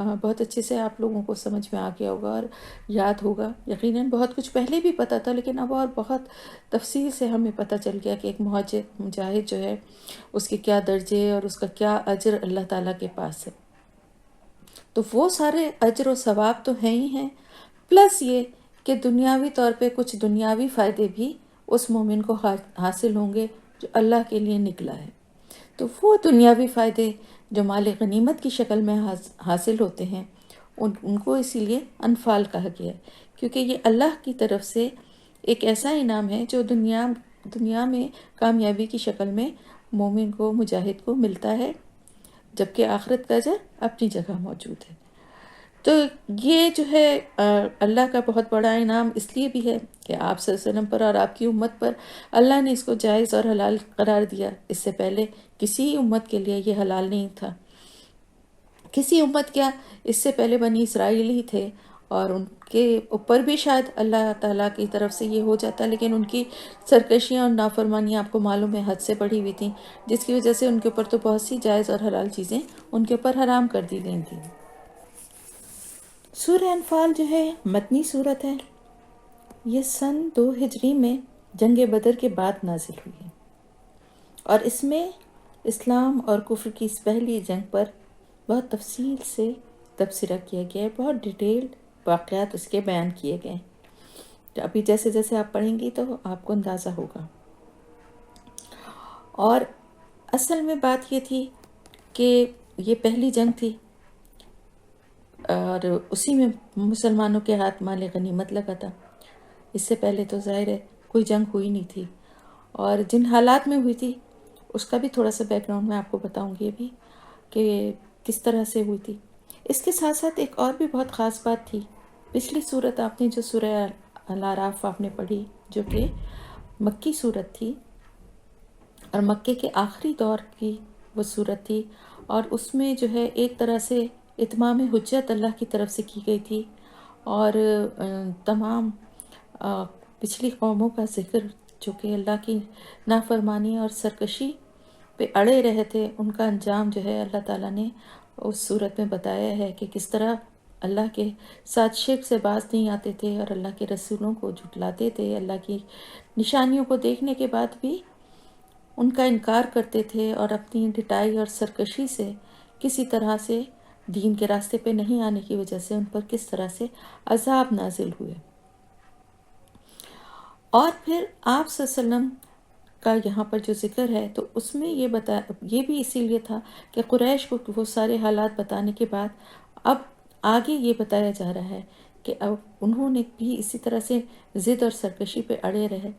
بہت اچھے سے آپ لوگوں کو سمجھ میں آ گیا ہوگا اور یاد ہوگا. یقیناً بہت کچھ پہلے بھی پتہ تھا، لیکن اب اور بہت تفصیل سے ہمیں پتہ چل گیا کہ ایک مجاہد جو ہے اس کے کیا درجے اور اس کا کیا اجر اللہ تعالیٰ کے پاس ہے. تو وہ سارے اجر و ثواب تو ہیں ہی ہیں، پلس یہ کہ دنیاوی طور پہ کچھ دنیاوی فائدے بھی اس مومن کو حاصل ہوں گے جو اللہ کے لیے نکلا ہے. تو وہ دنیاوی فائدے جو مال غنیمت کی شکل میں حاصل ہوتے ہیں ان کو اسی لیے انفال کہا گیا ہے، کیونکہ یہ اللہ کی طرف سے ایک ایسا انعام ہے جو دنیا میں کامیابی کی شکل میں مومن کو، مجاہد کو ملتا ہے، جبکہ آخرت کا اجر اپنی جگہ موجود ہے. تو یہ جو ہے اللہ کا بہت بڑا انعام اس لیے بھی ہے کہ آپ صلی اللہ علیہ وسلم پر اور آپ کی امت پر اللہ نے اس کو جائز اور حلال قرار دیا. اس سے پہلے کسی امت کے لیے یہ حلال نہیں تھا. کسی امت کیا، اس سے پہلے بنی اسرائیل ہی تھے، اور ان کے اوپر بھی شاید اللہ تعالیٰ کی طرف سے یہ ہو جاتا، لیکن ان کی سرکشیاں اور نافرمانیاں آپ کو معلوم ہے حد سے بڑھی ہوئی تھیں، جس کی وجہ سے ان کے اوپر تو بہت سی جائز اور حلال چیزیں ان کے اوپر حرام کر دی گئی تھیں. سورہ انفال جو ہے مدنی صورت ہے. یہ سن 2 ہجری میں جنگ بدر کے بعد نازل ہوئی ہے، اور اس میں اسلام اور کفر کی اس پہلی جنگ پر بہت تفصیل سے تبصرہ کیا گیا ہے. بہت ڈیٹیلڈ واقعات اس کے بیان کیے گئے ہیں. تو ابھی جیسے جیسے آپ پڑھیں گی تو آپ کو اندازہ ہوگا. اور اصل میں بات یہ تھی کہ یہ پہلی جنگ تھی، اور اسی میں مسلمانوں کے ہاتھ مال غنیمت لگا تھا. اس سے پہلے تو ظاہر ہے کوئی جنگ ہوئی نہیں تھی، اور جن حالات میں ہوئی تھی اس کا بھی تھوڑا سا بیک گراؤنڈ میں آپ کو بتاؤں گی ابھی کہ کس طرح سے ہوئی تھی. اس کے ساتھ ساتھ ایک اور بھی بہت خاص بات تھی. پچھلی صورت آپ نے جو سورہ الاعراف آپ نے پڑھی، جو کہ مکی صورت تھی اور مکے کے آخری دور کی وہ صورت تھی، اور اس میں جو ہے ایک طرح سے اتمام حجت اللہ کی طرف سے کی گئی تھی، اور تمام پچھلی قوموں کا ذکر جو کہ اللہ کی نافرمانی اور سرکشی پہ اڑے رہے تھے، ان کا انجام جو ہے اللہ تعالیٰ نے اس صورت میں بتایا ہے کہ کس طرح اللہ کے ساتھ شرک سے باز نہیں آتے تھے اور اللہ کے رسولوں کو جھٹلاتے تھے. اللہ کی نشانیوں کو دیکھنے کے بعد بھی ان کا انکار کرتے تھے، اور اپنی ڈٹائی اور سرکشی سے کسی طرح سے دین کے راستے پہ نہیں آنے کی وجہ سے ان پر کس طرح سے عذاب نازل ہوئے. اور پھر آپ صلی اللہ علیہ وسلم کا یہاں پر جو ذکر ہے تو اس میں یہ بھی اسی لیے تھا کہ قریش کو وہ سارے حالات بتانے کے بعد اب آگے یہ بتایا جا رہا ہے کہ اب انہوں نے بھی اسی طرح سے ضد اور سرکشی پہ اڑے رہے.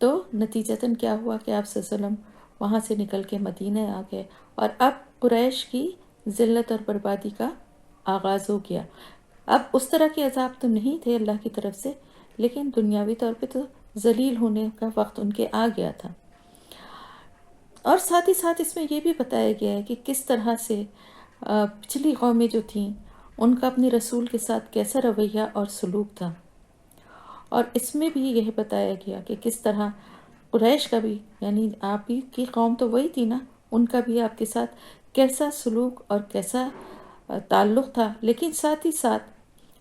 تو نتیجتاً کیا ہوا کہ آپ صلی اللہ علیہ وسلم وہاں سے نکل کے مدینہ آ گئے، اور اب قریش کی ذلت اور بربادی کا آغاز ہو گیا. اب اس طرح کے عذاب تو نہیں تھے اللہ کی طرف سے، لیکن دنیاوی طور پہ تو ذلیل ہونے کا وقت ان کے آ گیا تھا. اور ساتھ ہی ساتھ اس میں یہ بھی بتایا گیا ہے کہ کس طرح سے پچھلی قومیں جو تھیں ان کا اپنے رسول کے ساتھ کیسا رویہ اور سلوک تھا. اور اس میں بھی یہ بتایا گیا کہ کس طرح قریش کا بھی، یعنی آپ ہی کی قوم تو وہی تھی نا، ان کا بھی آپ کے ساتھ کیسا سلوک اور کیسا تعلق تھا. لیکن ساتھ ہی ساتھ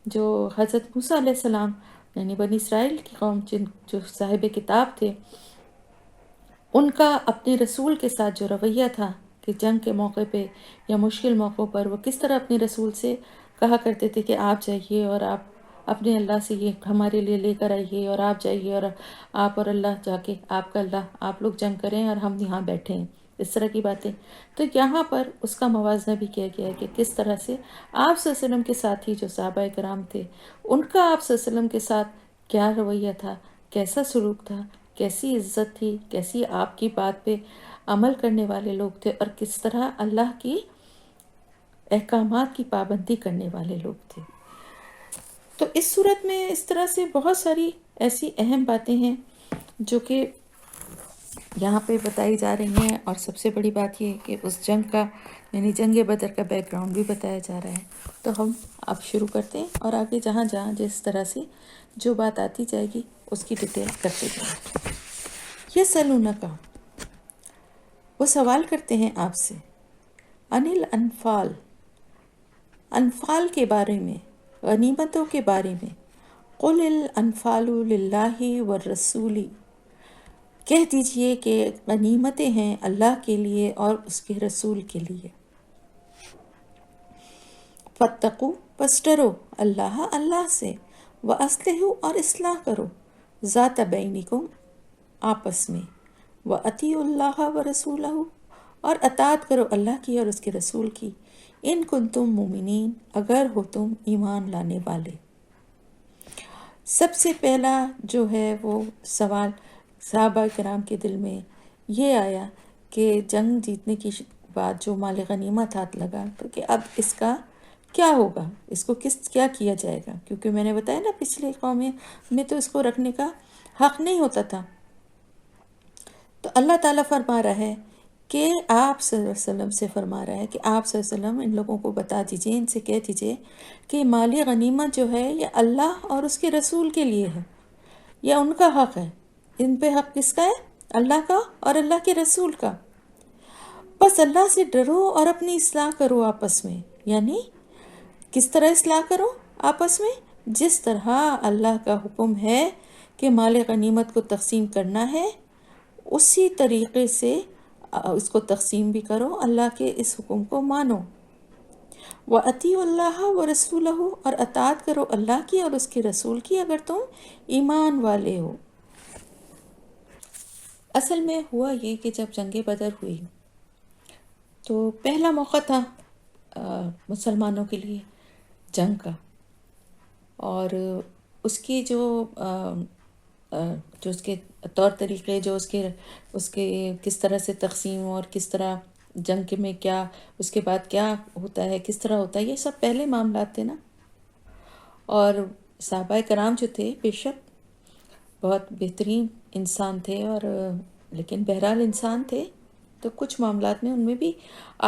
جو حضرت موسیٰ علیہ السلام یعنی بنی اسرائیل کی قوم جو صاحب کتاب تھے، ان کا اپنے رسول کے ساتھ جو رویہ تھا کہ جنگ کے موقع پہ یا مشکل موقعوں پر وہ کس طرح اپنے رسول سے کہا کرتے تھے کہ آپ جائیے اور آپ اپنے اللہ سے یہ ہمارے لیے لے کر آئیے، اور آپ جائیے اور آپ اور اللہ جا کے آپ کا اللہ آپ لوگ جنگ کریں اور ہم یہاں بیٹھیں، اس طرح کی باتیں. تو یہاں پر اس کا موازنہ بھی کیا گیا ہے کہ کس طرح سے آپ صلی اللہ علیہ وسلم کے ساتھی جو صحابہ کرام تھے ان کا آپ صلی اللہ علیہ وسلم کے ساتھ کیا رویہ تھا، کیسا سلوک تھا، کیسی عزت تھی، کیسی آپ کی بات پہ عمل کرنے والے لوگ تھے، اور کس طرح اللہ کی احکامات کی پابندی کرنے والے لوگ تھے. تو اس صورت میں اس طرح سے بہت ساری ایسی اہم باتیں ہیں جو کہ یہاں پہ بتائی جا رہی ہیں. اور سب سے بڑی بات یہ ہے کہ اس جنگ کا یعنی جنگ بدر کا بیک گراؤنڈ بھی بتایا جا رہا ہے. تو ہم اب شروع کرتے ہیں اور آگے جہاں جہاں جس طرح سے جو بات آتی جائے گی اس کی ڈیٹیل کرتے جائیں. یہ سلونہ کا وہ سوال کرتے ہیں آپ سے انل انفال انفال کے بارے میں، غنیمتوں کے بارے میں، قل الانفال للہ والرسول، کہہ دیجئے کہ غنیمتیں ہیں اللہ کے لیے اور اس کے رسول کے لیے۔ فاتقوا، پس ڈرو، اللہ سے، وَأَصْلِحُوا، اور اصلاح کرو، ذات بینکم، آپس میں، وَأَطِیعُوا اللَّهَ وَرَسُولَهُ، اور اطاعت کرو اللہ کی اور اس کے رسول کی، ان کنتم مومنین، اگر ہو تم ایمان لانے والے۔ سب سے پہلا جو ہے وہ سوال صحابہ کرام کے دل میں یہ آیا کہ جنگ جیتنے کی بعد جو مال غنیمت ہاتھ لگا تو کہ اب اس کا کیا ہوگا، اس کو کیا کیا جائے گا، کیونکہ میں نے بتایا نا پچھلے قومیں میں تو اس کو رکھنے کا حق نہیں ہوتا تھا۔ تو اللہ تعالیٰ فرما رہا ہے کہ آپ صلی اللہ علیہ وسلم سے فرما رہا ہے کہ آپ صلی اللہ علیہ وسلم ان لوگوں کو بتا دیجئے، ان سے کہہ دیجئے کہ مالی غنیمت جو ہے یہ اللہ اور اس کے رسول کے لیے ہے، یہ ان کا حق ہے۔ ان پہ حق کس کا ہے؟ اللہ کا اور اللہ کے رسول کا۔ بس اللہ سے ڈرو اور اپنی اصلاح کرو آپس میں، یعنی کس طرح اصلاح کرو آپس میں؟ جس طرح اللہ کا حکم ہے کہ مال غنیمت کو تقسیم کرنا ہے اسی طریقے سے اس کو تقسیم بھی کرو، اللہ کے اس حکم کو مانو۔ وَأَطِیعُوا اللَّهَ وَرَسُولَهُ، اور اطاعت کرو اللہ کی اور اس کے رسول کی اگر تم ایمان والے ہو۔ اصل میں ہوا یہ کہ جب جنگ بدر ہوئی تو پہلا موقع تھا مسلمانوں کے لیے جنگ کا، اور اس کی جو اس کے طور طریقے، جو اس کے کس طرح سے تقسیم اور کس طرح جنگ میں کیا، اس کے بعد کیا ہوتا ہے، کس طرح ہوتا ہے، یہ سب پہلے معاملات تھے نا۔ اور صحابہ کرام جو تھے بے شک بہت بہترین انسان تھے، اور لیکن بہرحال انسان تھے تو کچھ معاملات میں ان میں بھی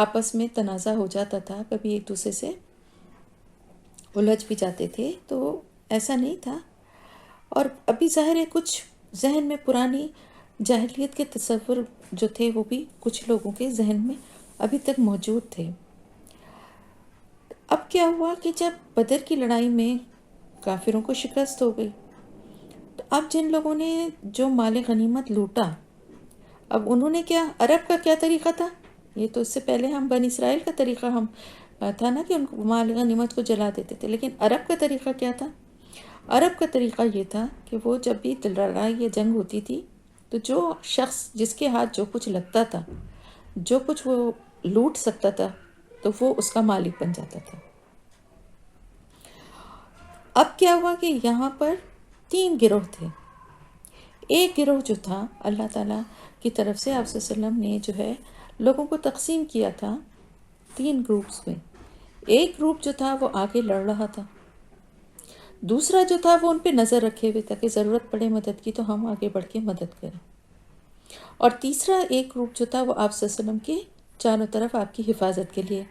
آپس میں تنازع ہو جاتا تھا، کبھی ایک دوسرے سے الجھ بھی جاتے تھے، تو ایسا نہیں تھا۔ اور ابھی ظاہر ہے کچھ ذہن میں پرانی جاہلیت کے تصور جو تھے وہ بھی کچھ لوگوں کے ذہن میں ابھی تک موجود تھے۔ اب کیا ہوا کہ جب بدر کی لڑائی میں کافروں کو شکست ہو گئی تو اب جن لوگوں نے جو مال غنیمت لوٹا، اب انہوں نے کیا، عرب کا کیا طریقہ تھا، یہ تو اس سے پہلے ہم بنی اسرائیل کا طریقہ ہم تھا نا کہ ان کو مال غنیمت کو جلا دیتے تھے، لیکن عرب کا طریقہ کیا تھا؟ عرب کا طریقہ یہ تھا کہ وہ جب بھی لڑائی یا جنگ ہوتی تھی تو جو شخص جس کے ہاتھ جو کچھ لگتا تھا، جو کچھ وہ لوٹ سکتا تھا تو وہ اس کا مالک بن جاتا تھا۔ اب کیا ہوا کہ یہاں پر 3 گروہ تھے۔ ایک گروہ جو تھا اللہ تعالیٰ کی طرف سے آپ صلی اللہ علیہ وسلم نے جو ہے لوگوں کو تقسیم کیا تھا 3 گروپس میں۔ ایک گروپ جو تھا وہ آگے لڑ رہا تھا، دوسرا جو تھا وہ ان پہ نظر رکھے ہوئے تھا کہ ضرورت پڑے مدد کی تو ہم آگے بڑھ کے مدد کریں، اور تیسرا ایک گروپ جو تھا وہ آپ صلی اللہ علیہ وسلم کے چاروں طرف آپ کی حفاظت کے لیے،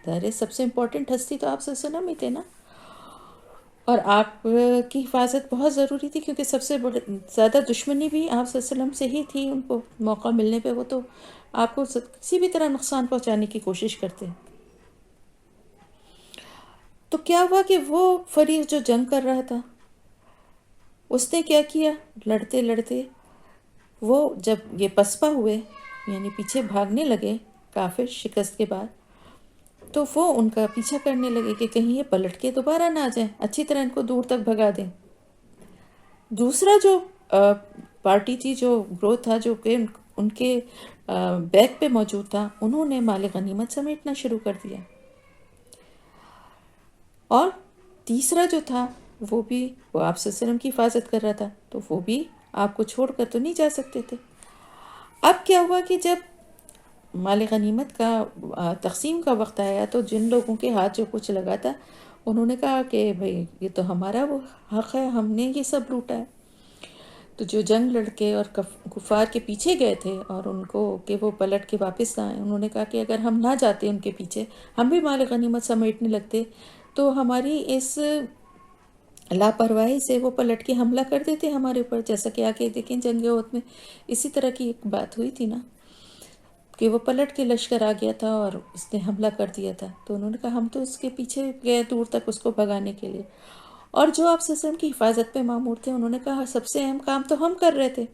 ظاہر ہے سب سے امپورٹنٹ ہستی تو آپ صلی اللہ علیہ وسلم ہی تھے نا، اور آپ کی حفاظت بہت ضروری تھی کیونکہ سب سے زیادہ دشمنی بھی آپ صلی اللہ علیہ وسلم سے ہی تھی، ان کو موقع ملنے پہ وہ تو آپ کو کسی بھی طرح نقصان پہنچانے کی کوشش کرتے ہیں۔ تو کیا ہوا کہ وہ فریق جو جنگ کر رہا تھا اس نے کیا کیا، لڑتے لڑتے وہ جب یہ پسپا ہوئے یعنی پیچھے بھاگنے لگے کافر شکست کے بعد، تو وہ ان کا پیچھا کرنے لگے کہ کہیں یہ پلٹ کے دوبارہ نہ آ جائیں، اچھی طرح ان کو دور تک بھگا دیں۔ دوسرا جو پارٹی تھی، جو گروہ تھا جو کہ ان کے بیک پہ موجود تھا، انہوں نے مال غنیمت سمیٹنا شروع کر دیا، اور تیسرا جو تھا وہ بھی وہ آپ صلی اللہ علیہ وسلم کی حفاظت کر رہا تھا، تو وہ بھی آپ کو چھوڑ کر تو نہیں جا سکتے تھے۔ اب کیا ہوا کہ جب مال غنیمت کا تقسیم کا وقت آیا تو جن لوگوں کے ہاتھ جو کچھ لگا تھا انہوں نے کہا کہ بھئی یہ تو ہمارا وہ حق ہے، ہم نے یہ سب لوٹا ہے۔ تو جو جنگ لڑکے اور کفار کے پیچھے گئے تھے اور ان کو کہ وہ پلٹ کے واپس نہ آئے، انہوں نے کہا کہ اگر ہم نہ جاتے ان کے پیچھے، ہم بھی مال غنیمت سمیٹنے لگتے تو ہماری اس لاپرواہی سے وہ پلٹ کے حملہ کر دیتے ہمارے اوپر، جیسا کہ آگے دیکھیں جنگ احد میں اسی طرح کی ایک بات ہوئی تھی نا کہ وہ پلٹ کے لشکر آ گیا تھا اور اس نے حملہ کر دیا تھا، تو انہوں نے کہا ہم تو اس کے پیچھے گئے دور تک اس کو بھگانے کے لیے، اور جو آپ صلی اللہ علیہ وسلم کی حفاظت پہ مامور تھے انہوں نے کہا سب سے اہم کام تو ہم کر رہے تھے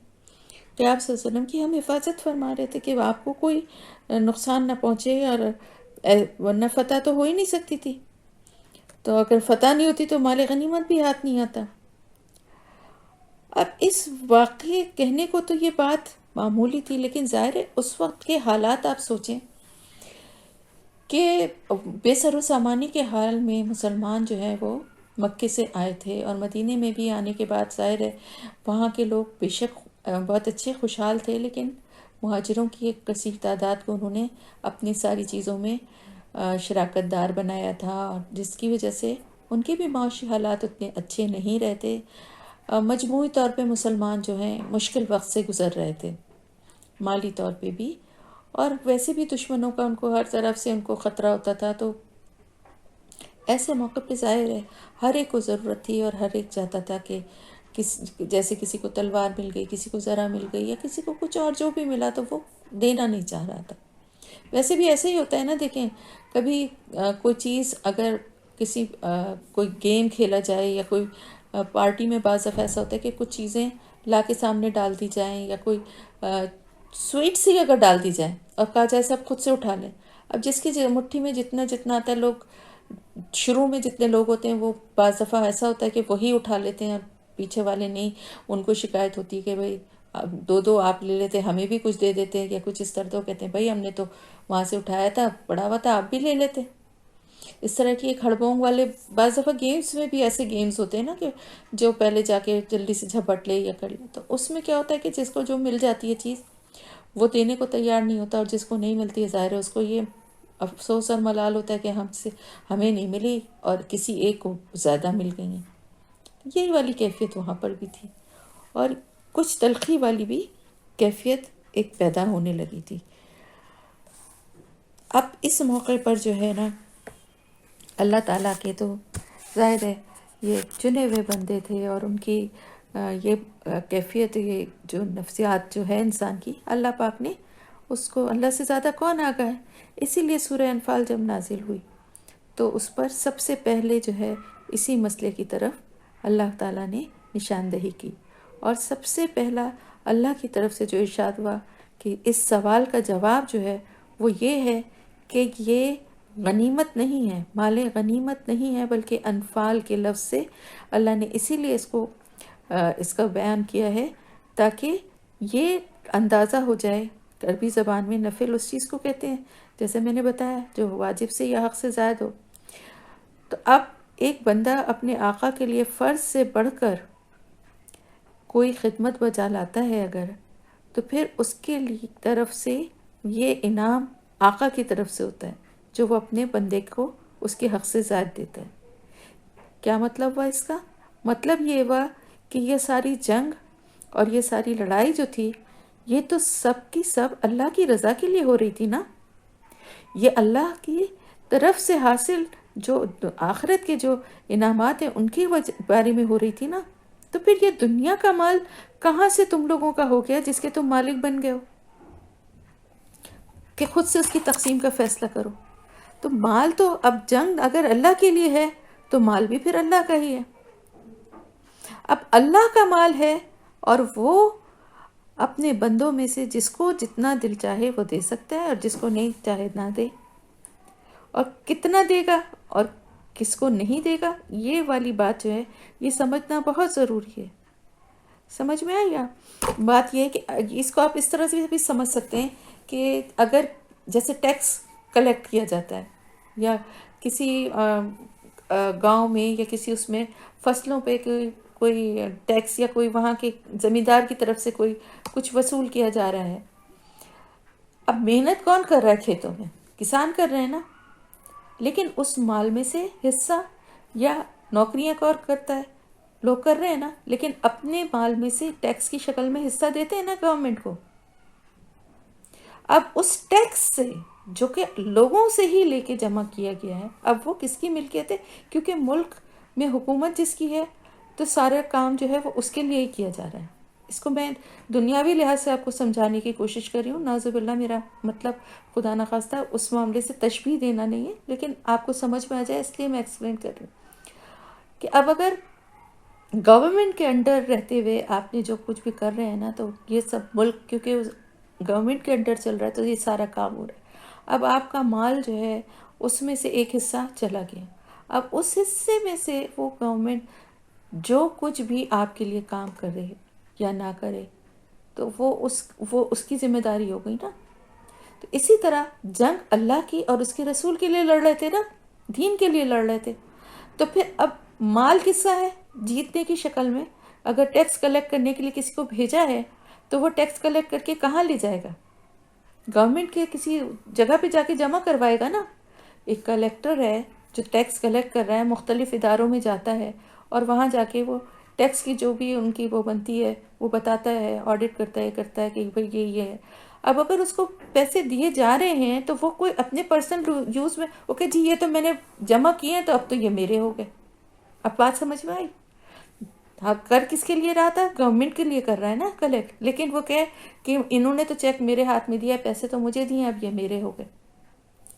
کہ آپ صلی اللہ علیہ وسلم کی ہم حفاظت فرما رہے تھے کہ آپ کو کوئی نقصان نہ پہنچے، اور ورنہ فتح تو ہو ہی نہیں سکتی تھی، تو اگر فتح نہیں ہوتی تو مال غنیمت بھی ہاتھ نہیں آتا۔ اب اس واقعے کہنے کو تو یہ بات معمولی تھی، لیکن ظاہر ہے اس وقت کے حالات آپ سوچیں کہ بے سر و سامانی کے حال میں مسلمان جو ہے وہ مکے سے آئے تھے، اور مدینے میں بھی آنے کے بعد ظاہر ہے وہاں کے لوگ بے شک بہت اچھے خوشحال تھے، لیکن مہاجروں کی ایک کثیر تعداد کو انہوں نے اپنی ساری چیزوں میں شراکت دار بنایا تھا، اور جس کی وجہ سے ان کے بھی معاشی حالات اتنے اچھے نہیں رہتے۔ مجموعی طور پہ مسلمان جو ہیں مشکل وقت سے گزر رہے تھے، مالی طور پہ بھی، اور ویسے بھی دشمنوں کا ان کو ہر طرف سے ان کو خطرہ ہوتا تھا، تو ایسے موقع پہ ظاہر ہے ہر ایک کو ضرورت تھی، اور ہر ایک چاہتا تھا کہ جیسے کسی کو تلوار مل گئی، کسی کو ذرہ مل گئی، یا کسی کو کچھ اور جو بھی ملا تو وہ دینا نہیں چاہ رہا تھا۔ ویسے بھی ایسے ہی ہوتا ہے نا، دیکھیں کبھی کوئی چیز اگر کسی کوئی گیم کھیلا جائے یا کوئی پارٹی میں بعض دفعہ ایسا ہوتا ہے کہ کچھ چیزیں لا کے سامنے ڈال دی جائیں، یا کوئی سویٹس ہی اگر ڈال دی جائیں اور کہا جائے سب خود سے اٹھا لیں، اب جس کی مٹھی میں جتنا جتنا آتا ہے، لوگ شروع میں جتنے لوگ ہوتے ہیں وہ بعض دفعہ ایسا ہوتا ہے کہ وہی اٹھا لیتے ہیں، پیچھے والے نہیں، ان کو شکایت ہوتی ہے کہ بھئی اب دو دو آپ لے لیتے، ہمیں بھی کچھ دے دیتے یا کچھ اس طرح، تو کہتے ہیں بھئی ہم نے تو وہاں سے اٹھایا تھا، پڑا ہوا تھا، آپ بھی لے لیتے۔ اس طرح کی ایک ہڑبونگ والے بعض دفعہ گیمز میں بھی ایسے گیمز ہوتے ہیں نا کہ جو پہلے جا کے جلدی سے جھپٹ لے یا کر لے، تو اس میں کیا ہوتا ہے کہ جس کو جو مل جاتی ہے چیز وہ دینے کو تیار نہیں ہوتا، اور جس کو نہیں ملتی ہے ظاہر ہے اس کو یہ افسوس اور ملال ہوتا ہے کہ ہمیں نہیں ملی اور کسی ایک کو زیادہ مل گئی ہیں۔ یہی والی کیفیت وہاں پر بھی تھی، اور کچھ تلخی والی بھی کیفیت ایک پیدا ہونے لگی تھی۔ اب اس موقع پر جو ہے نا اللہ تعالیٰ کے تو ظاہر ہے یہ چنے ہوئے بندے تھے، اور ان کی یہ کیفیت، یہ جو نفسیات جو ہے انسان کی، اللہ پاک نے اس کو، اللہ سے زیادہ کون آگاہ ہے، اسی لیے سورہ انفال جب نازل ہوئی تو اس پر سب سے پہلے جو ہے اسی مسئلے کی طرف اللہ تعالیٰ نے نشاندہی کی، اور سب سے پہلا اللہ کی طرف سے جو ارشاد ہوا کہ اس سوال کا جواب جو ہے وہ یہ ہے کہ یہ غنیمت نہیں ہے، مال غنیمت نہیں ہے، بلکہ انفال کے لفظ سے اللہ نے اسی لیے اس کا بیان کیا ہے تاکہ یہ اندازہ ہو جائے۔ عربی زبان میں نفل اس چیز کو کہتے ہیں، جیسے میں نے بتایا، جو واجب سے یا حق سے زائد ہو۔ تو اب ایک بندہ اپنے آقا کے لیے فرض سے بڑھ کر کوئی خدمت بجا لاتا ہے اگر، تو پھر اس کے طرف سے یہ انعام آقا کی طرف سے ہوتا ہے جو وہ اپنے بندے کو اس کے حق سے زائد دیتا ہے۔ کیا مطلب ہوا اس کا؟ مطلب یہ ہوا کہ یہ ساری جنگ اور یہ ساری لڑائی جو تھی، یہ تو سب کی سب اللہ کی رضا کے لیے ہو رہی تھی نا، یہ اللہ کی طرف سے حاصل جو آخرت کے جو انعامات ہیں ان کے بارے میں ہو رہی تھی نا، تو پھر یہ دنیا کا مال کہاں سے تم لوگوں کا ہو گیا جس کے تم مالک بن گئے ہو کہ خود سے اس کی تقسیم کا فیصلہ کرو؟ تو مال تو اب جنگ اگر اللہ کے لیے ہے تو مال بھی پھر اللہ کا ہی ہے۔ اب اللہ کا مال ہے اور وہ اپنے بندوں میں سے جس کو جتنا دل چاہے وہ دے سکتا ہے، اور جس کو نہیں چاہے نہ دے، اور کتنا دے گا اور کس کو نہیں دے گا، یہ والی بات جو ہے یہ سمجھنا بہت ضروری ہے۔ سمجھ میں آئی؟ بات یہ ہے کہ اس کو آپ اس طرح سے بھی سمجھ سکتے ہیں کہ اگر جیسے ٹیکس کلیکٹ کیا جاتا ہے، یا کسی گاؤں میں یا کسی اس میں فصلوں پہ کوئی ٹیکس، یا کوئی وہاں کے زمیندار کی طرف سے کوئی کچھ وصول کیا جا رہا ہے، اب محنت کون کر رہا ہے کھیتوں میں؟ کسان کر رہے ہیں نا، لیکن اس مال میں سے حصہ، یا نوکریاں کون کرتا ہے؟ لوگ کر رہے ہیں نا، لیکن اپنے مال میں سے ٹیکس کی شکل میں حصہ دیتے ہیں نا گورنمنٹ کو۔ اب اس ٹیکس سے جو کہ لوگوں سے ہی لے کے جمع کیا گیا ہے، اب وہ کس کی ملکیت ہے؟ کیونکہ ملک میں حکومت جس کی ہے تو سارا کام جو ہے وہ اس کے لیے ہی کیا جا رہا ہے۔ اس کو میں دنیاوی لحاظ سے آپ کو سمجھانے کی کوشش کر رہی ہوں، نعوذ باللہ میرا مطلب خدا نخواستہ اس معاملے سے تشبیہ دینا نہیں ہے، لیکن آپ کو سمجھ میں آ جائے اس لیے میں ایکسپلین کر رہی ہوں کہ اب اگر گورنمنٹ کے انڈر رہتے ہوئے آپ نے جو کچھ بھی کر رہے ہیں نا، تو یہ سب ملک کیونکہ گورنمنٹ کے انڈر چل رہا ہے تو یہ سارا کام ہو رہا ہے. اب آپ کا مال جو ہے اس میں سے ایک حصہ چلا گیا، اب اس حصے میں سے وہ گورنمنٹ جو کچھ بھی آپ کے لیے کام کرے یا نہ کرے تو وہ اس کی ذمہ داری ہو گئی نا. تو اسی طرح جنگ اللہ کی اور اس کے رسول کے لیے لڑ رہے تھے نا، دین کے لیے لڑ رہے تھے. تو پھر اب مال کس کا ہے؟ جیتنے کی شکل میں اگر ٹیکس کلیکٹ کرنے کے لیے کسی کو بھیجا ہے تو وہ ٹیکس کلیکٹ کر کے کہاں لے جائے گا؟ گورنمنٹ کے کسی جگہ پہ جا کے جمع کروائے گا نا. ایک کلیکٹر ہے جو ٹیکس کلیکٹ کر رہا ہے، مختلف اداروں میں جاتا ہے اور وہاں جا کے وہ ٹیکس کی جو بھی ان کی وہ بنتی ہے وہ بتاتا ہے، آڈٹ کرتا ہے کہ بھئی یہ ہے. اب اگر اس کو پیسے دیے جا رہے ہیں تو وہ کوئی اپنے پرسنل یوز میں اوکے جی یہ تو میں نے جمع کیے ہیں تو اب تو یہ میرے ہو گئے. اب بات سمجھ میں آئی؟ ہاں، کر کس کے لیے رہا تھا؟ گورنمنٹ کے لیے کر رہا ہے نا کلیکٹ، لیکن وہ کہ انہوں نے تو چیک میرے ہاتھ میں دیا ہے، پیسے تو مجھے دیے، اب یہ میرے ہو گئے.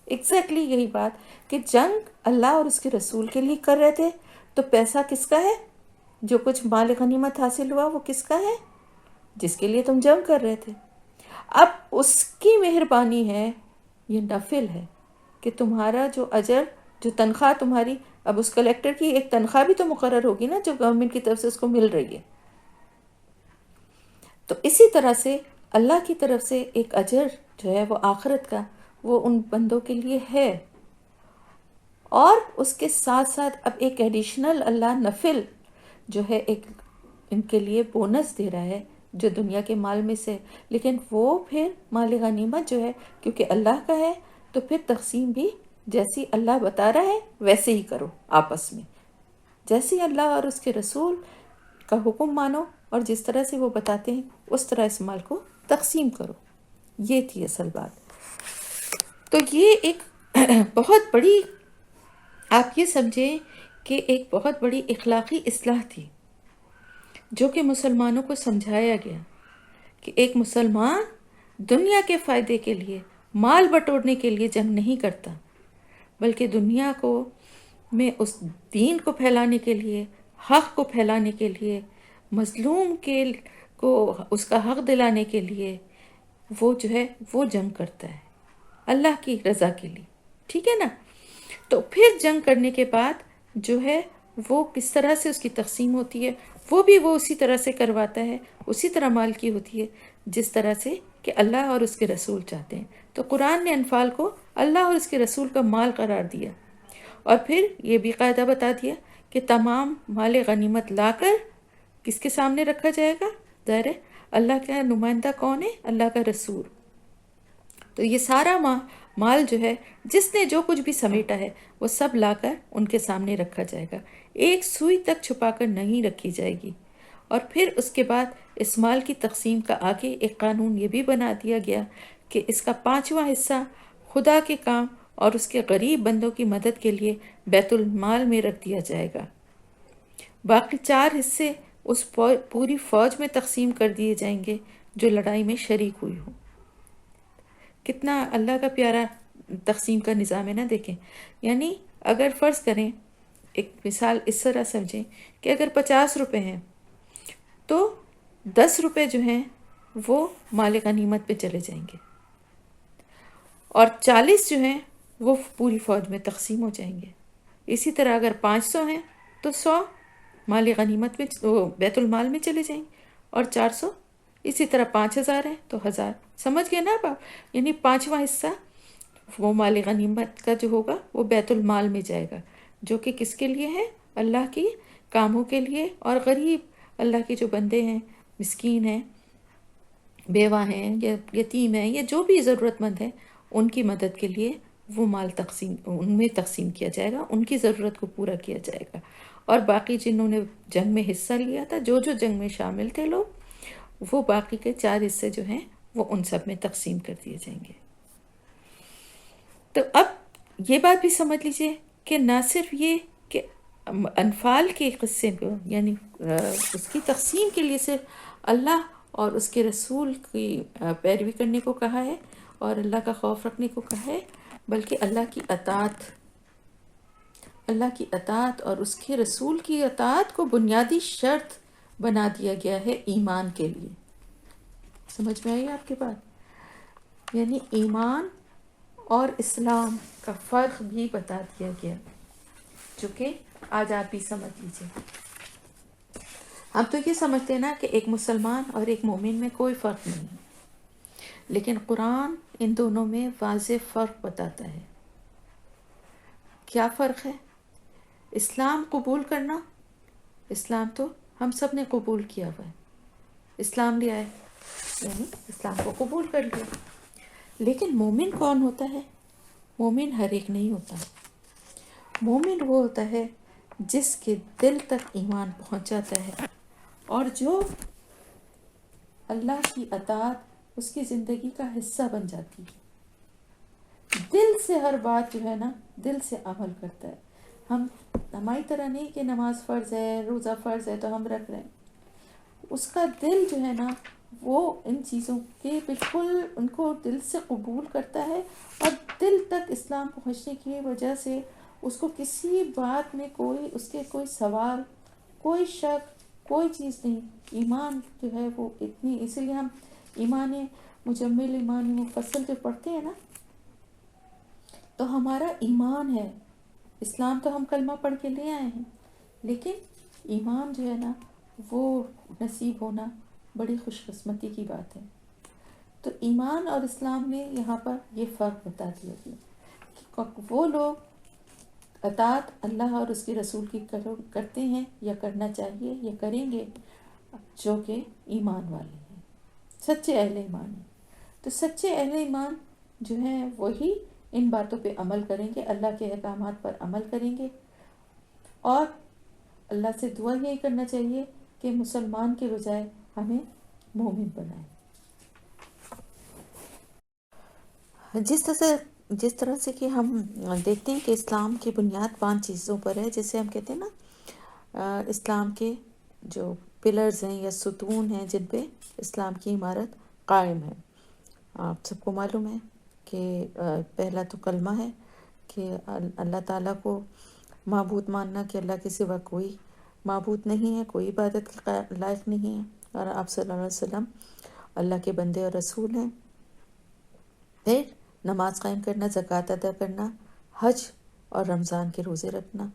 ایگزیکٹلی یہی بات کہ جنگ اللہ اور اس کے رسول کے لیے کر رہے تھے تو پیسہ کس کا ہے؟ جو کچھ مال غنیمت حاصل ہوا وہ کس کا ہے؟ جس کے لیے تم جنگ کر رہے تھے. اب اس کی مہربانی ہے، یہ نفل ہے کہ تمہارا جو اجر، جو تنخواہ تمہاری، اب اس کلیکٹر کی ایک تنخواہ بھی تو مقرر ہوگی نا جو گورنمنٹ کی طرف سے اس کو مل رہی ہے. تو اسی طرح سے اللہ کی طرف سے ایک اجر جو ہے وہ آخرت کا، وہ ان بندوں کے لیے ہے. اور اس کے ساتھ ساتھ اب ایک ایڈیشنل اللہ نفل جو ہے ایک ان کے لیے بونس دے رہا ہے جو دنیا کے مال میں سے، لیکن وہ پھر مال غنیمت جو ہے کیونکہ اللہ کا ہے تو پھر تقسیم بھی جیسی اللہ بتا رہا ہے ویسے ہی کرو، آپس میں جیسے اللہ اور اس کے رسول کا حکم مانو اور جس طرح سے وہ بتاتے ہیں اس طرح اس مال کو تقسیم کرو. یہ تھی اصل بات. تو یہ ایک بہت بڑی، آپ یہ سمجھیں کہ ایک بہت بڑی اخلاقی اصلاح تھی جو کہ مسلمانوں کو سمجھایا گیا کہ ایک مسلمان دنیا کے فائدے کے لیے، مال بٹورنے کے لیے جنگ نہیں کرتا، بلکہ دنیا کو میں اس دین کو پھیلانے کے لیے، حق کو پھیلانے کے لیے، مظلوم کے کو اس کا حق دلانے کے لیے وہ جو ہے وہ جنگ کرتا ہے اللہ کی رضا کے لیے. ٹھیک ہے نا؟ تو پھر جنگ کرنے کے بعد جو ہے وہ کس طرح سے اس کی تقسیم ہوتی ہے، وہ بھی وہ اسی طرح سے کرواتا ہے، اسی طرح مال کی ہوتی ہے جس طرح سے کہ اللہ اور اس کے رسول چاہتے ہیں. تو قرآن نے انفال کو اللہ اور اس کے رسول کا مال قرار دیا اور پھر یہ بھی قاعدہ بتا دیا کہ تمام مال غنیمت لا کر کس کے سامنے رکھا جائے گا؟ ظاہر ہے اللہ کا نمائندہ کون ہے؟ اللہ کا رسول. تو یہ سارا مال جو ہے جس نے جو کچھ بھی سمیٹا ہے وہ سب لا کر ان کے سامنے رکھا جائے گا، ایک سوئی تک چھپا کر نہیں رکھی جائے گی. اور پھر اس کے بعد اس مال کی تقسیم کا آگے ایک قانون یہ بھی بنا دیا گیا کہ اس کا 5واں حصہ خدا کے کام اور اس کے غریب بندوں کی مدد کے لیے بیت المال میں رکھ دیا جائے گا. باقی 4 حصے اس پوری فوج میں تقسیم کر دیے جائیں گے جو لڑائی میں شریک ہوئی ہو. کتنا اللہ کا پیارا تقسیم کا نظام ہے نا. دیکھیں یعنی اگر فرض کریں، ایک مثال اس طرح سمجھیں کہ اگر 50 روپے ہیں تو 10 روپے جو ہیں وہ مال غنیمت پہ چلے جائیں گے اور 40 جو ہیں وہ پوری فوج میں تقسیم ہو جائیں گے. اسی طرح اگر 500 ہیں تو 100 مال غنیمت میں بیت المال میں چلے جائیں گے اور 400 اسی طرح 5000 ہیں تو 1000. سمجھ گئے نا آپ؟ یعنی 5واں حصہ وہ مال غنیمت کا جو ہوگا وہ بیت المال میں جائے گا جو کہ کس کے لیے ہے؟ اللہ کی کاموں کے لیے. اور غریب اللہ کے جو بندے ہیں، مسکین ہیں، بیوہ ہیں یا یتیم ہیں یا جو بھی ضرورت مند ہیں، ان کی مدد کے لیے وہ مال ان میں تقسیم کیا جائے گا، ان کی ضرورت کو پورا کیا جائے گا. اور باقی جنہوں نے جنگ میں حصہ لیا تھا، جو جنگ میں شامل تھے لوگ، وہ باقی کے 4 حصے جو ہیں وہ ان سب میں تقسیم کر دیے جائیں گے. تو اب یہ بات بھی سمجھ لیجئے کہ نہ صرف یہ کہ انفال کے قصے کو یعنی اس کی تقسیم کے لیے صرف اللہ اور اس کے رسول کی پیروی کرنے کو کہا ہے اور اللہ کا خوف رکھنے کو کہا ہے، بلکہ اللہ کی اطاعت اور اس کے رسول کی اطاعت کو بنیادی شرط بنا دیا گیا ہے ایمان کے لیے۔ سمجھ میں آئی آپ کے بات؟ یعنی ایمان اور اسلام کا فرق بھی بتا دیا گیا، جو کہ آج آپ بھی سمجھ لیجیے۔ ہم تو یہ سمجھتے ہیں نا کہ ایک مسلمان اور ایک مومن میں کوئی فرق نہیں ہے، لیکن قرآن ان دونوں میں واضح فرق بتاتا ہے۔ کیا فرق ہے؟ اسلام قبول کرنا، اسلام تو ہم سب نے قبول کیا ہوا ہے، اسلام لے آئے یعنی اسلام کو قبول کر لیا۔ لیکن مومن کون ہوتا ہے؟ مومن ہر ایک نہیں ہوتا۔ مومن وہ ہوتا ہے جس کے دل تک ایمان پہنچ جاتا ہے اور جو اللہ کی اطاعت اس کی زندگی کا حصہ بن جاتی ہے، دل سے ہر بات جو ہے نا دل سے عمل کرتا ہے۔ ہماری طرح نہیں کہ نماز فرض ہے، روزہ فرض ہے تو ہم رکھ رہے ہیں، اس کا دل جو ہے نا وہ ان چیزوں کے بالکل ان کو دل سے قبول کرتا ہے، اور دل تک اسلام پہنچنے کی وجہ سے اس کو کسی بات میں اس کے کوئی سوال، کوئی شک، کوئی چیز نہیں۔ ایمان جو ہے وہ اسی لیے ہم ایمان مجمل، ایمان مفصل جو پڑھتے ہیں نا، تو ہمارا ایمان ہے۔ اسلام تو ہم کلمہ پڑھ کے لے آئے ہیں، لیکن ایمان جو ہے نا وہ نصیب ہونا بڑی خوش قسمتی کی بات ہے۔ تو ایمان اور اسلام میں یہاں پر یہ فرق بتا دیا گیا کہ وہ لوگ اطاعت اللہ اور اس کے رسول کی کرتے ہیں یا کرنا چاہیے یا کریں گے جو کہ ایمان والے ہیں، سچے اہل ایمان ہیں۔ تو سچے اہل ایمان جو ہیں وہی ان باتوں پہ عمل کریں گے، اللہ کے احکامات پر عمل کریں گے، اور اللہ سے دعا یہی کرنا چاہیے کہ مسلمان کے بجائے ہمیں مومن بنائے۔ جس طرح سے کہ ہم دیکھتے ہیں کہ اسلام کی بنیاد 5 چیزوں پر ہے، جسے ہم کہتے ہیں نا اسلام کے جو پلرز ہیں یا ستون ہیں جن پہ اسلام کی عمارت قائم ہے۔ آپ سب کو معلوم ہے کہ پہلا تو کلمہ ہے کہ اللہ تعالیٰ کو معبود ماننا کہ اللہ کے سوا کوئی معبود نہیں ہے، کوئی عبادت کے لائق نہیں ہے، اور آپ صلی اللہ علیہ وسلم اللہ کے بندے اور رسول ہیں۔ پھر نماز قائم کرنا، زکوٰۃ ادا کرنا، حج اور رمضان کے روزے رکھنا،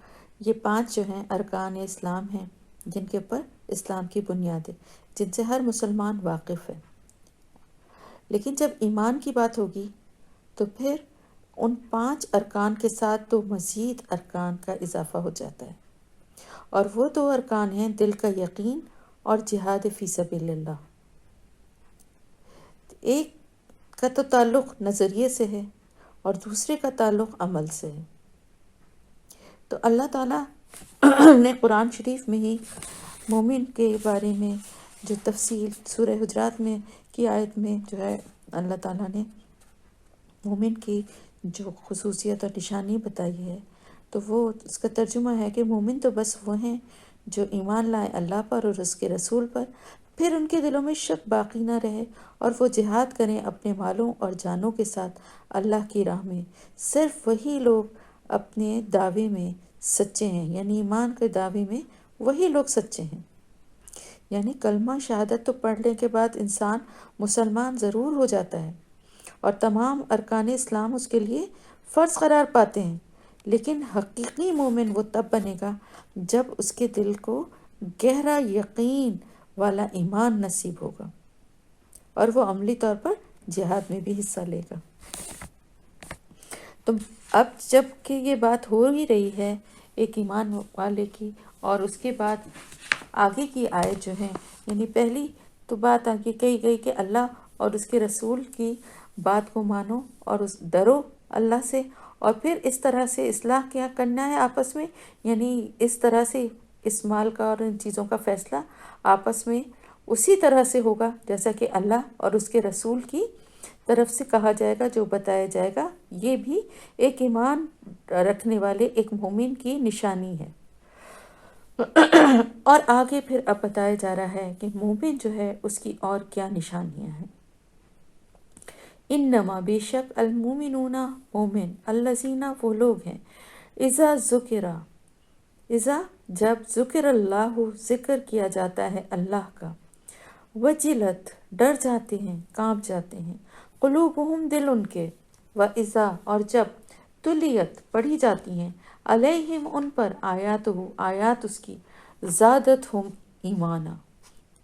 یہ 5 جو ہیں ارکان اسلام ہیں جن کے اوپر اسلام کی بنیاد ہے، جن سے ہر مسلمان واقف ہے۔ لیکن جب ایمان کی بات ہوگی تو پھر ان 5 ارکان کے ساتھ 2 مزید ارکان کا اضافہ ہو جاتا ہے، اور وہ 2 ارکان ہیں دل کا یقین اور جہاد فی سبیل اللہ۔ ایک کا تو تعلق نظریے سے ہے اور دوسرے کا تعلق عمل سے ہے۔ تو اللہ تعالیٰ نے قرآن شریف میں ہی مومن کے بارے میں جو تفصیل سورہ حجرات میں کی آیت میں جو ہے اللہ تعالیٰ نے مومن کی جو خصوصیت اور نشانی بتائی ہے، تو وہ اس کا ترجمہ ہے کہ مومن تو بس وہ ہیں جو ایمان لائے اللہ پر اور اس کے رسول پر، پھر ان کے دلوں میں شک باقی نہ رہے اور وہ جہاد کریں اپنے مالوں اور جانوں کے ساتھ اللہ کی راہ میں۔ صرف وہی لوگ اپنے دعوے میں سچے ہیں، یعنی ایمان کے دعوے میں وہی لوگ سچے ہیں۔ یعنی کلمہ شہادت تو پڑھنے کے بعد انسان مسلمان ضرور ہو جاتا ہے اور تمام ارکان اسلام اس کے لیے فرض قرار پاتے ہیں، لیکن حقیقی مومن وہ تب بنے گا جب اس کے دل کو گہرا یقین والا ایمان نصیب ہوگا اور وہ عملی طور پر جہاد میں بھی حصہ لے گا۔ تو اب جب کہ یہ بات ہو ہی رہی ہے ایک ایمان والے کی، اور اس کے بعد آگے کی آیت جو ہیں، یعنی پہلی تو بات آگے کہی گئی کہ اللہ اور اس کے رسول کی بات کو مانو اور ڈرو اللہ سے، اور پھر اس طرح سے اصلاح کیا کرنا ہے آپس میں، یعنی اس طرح سے اس مال کا اور ان چیزوں کا فیصلہ آپس میں اسی طرح سے ہوگا جیسا کہ اللہ اور اس کے رسول کی طرف سے کہا جائے گا، جو بتایا جائے گا۔ یہ بھی ایک ایمان رکھنے والے ایک مومن کی نشانی ہے۔ اور آگے پھر اب بتایا جا رہا ہے کہ مومن جو ہے اس کی اور کیا نشانیاں ہیں۔ انما بے شک المومنون مومن الذین وہ لوگ ہیں اذا ذکرا اذا جب ذکر اللہ ذکر کیا جاتا ہے اللہ کا وجلت ڈر جاتے ہیں کانپ جاتے ہیں قلوبہم دل ان کے واذا اور جب تلیت پڑھی جاتی ہیں علیہم ان پر آیات اس کی زادتہم ایمانا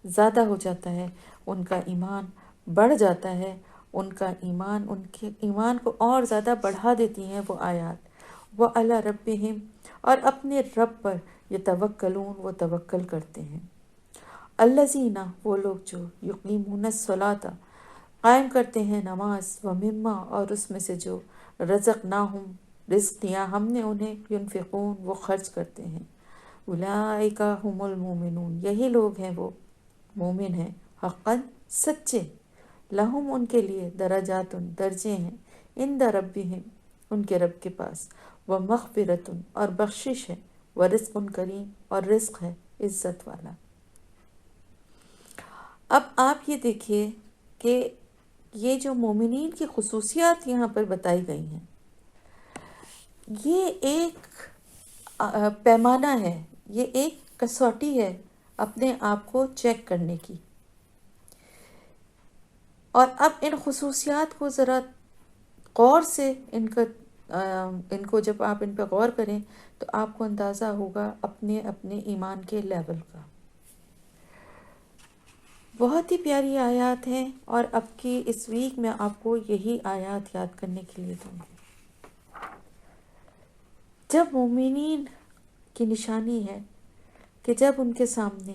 زیادہ ہو جاتا ہے ان کا ایمان بڑھ جاتا ہے ان کا ایمان ان کے ایمان کو اور زیادہ بڑھا دیتی ہیں وہ آیات وہ علی ربہم اور اپنے رب پر یتوکلون وہ توکل کرتے ہیں الذین وہ لوگ جو یقیمون الصلاۃ قائم کرتے ہیں نماز و مما اور اس میں سے جو رزقناہم رزق دیا ہم نے انہیں ینفقون وہ خرچ کرتے ہیں اولئک هم المؤمنون یہی لوگ ہیں وہ مومن ہیں حقا سچے لہم ان کے لیے درجات درجے ہیں عند ربہم ان کے رب کے پاس وہ مغفرت اور بخشش ہے وہ رزق کریم اور رزق ہے عزت والا۔ اب آپ یہ دیکھیے کہ یہ جو مومنین کی خصوصیات یہاں پر بتائی گئی ہیں یہ ایک پیمانہ ہے، یہ ایک کسوٹی ہے اپنے آپ کو چیک کرنے کی، اور اب ان خصوصیات کو ذرا غور سے ان کو جب آپ ان پہ غور کریں تو آپ کو اندازہ ہوگا اپنے ایمان کے لیول کا۔ بہت ہی پیاری آیات ہیں اور اب کی اس ویک میں آپ کو یہی آیات یاد کرنے کے لیے دوں گی۔ جب مومنین کی نشانی ہے کہ جب ان کے سامنے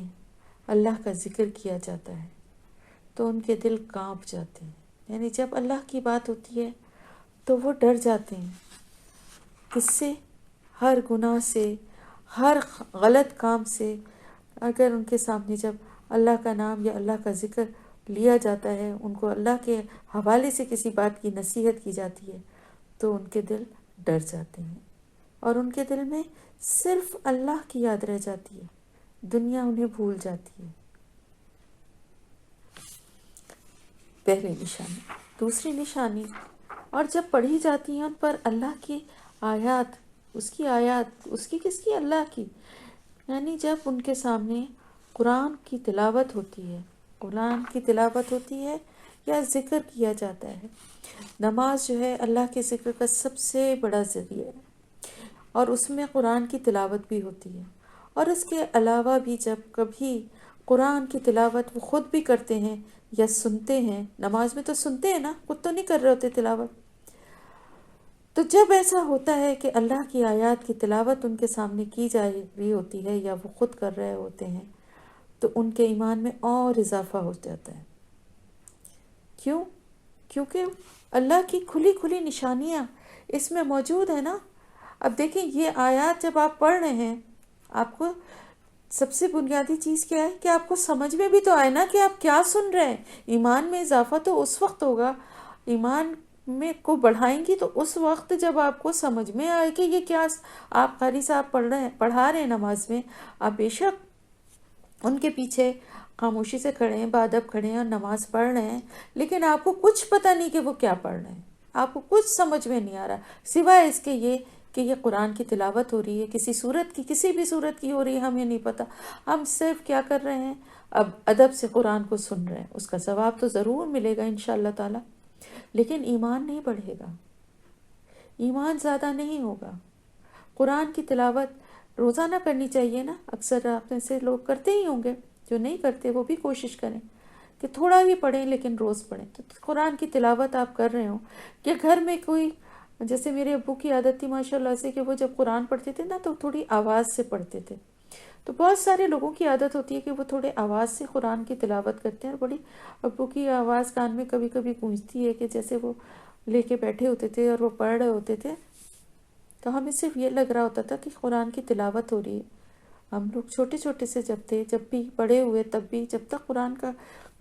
اللہ کا ذکر کیا جاتا ہے تو ان کے دل کانپ جاتے ہیں، یعنی جب اللہ کی بات ہوتی ہے تو وہ ڈر جاتے ہیں، کس سے؟ ہر گناہ سے، ہر غلط کام سے۔ اگر ان کے سامنے جب اللہ کا نام یا اللہ کا ذکر لیا جاتا ہے، ان کو اللہ کے حوالے سے کسی بات کی نصیحت کی جاتی ہے تو ان کے دل ڈر جاتے ہیں اور ان کے دل میں صرف اللہ کی یاد رہ جاتی ہے، دنیا انہیں بھول جاتی ہے۔ پہلی نشانی۔ دوسری نشانی، اور جب پڑھی جاتی ہیں ان پر اللہ کی آیات، اس کی کس کی؟ اللہ کی، یعنی جب ان کے سامنے قرآن کی تلاوت ہوتی ہے یا ذکر کیا جاتا ہے۔ نماز جو ہے اللہ کے ذکر کا سب سے بڑا ذریعہ ہے اور اس میں قرآن کی تلاوت بھی ہوتی ہے، اور اس کے علاوہ بھی جب کبھی قرآن کی تلاوت وہ خود بھی کرتے ہیں یا سنتے ہیں، نماز میں تو سنتے ہیں نا، خود تو نہیں کر رہے ہوتے تلاوت، تو جب ایسا ہوتا ہے کہ اللہ کی آیات کی تلاوت ان کے سامنے کی جا رہی ہوتی ہے یا وہ خود کر رہے ہوتے ہیں تو ان کے ایمان میں اور اضافہ ہو جاتا ہے۔ کیوں؟ کیونکہ اللہ کی کھلی نشانیاں اس میں موجود ہیں نا۔ اب دیکھیں یہ آیات جب آپ پڑھ رہے ہیں، آپ کو سب سے بنیادی چیز کیا ہے کہ آپ کو سمجھ میں بھی تو آئے نا کہ آپ کیا سن رہے ہیں۔ ایمان میں اضافہ تو اس وقت ہوگا، ایمان میں کو بڑھائیں گی تو اس وقت جب آپ کو سمجھ میں آئے کہ یہ کیا آپ قاری صاحب پڑھا رہے ہیں نماز میں، آپ بے شک ان کے پیچھے خاموشی سے کھڑے ہیں، بادب کھڑے ہیں اور نماز پڑھ رہے ہیں، لیکن آپ کو کچھ پتہ نہیں کہ وہ کیا پڑھ رہے ہیں، آپ کو کچھ سمجھ میں نہیں آ رہا سوائے اس کے یہ کہ یہ قرآن کی تلاوت ہو رہی ہے، کسی بھی صورت کی ہو رہی ہے، ہمیں نہیں پتہ، ہم صرف کیا کر رہے ہیں، اب ادب سے قرآن کو سن رہے ہیں، اس کا ثواب تو ضرور ملے گا انشاءاللہ تعالی، لیکن ایمان نہیں بڑھے گا، ایمان زیادہ نہیں ہوگا۔ قرآن کی تلاوت روزانہ کرنی چاہیے نا، اکثر آپ میں سے لوگ کرتے ہی ہوں گے، جو نہیں کرتے وہ بھی کوشش کریں کہ تھوڑا ہی پڑھیں لیکن روز پڑھیں۔ تو قرآن کی تلاوت آپ کر رہے ہوں کہ گھر میں کوئی، جیسے میرے ابو کی عادت تھی ماشاءاللہ سے کہ وہ جب قرآن پڑھتے تھے نا تو تھوڑی آواز سے پڑھتے تھے، تو بہت سارے لوگوں کی عادت ہوتی ہے کہ وہ تھوڑے آواز سے قرآن کی تلاوت کرتے ہیں، اور بڑی ابو کی آواز کان میں کبھی کبھی گونجتی ہے کہ جیسے وہ لے کے بیٹھے ہوتے تھے اور وہ پڑھ رہے ہوتے تھے، تو ہمیں صرف یہ لگ رہا ہوتا تھا کہ قرآن کی تلاوت ہو رہی ہے۔ ہم لوگ چھوٹے چھوٹے سے جب تھے، جب بھی بڑے ہوئے تب بھی، جب تک قرآن کا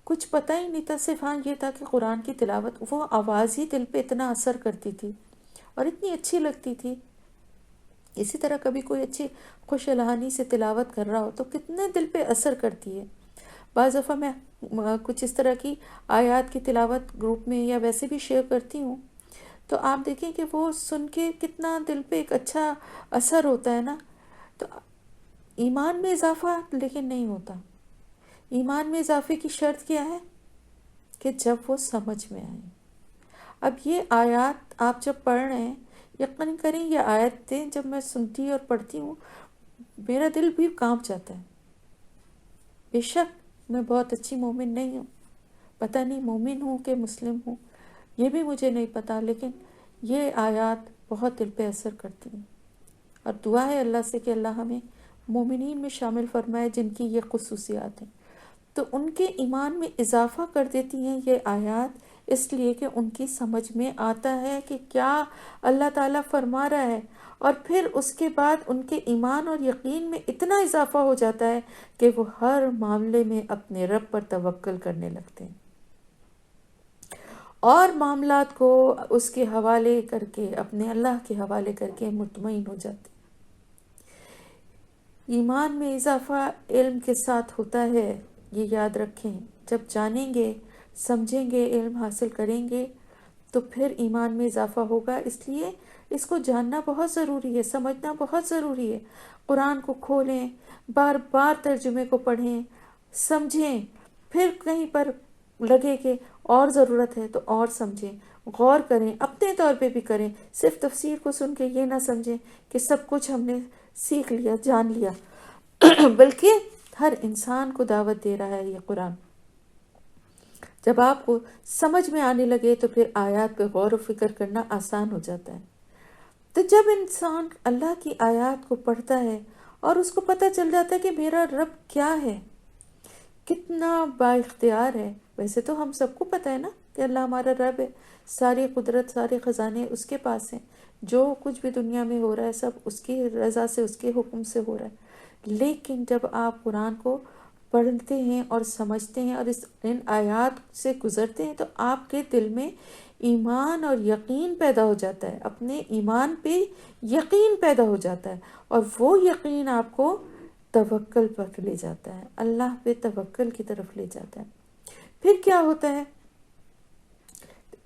کچھ پتہ ہی نہیں تھا، صرف ہاں یہ تھا کہ قرآن کی تلاوت، وہ آواز ہی دل پہ اتنا اثر کرتی تھی اور اتنی اچھی لگتی تھی اسی طرح کبھی کوئی اچھی خوش الہانی سے تلاوت کر رہا ہو تو کتنے دل پہ اثر کرتی ہے. بعض دفعہ میں کچھ اس طرح کی آیات کی تلاوت گروپ میں یا ویسے بھی شیئر کرتی ہوں تو آپ دیکھیں کہ وہ سن کے کتنا دل پہ ایک اچھا اثر ہوتا ہے نا. تو ایمان میں اضافہ لیکن نہیں ہوتا. ایمان میں اضافے کی شرط کیا ہے؟ کہ جب وہ سمجھ میں آئیں. اب یہ آیات آپ جب پڑھ رہے ہیں، یقین کریں یہ آیتیں جب میں سنتی اور پڑھتی ہوں میرا دل بھی کانپ جاتا ہے. بے شک میں بہت اچھی مومن نہیں ہوں، پتہ نہیں مومن ہوں کہ مسلم ہوں، یہ بھی مجھے نہیں پتا، لیکن یہ آیات بہت دل پہ اثر کرتی ہیں. اور دعا ہے اللہ سے کہ اللہ ہمیں مومنین میں شامل فرمائے جن کی یہ خصوصیات ہیں. تو ان کے ایمان میں اضافہ کر دیتی ہیں یہ آیات، اس لیے کہ ان کی سمجھ میں آتا ہے کہ کیا اللہ تعالیٰ فرما رہا ہے، اور پھر اس کے بعد ان کے ایمان اور یقین میں اتنا اضافہ ہو جاتا ہے کہ وہ ہر معاملے میں اپنے رب پر توکل کرنے لگتے ہیں اور معاملات کو اس کے حوالے کر کے، اپنے اللہ کے حوالے کر کے مطمئن ہو جاتے ہیں. ایمان میں اضافہ علم کے ساتھ ہوتا ہے، یہ یاد رکھیں. جب جانیں گے، سمجھیں گے، علم حاصل کریں گے تو پھر ایمان میں اضافہ ہوگا. اس لیے اس کو جاننا بہت ضروری ہے، سمجھنا بہت ضروری ہے. قرآن کو کھولیں، بار بار ترجمے کو پڑھیں، سمجھیں، پھر کہیں پر لگے کہ اور ضرورت ہے تو اور سمجھیں، غور کریں، اپنے طور پہ بھی کریں. صرف تفسیر کو سن کے یہ نہ سمجھیں کہ سب کچھ ہم نے سیکھ لیا، جان لیا، بلکہ ہر انسان کو دعوت دے رہا ہے یہ قرآن. جب آپ کو سمجھ میں آنے لگے تو پھر آیات پہ غور و فکر کرنا آسان ہو جاتا ہے. تو جب انسان اللہ کی آیات کو پڑھتا ہے اور اس کو پتہ چل جاتا ہے کہ میرا رب کیا ہے، کتنا با اختیار ہے. ویسے تو ہم سب کو پتہ ہے نا کہ اللہ ہمارا رب ہے، ساری قدرت، سارے خزانے اس کے پاس ہیں، جو کچھ بھی دنیا میں ہو رہا ہے سب اس کی رضا سے، اس کے حکم سے ہو رہا ہے. لیکن جب آپ قرآن کو پڑھتے ہیں اور سمجھتے ہیں اور ان آیات سے گزرتے ہیں تو آپ کے دل میں ایمان اور یقین پیدا ہو جاتا ہے، اپنے ایمان پہ یقین پیدا ہو جاتا ہے، اور وہ یقین آپ کو توکل پر لے جاتا ہے، اللہ پہ توکل کی طرف لے جاتا ہے. پھر کیا ہوتا ہے؟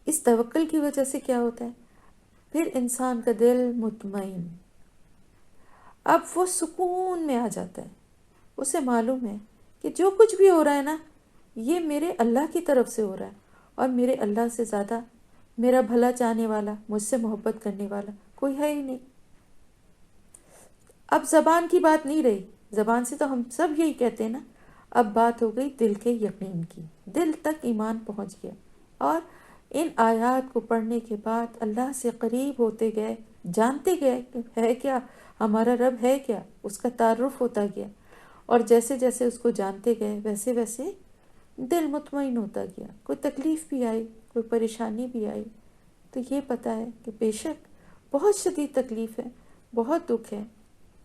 اس توکل کی وجہ سے کیا ہوتا ہے؟ پھر انسان کا دل مطمئن، اب وہ سکون میں آ جاتا ہے. اسے معلوم ہے کہ جو کچھ بھی ہو رہا ہے نا یہ میرے اللہ کی طرف سے ہو رہا ہے، اور میرے اللہ سے زیادہ میرا بھلا چاہنے والا، مجھ سے محبت کرنے والا کوئی ہے ہی نہیں. اب زبان کی بات نہیں رہی، زبان سے تو ہم سب یہی کہتے ہیں نا، اب بات ہو گئی دل کے یقین کی. دل تک ایمان پہنچ گیا، اور ان آیات کو پڑھنے کے بعد اللہ سے قریب ہوتے گئے، جانتے گئے کہ ہے کیا، ہمارا رب ہے کیا، اس کا تعارف ہوتا گیا. اور جیسے جیسے اس کو جانتے گئے ویسے ویسے دل مطمئن ہوتا گیا. کوئی تکلیف بھی آئی، کوئی پریشانی بھی آئی تو یہ پتہ ہے کہ بے شک بہت شدید تکلیف ہے، بہت دکھ ہے،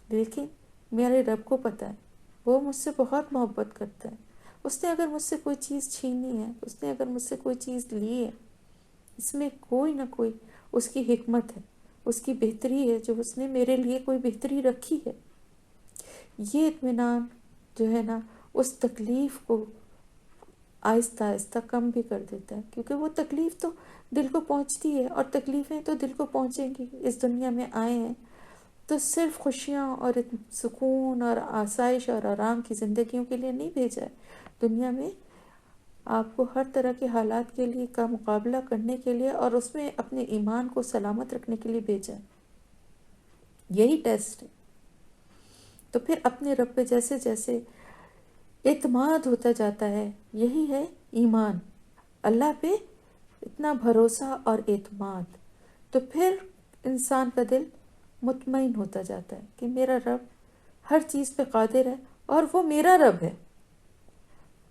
لیکن میرے رب کو پتہ ہے، وہ مجھ سے بہت محبت کرتا ہے. اس نے اگر مجھ سے کوئی چیز چھینی ہے، اس نے اگر مجھ سے کوئی چیز لی ہے، اس میں کوئی نہ کوئی اس کی حکمت ہے، اس کی بہتری ہے، جو اس نے میرے لیے کوئی بہتری رکھی ہے. یہ اطمینان جو ہے نا اس تکلیف کو آہستہ آہستہ کم بھی کر دیتا ہے، کیونکہ وہ تکلیف تو دل کو پہنچتی ہے، اور تکلیفیں تو دل کو پہنچیں گی. اس دنیا میں آئے ہیں تو صرف خوشیاں اور سکون اور آسائش اور آرام کی زندگیوں کے لیے نہیں بھیجا ہے. دنیا میں آپ کو ہر طرح کے حالات کے لیے کا مقابلہ کرنے کے لیے اور اس میں اپنے ایمان کو سلامت رکھنے کے لیے بھیجا ہے. یہی ٹیسٹ ہے. تو پھر اپنے رب پہ جیسے جیسے اعتماد ہوتا جاتا ہے، یہی ہے ایمان، اللہ پہ اتنا بھروسہ اور اعتماد، تو پھر انسان کا دل مطمئن ہوتا جاتا ہے کہ میرا رب ہر چیز پہ قادر ہے، اور وہ میرا رب ہے،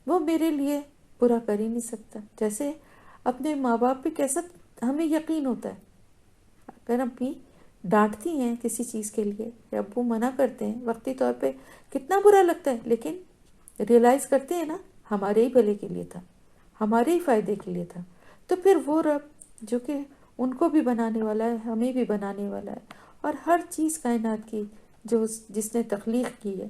وہ میرے لیے برا کر ہی نہیں سکتا. جیسے اپنے ماں باپ پہ کیسا ہمیں یقین ہوتا ہے، اگر امی ڈانٹتی ہیں کسی چیز کے لیے یا ابو منع کرتے ہیں وقتی طور پہ کتنا برا لگتا ہے، لیکن ریئلائز کرتے ہیں نا ہمارے ہی بھلے کے لیے تھا، ہمارے ہی فائدے کے لیے تھا. تو پھر وہ رب جو کہ ان کو بھی بنانے والا ہے، ہمیں بھی بنانے والا ہے، اور ہر چیز کائنات کی جس نے تخلیق کی ہے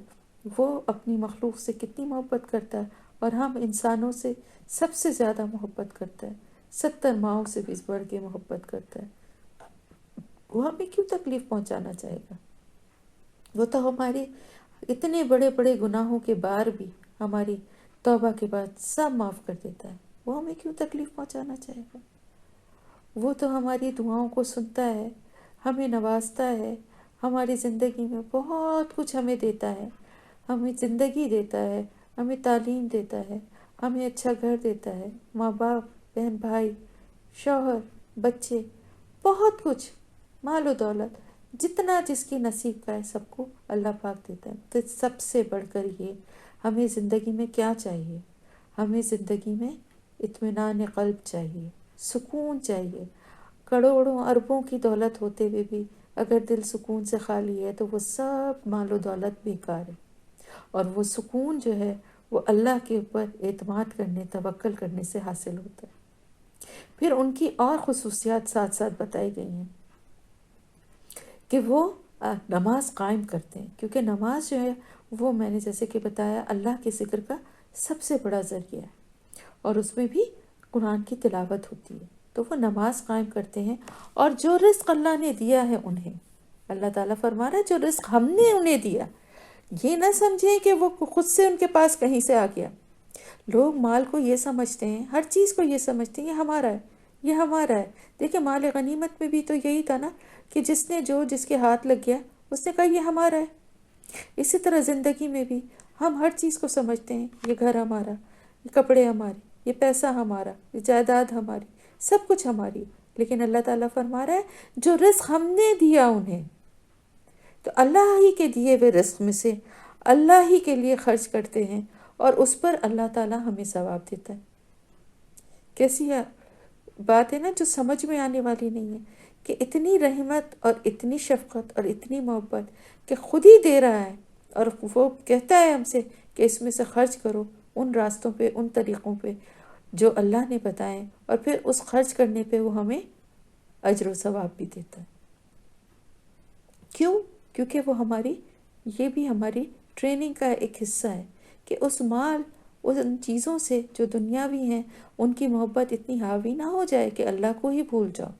وہ اپنی مخلوق سے کتنی محبت کرتا ہے، اور ہم انسانوں سے سب سے زیادہ محبت کرتا ہے، 70 ماؤں سے بھی بڑھ کے محبت کرتا ہے۔ وہ ہمیں کیوں تکلیف پہنچانا چاہے گا؟ وہ تو ہمارے اتنے بڑے بڑے گناہوں کے بعد بھی ہماری توبہ کے بعد سب معاف کر دیتا ہے، وہ ہمیں کیوں تکلیف پہنچانا چاہے گا؟ وہ تو ہماری دعاؤں کو سنتا ہے، ہمیں نوازتا ہے، ہماری زندگی میں بہت کچھ ہمیں دیتا ہے، ہمیں زندگی دیتا ہے، ہمیں تعلیم دیتا ہے، ہمیں اچھا گھر دیتا ہے، ماں باپ، بہن بھائی، شوہر، بچے، بہت کچھ، مال و دولت، جتنا جس کی نصیب کا ہے سب کو اللہ پاک دیتا ہے۔ تو سب سے بڑھ کر یہ ہمیں زندگی میں کیا چاہیے؟ ہمیں زندگی میں اطمینان قلب چاہیے، سکون چاہیے۔ کروڑوں اربوں کی دولت ہوتے ہوئے بھی اگر دل سکون سے خالی ہے تو وہ سب مال و دولت بیکار ہے، اور وہ سکون جو ہے وہ اللہ کے اوپر اعتماد کرنے، توکل کرنے سے حاصل ہوتا ہے۔ پھر ان کی اور خصوصیات ساتھ ساتھ بتائی گئی ہیں کہ وہ نماز قائم کرتے ہیں، کیونکہ نماز جو ہے وہ میں نے جیسے کہ بتایا اللہ کے ذکر کا سب سے بڑا ذریعہ ہے، اور اس میں بھی قرآن کی تلاوت ہوتی ہے، تو وہ نماز قائم کرتے ہیں۔ اور جو رزق اللہ نے دیا ہے انہیں، اللہ تعالیٰ فرما رہا ہے جو رزق ہم نے انہیں دیا، یہ نہ سمجھیں کہ وہ خود سے ان کے پاس کہیں سے آ گیا۔ لوگ مال کو یہ سمجھتے ہیں، ہر چیز کو یہ سمجھتے ہیں یہ ہمارا ہے، یہ ہمارا ہے۔ دیکھیں مال غنیمت میں بھی تو یہی تھا نا کہ جس کے ہاتھ لگ گیا اس نے کہا یہ ہمارا ہے۔ اسی طرح زندگی میں بھی ہم ہر چیز کو سمجھتے ہیں، یہ گھر ہمارا، یہ کپڑے ہمارے، یہ پیسہ ہمارا، یہ جائیداد ہماری، سب کچھ ہماری۔ لیکن اللہ تعالیٰ فرما رہا ہے جو رزق ہم نے دیا انہیں، تو اللہ ہی کے دیے ہوئے رزق میں سے اللہ ہی کے لیے خرچ کرتے ہیں، اور اس پر اللہ تعالیٰ ہمیں ثواب دیتا ہے۔ کیسی بات ہے نا جو سمجھ میں آنے والی نہیں ہے، کہ اتنی رحمت اور اتنی شفقت اور اتنی محبت کہ خود ہی دے رہا ہے، اور وہ کہتا ہے ہم سے کہ اس میں سے خرچ کرو ان راستوں پہ، ان طریقوں پہ جو اللہ نے بتائے، اور پھر اس خرچ کرنے پہ وہ ہمیں اجر و ثواب بھی دیتا ہے۔ کیوں؟ کیونکہ وہ یہ بھی ہماری ٹریننگ کا ایک حصہ ہے کہ اس مال، ان چیزوں سے جو دنیاوی ہیں ان کی محبت اتنی حاوی نہ ہو جائے کہ اللہ کو ہی بھول جاؤ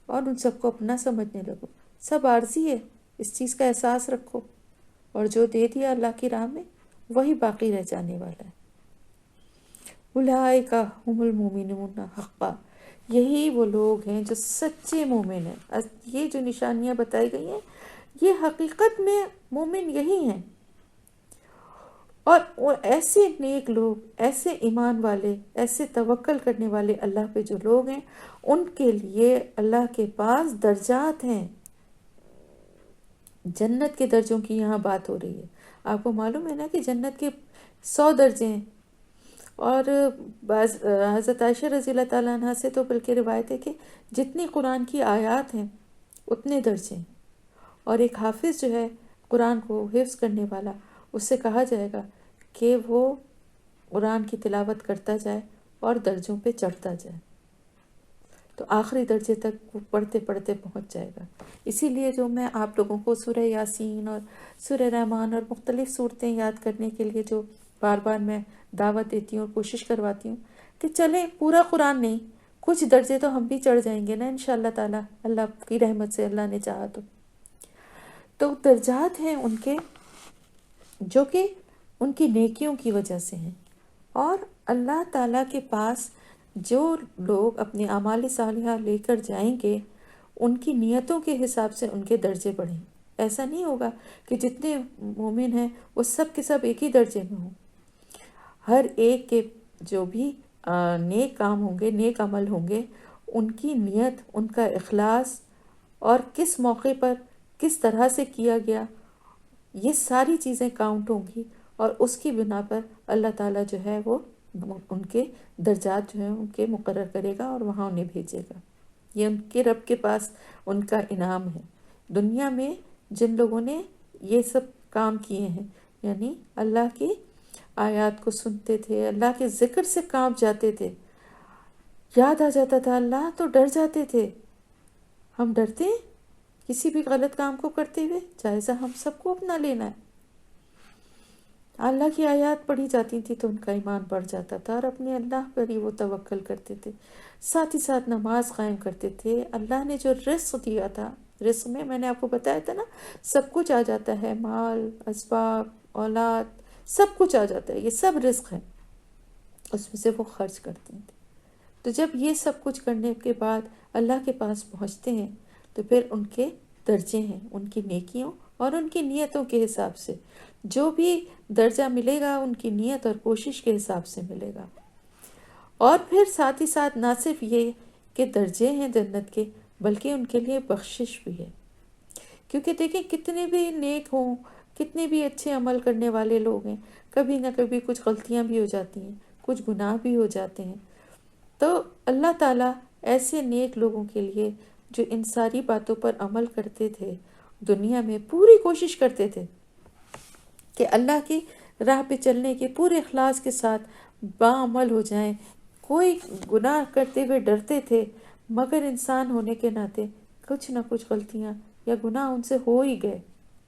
اور ان سب کو اپنا سمجھنے لگو۔ سب عارضی ہے، اس چیز کا احساس رکھو، اور جو دے دیا اللہ کی راہ میں وہی باقی رہ جانے والا ہے۔ اولئک ھم المؤمنون حقا، یہی وہ لوگ ہیں جو سچے مومن ہیں۔ یہ جو نشانیاں بتائی گئی ہیں یہ حقیقت میں مومن یہی ہیں، اور وہ ایسے نیک لوگ، ایسے ایمان والے، ایسے توکل کرنے والے اللہ پہ جو لوگ ہیں، ان کے لیے اللہ کے پاس درجات ہیں۔ جنت کے درجوں کی یہاں بات ہو رہی ہے۔ آپ کو معلوم ہے نا کہ جنت کے 100 درجے ہیں، اور حضرت عائشہ رضی اللہ تعالیٰ عنہ سے تو بلکہ روایت ہے کہ جتنی قرآن کی آیات ہیں اتنے درجے ہیں، اور ایک حافظ جو ہے قرآن کو حفظ کرنے والا، اس سے کہا جائے گا کہ وہ قرآن کی تلاوت کرتا جائے اور درجوں پہ چڑھتا جائے، تو آخری درجے تک وہ پڑھتے پڑھتے پہنچ جائے گا۔ اسی لیے جو میں آپ لوگوں کو سورہ یاسین اور سورہ رحمان اور مختلف صورتیں یاد کرنے کے لیے جو بار بار میں دعوت دیتی ہوں اور کوشش کرواتی ہوں کہ چلیں پورا قرآن نہیں، کچھ درجے تو ہم بھی چڑھ جائیں گے نا انشاءاللہ تعالیٰ، اللہ کی رحمت سے، اللہ نے چاہا تو درجات ہیں ان کے جو کہ ان کی نیکیوں کی وجہ سے ہیں، اور اللہ تعالیٰ کے پاس جو لوگ اپنے اعمال صالحہ لے کر جائیں گے ان کی نیتوں کے حساب سے ان کے درجے بڑھیں۔ ایسا نہیں ہوگا کہ جتنے مومن ہیں وہ سب کے سب ایک ہی درجے میں ہوں۔ ہر ایک کے جو بھی نیک کام ہوں گے، نیک عمل ہوں گے، ان کی نیت، ان کا اخلاص، اور کس موقع پر کس طرح سے کیا گیا، یہ ساری چیزیں کاؤنٹ ہوں گی، اور اس کی بنا پر اللہ تعالیٰ جو ہے وہ ان کے درجات جو ہیں ان کے مقرر کرے گا اور وہاں انہیں بھیجے گا۔ یہ ان کے رب کے پاس ان کا انعام ہے۔ دنیا میں جن لوگوں نے یہ سب کام کیے ہیں، یعنی اللہ کی آیات کو سنتے تھے، اللہ کے ذکر سے کانپ جاتے تھے، یاد آ جاتا تھا اللہ تو ڈر جاتے تھے۔ ہم ڈرتے ہیں کسی بھی غلط کام کو کرتے ہوئے جائزہ ہم سب کو اپنا لینا ہے۔ اللہ کی آیات پڑھی جاتی تھی تو ان کا ایمان بڑھ جاتا تھا اور اپنے اللہ پر ہی وہ توکل کرتے تھے، ساتھ ہی ساتھ نماز قائم کرتے تھے۔ اللہ نے جو رزق دیا تھا، رزق میں نے آپ کو بتایا تھا نا، سب کچھ آ جاتا ہے، مال، اسباب، اولاد، سب کچھ آ جاتا ہے، یہ سب رزق ہے، اس میں سے وہ خرچ کرتے ہیں۔ تو جب یہ سب کچھ کرنے کے بعد اللہ کے پاس پہنچتے ہیں تو پھر ان کے درجے ہیں، ان کی نیکیوں اور ان کی نیتوں کے حساب سے، جو بھی درجہ ملے گا ان کی نیت اور کوشش کے حساب سے ملے گا۔ اور پھر ساتھ ہی ساتھ نہ صرف یہ کہ درجے ہیں جنت کے، بلکہ ان کے لیے بخشش بھی ہے۔ کیونکہ دیکھیں کتنے بھی نیک ہوں، کتنے بھی اچھے عمل کرنے والے لوگ ہیں، کبھی نہ کبھی کچھ غلطیاں بھی ہو جاتی ہیں، کچھ گناہ بھی ہو جاتے ہیں، تو اللہ تعالیٰ ایسے نیک لوگوں کے لیے جو ان ساری باتوں پر عمل کرتے تھے، دنیا میں پوری کوشش کرتے تھے کہ اللہ کی راہ پہ چلنے کے پورے اخلاص کے ساتھ باعمل ہو جائیں، کوئی گناہ کرتے ہوئے ڈرتے تھے، مگر انسان ہونے کے ناطے کچھ نہ کچھ غلطیاں یا گناہ ان سے ہو ہی گئے،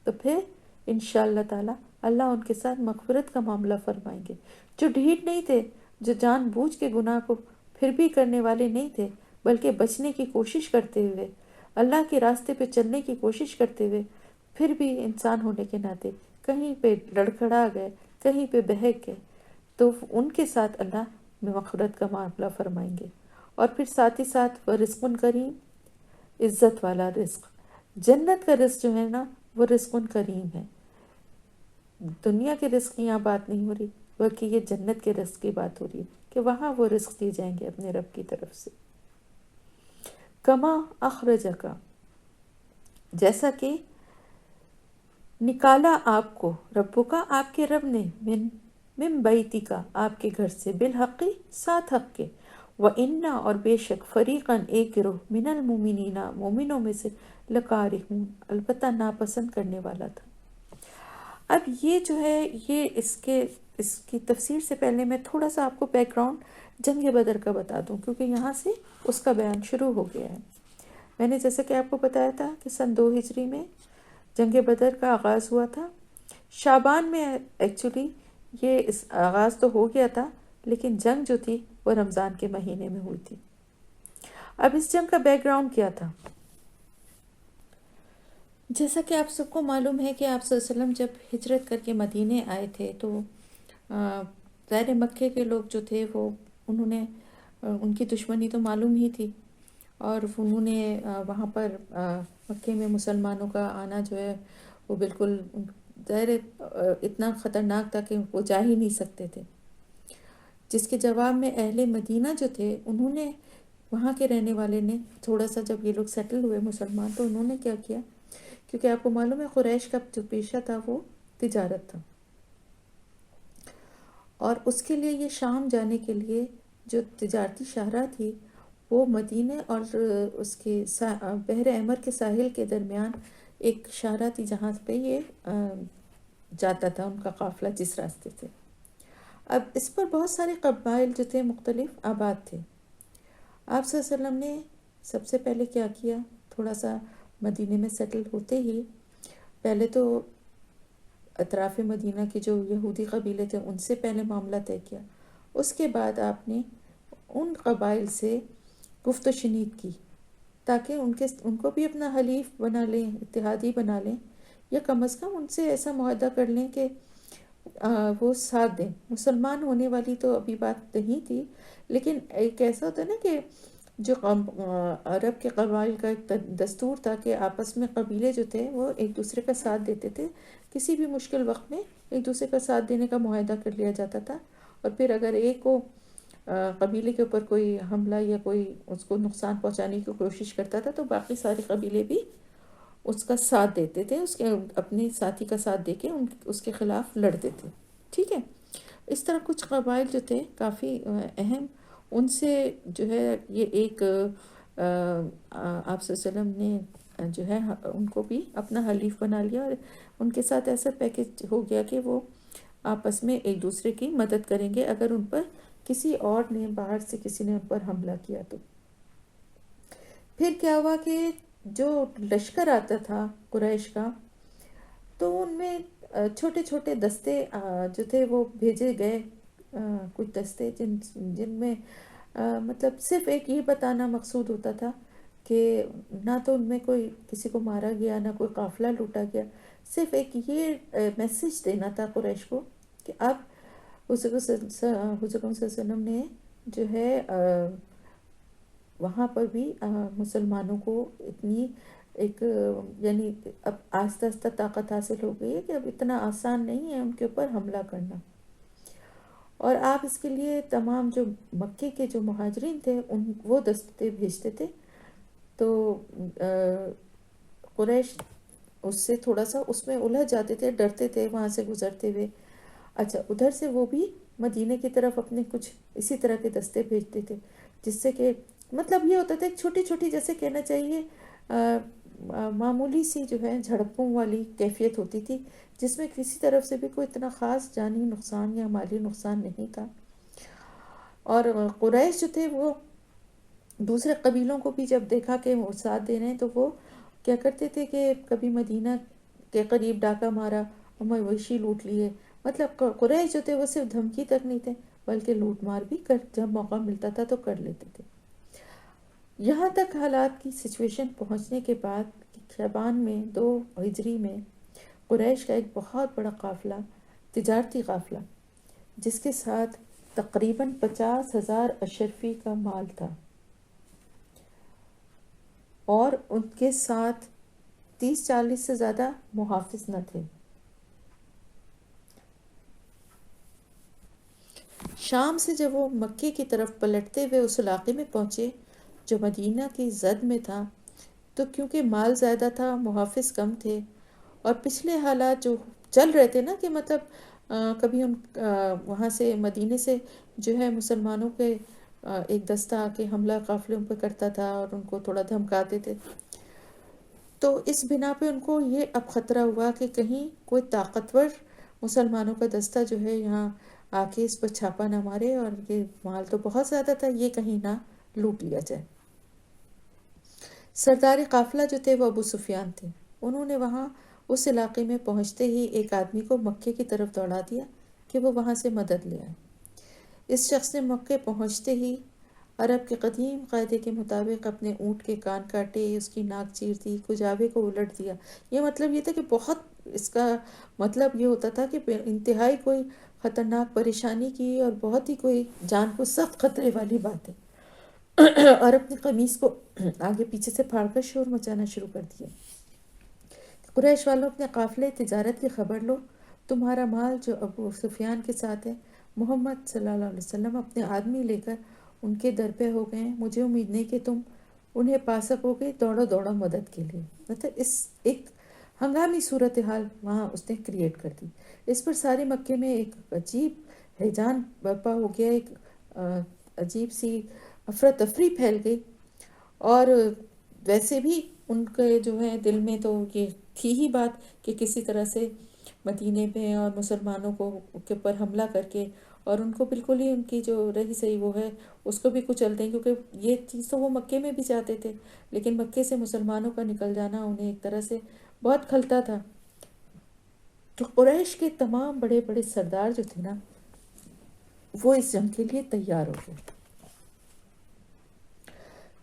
تو پھر انشاءاللہ تعالیٰ اللہ ان کے ساتھ مغفرت کا معاملہ فرمائیں گے۔ جو ڈھیٹ نہیں تھے، جو جان بوجھ کے گناہ کو پھر بھی کرنے والے نہیں تھے، بلکہ بچنے کی کوشش کرتے ہوئے، اللہ کے راستے پہ چلنے کی کوشش کرتے ہوئے، پھر بھی انسان ہونے کے ناطے کہیں پہ لڑکھڑا گئے، کہیں پہ بہک گئے، تو ان کے ساتھ اللہ مغفرت کا معاملہ فرمائیں گے۔ اور پھر ساتھ ہی ساتھ وہ رزق کریم، عزت والا رزق، جنت کا رزق جو ہے نا وہ رزق کریم ہے۔ دنیا کے رزق کی یہاں بات نہیں ہو رہی، بلکہ یہ جنت کے رزق کی بات ہو رہی ہے کہ وہاں وہ رزق دیے جائیں گے اپنے رب کی طرف سے۔ کما اخرجک، جیسا کہ نکالا آپ کو، ربو کا آپ کے رب نے، من بیتی کا آپ کے گھر سے، بالحقی ساتھ حق کے، وَإِنَّ اور بے شک، فریقاً ایک گروہ، من المؤمنین مومنوں میں سے، لکارہون البتہ ناپسند کرنے والا تھا۔ اب یہ جو ہے یہ اس کی تفسیر سے پہلے میں تھوڑا سا آپ کو بیک گراؤنڈ جنگ بدر کا بتا دوں، کیونکہ یہاں سے اس کا بیان شروع ہو گیا ہے۔ میں نے جیسا کہ آپ کو بتایا تھا کہ سن 2 ہجری میں جنگ بدر کا آغاز ہوا تھا، شعبان میں ایکچولی یہ اس آغاز تو ہو گیا تھا، لیکن جنگ جو تھی وہ رمضان کے مہینے میں ہوئی تھی۔ اب اس جنگ کا بیک گراؤنڈ کیا تھا؟ جیسا کہ آپ سب کو معلوم ہے کہ آپ صلی اللہ علیہ وسلم جب ہجرت کر کے مدینے آئے تھے تو ظاہر مکے کے لوگ جو تھے وہ انہوں نے ان کی دشمنی تو معلوم ہی تھی، اور انہوں نے وہاں پر مکے میں مسلمانوں کا آنا جو ہے وہ بالکل ظاہر اتنا خطرناک تھا کہ وہ جا ہی نہیں سکتے تھے، جس کے جواب میں اہل مدینہ جو تھے انہوں نے، وہاں کے رہنے والے نے تھوڑا سا، جب یہ لوگ سیٹل ہوئے مسلمان، تو انہوں نے کیا کیا، کیونکہ آپ کو معلوم ہے قریش کا جو پیشہ تھا وہ تجارت تھا، اور اس کے لیے یہ شام جانے کے لیے جو تجارتی شاہراہ تھی وہ مدینے اور اس کے بحر احمر کے ساحل کے درمیان ایک شاہراہ تھی جہاں پہ یہ جاتا تھا ان کا قافلہ جس راستے سے۔ اب اس پر بہت سارے قبائل جو تھے مختلف آباد تھے۔ آپ صلی اللہ علیہ وسلم نے سب سے پہلے کیا کیا، تھوڑا سا مدینے میں سیٹل ہوتے ہی پہلے تو اطراف مدینہ کے جو یہودی قبیلے تھے ان سے پہلے معاملہ طے کیا، اس کے بعد آپ نے ان قبائل سے گفت و شنید کی تاکہ ان کو بھی اپنا حلیف بنا لیں، اتحادی بنا لیں، یا کم از کم ان سے ایسا معاہدہ کر لیں کہ وہ ساتھ دیں۔ مسلمان ہونے والی تو ابھی بات نہیں تھی، لیکن ایک ایسا ہوتا ہے نا کہ جو عرب کے قبائل کا ایک دستور تھا کہ آپس میں قبیلے جو تھے وہ ایک دوسرے کا ساتھ دیتے تھے، کسی بھی مشکل وقت میں ایک دوسرے کا ساتھ دینے کا معاہدہ کر لیا جاتا تھا، اور پھر اگر ایک کو قبیلے کے اوپر کوئی حملہ یا کوئی اس کو نقصان پہنچانے کی کوشش کرتا تھا تو باقی سارے قبیلے بھی اس کا ساتھ دیتے تھے، اس کے اپنے ساتھی کا ساتھ دے کے اس کے خلاف لڑتے تھے، ٹھیک ہے۔ اس طرح کچھ قبائل جو تھے کافی اہم، ان سے جو ہے یہ ایک آپ صلی اللہ علیہ وسلم نے جو ہے ان کو بھی اپنا حلیف بنا لیا، اور ان کے ساتھ ایسا پیکج ہو گیا کہ وہ آپس میں ایک دوسرے کی مدد کریں گے اگر ان پر کسی اور نے، باہر سے کسی نے ان پر حملہ کیا تو۔ پھر کیا ہوا کہ جو لشکر آتا تھا قریش کا، تو ان میں چھوٹے چھوٹے دستے جو تھے وہ بھیجے گئے، کچھ دستے جن میں مطلب صرف ایک یہ بتانا مقصود ہوتا تھا کہ نہ تو ان میں کوئی کسی کو مارا گیا، نہ کوئی قافلہ لوٹا گیا، صرف ایک یہ میسج دینا تھا قریش کو کہ اب حضور صلی اللہ علیہ وسلم نے جو ہے وہاں پر بھی مسلمانوں کو اتنی ایک یعنی اب آہستہ آہستہ طاقت حاصل ہو گئی ہے کہ اب اتنا آسان نہیں ہے ان کے اوپر حملہ کرنا، اور آپ اس کے لیے تمام جو مکے کے جو مہاجرین تھے وہ دستے بھیجتے تھے. تو قریش اس سے تھوڑا سا اس میں الجھ جاتے تھے، ڈرتے تھے وہاں سے گزرتے ہوئے. اچھا، ادھر سے وہ بھی مدینے کی طرف اپنے کچھ اسی طرح کے دستے بھیجتے تھے، جس سے کہ مطلب یہ ہوتا تھا ایک چھوٹی چھوٹی جیسے کہنا چاہیے معمولی سی جو ہے جھڑپوں والی کیفیت ہوتی تھی، جس میں کسی طرف سے بھی کوئی اتنا خاص جانی نقصان یا مالی نقصان نہیں تھا. اور قریش جو تھے وہ دوسرے قبیلوں کو بھی جب دیکھا کہ وہ ساتھ دے رہے ہیں تو وہ کیا کرتے تھے کہ کبھی مدینہ کے قریب ڈاکہ مارا اور مویشی لوٹ لیے. مطلب قریش جو تھے وہ صرف دھمکی تک نہیں تھے بلکہ لوٹ مار بھی جب موقع ملتا تھا تو کر لیتے تھے. یہاں تک حالات کی سچویشن پہنچنے کے بعد شعبان میں 2 ہجری میں قریش کا ایک بہت بڑا قافلہ، تجارتی قافلہ، جس کے ساتھ تقریباً 50,000 اشرفی کا مال تھا، اور ان کے ساتھ 30-40 سے زیادہ محافظ نہ تھے. شام سے جب وہ مکے کی طرف پلٹتے ہوئے اس علاقے میں پہنچے جو مدینہ کی زد میں تھا، تو کیونکہ مال زیادہ تھا، محافظ کم تھے، اور پچھلے حالات جو چل رہے تھے نا کہ مطلب کبھی ان وہاں سے مدینے سے جو ہے مسلمانوں کے ایک دستہ آ کے حملہ قافلوں پہ کرتا تھا اور ان کو تھوڑا دھمکاتے تھے، تو اس بنا پہ ان کو یہ اب خطرہ ہوا کہ کہیں کوئی طاقتور مسلمانوں کا دستہ جو ہے یہاں آ کے اس پر چھاپا نہ مارے، اور یہ مال تو بہت زیادہ تھا، یہ کہیں نہ لوٹ لیا جائے. سردار قافلہ جو تھے وہ ابو سفیان تھے. انہوں نے وہاں اس علاقے میں پہنچتے ہی ایک آدمی کو مکے کی طرف دوڑا دیا کہ وہ وہاں سے مدد لے آئے. اس شخص نے مکے پہنچتے ہی عرب کے قدیم قاعدے کے مطابق اپنے اونٹ کے کان کاٹے، اس کی ناک چیر دی، کجاوے کو الٹ دیا. یہ مطلب یہ تھا کہ بہت اس کا مطلب یہ ہوتا تھا کہ انتہائی کوئی خطرناک پریشانی کی اور بہت ہی کوئی جان کو سخت خطرے والی بات ہے. اور اپنی قمیص کو آگے پیچھے سے پھاڑ کر شور مچانا شروع کر دیا. قریش والوں، اپنے قافلے تجارت کی خبر لو، تمہارا مال جو ابو سفیان کے ساتھ ہے. محمد صلی اللہ علیہ وسلم اپنے آدمی لے کر ان کے در پہ ہو گئے ہیں، مجھے امید نہیں کہ تم انہیں پا سکو گے، دوڑو دوڑو مدد کے لیے. مطلب اس ایک ہنگامی صورتحال وہاں اس نے کریٹ کر دی. اس پر سارے مکے میں ایک عجیب ہیجان برپا ہو گیا، ایک عجیب سی افراتفری پھیل گئی. اور ویسے بھی ان کے جو ہے دل میں تو یہ تھی ہی بات کہ کسی طرح سے مدینے میں اور مسلمانوں کو کے اوپر حملہ کر کے اور ان کو بالکل ہی ان کی جو رہی سہی وہ ہے اس کو بھی کچل دیں، کیونکہ یہ چیز تو وہ مکے میں بھی چاہتے تھے، لیکن مکے سے مسلمانوں کا نکل جانا انہیں ایک طرح سے بہت کھلتا تھا. تو قریش کے تمام بڑے بڑے سردار جو تھے نا وہ اس جنگ کے لیے تیار ہو گئے.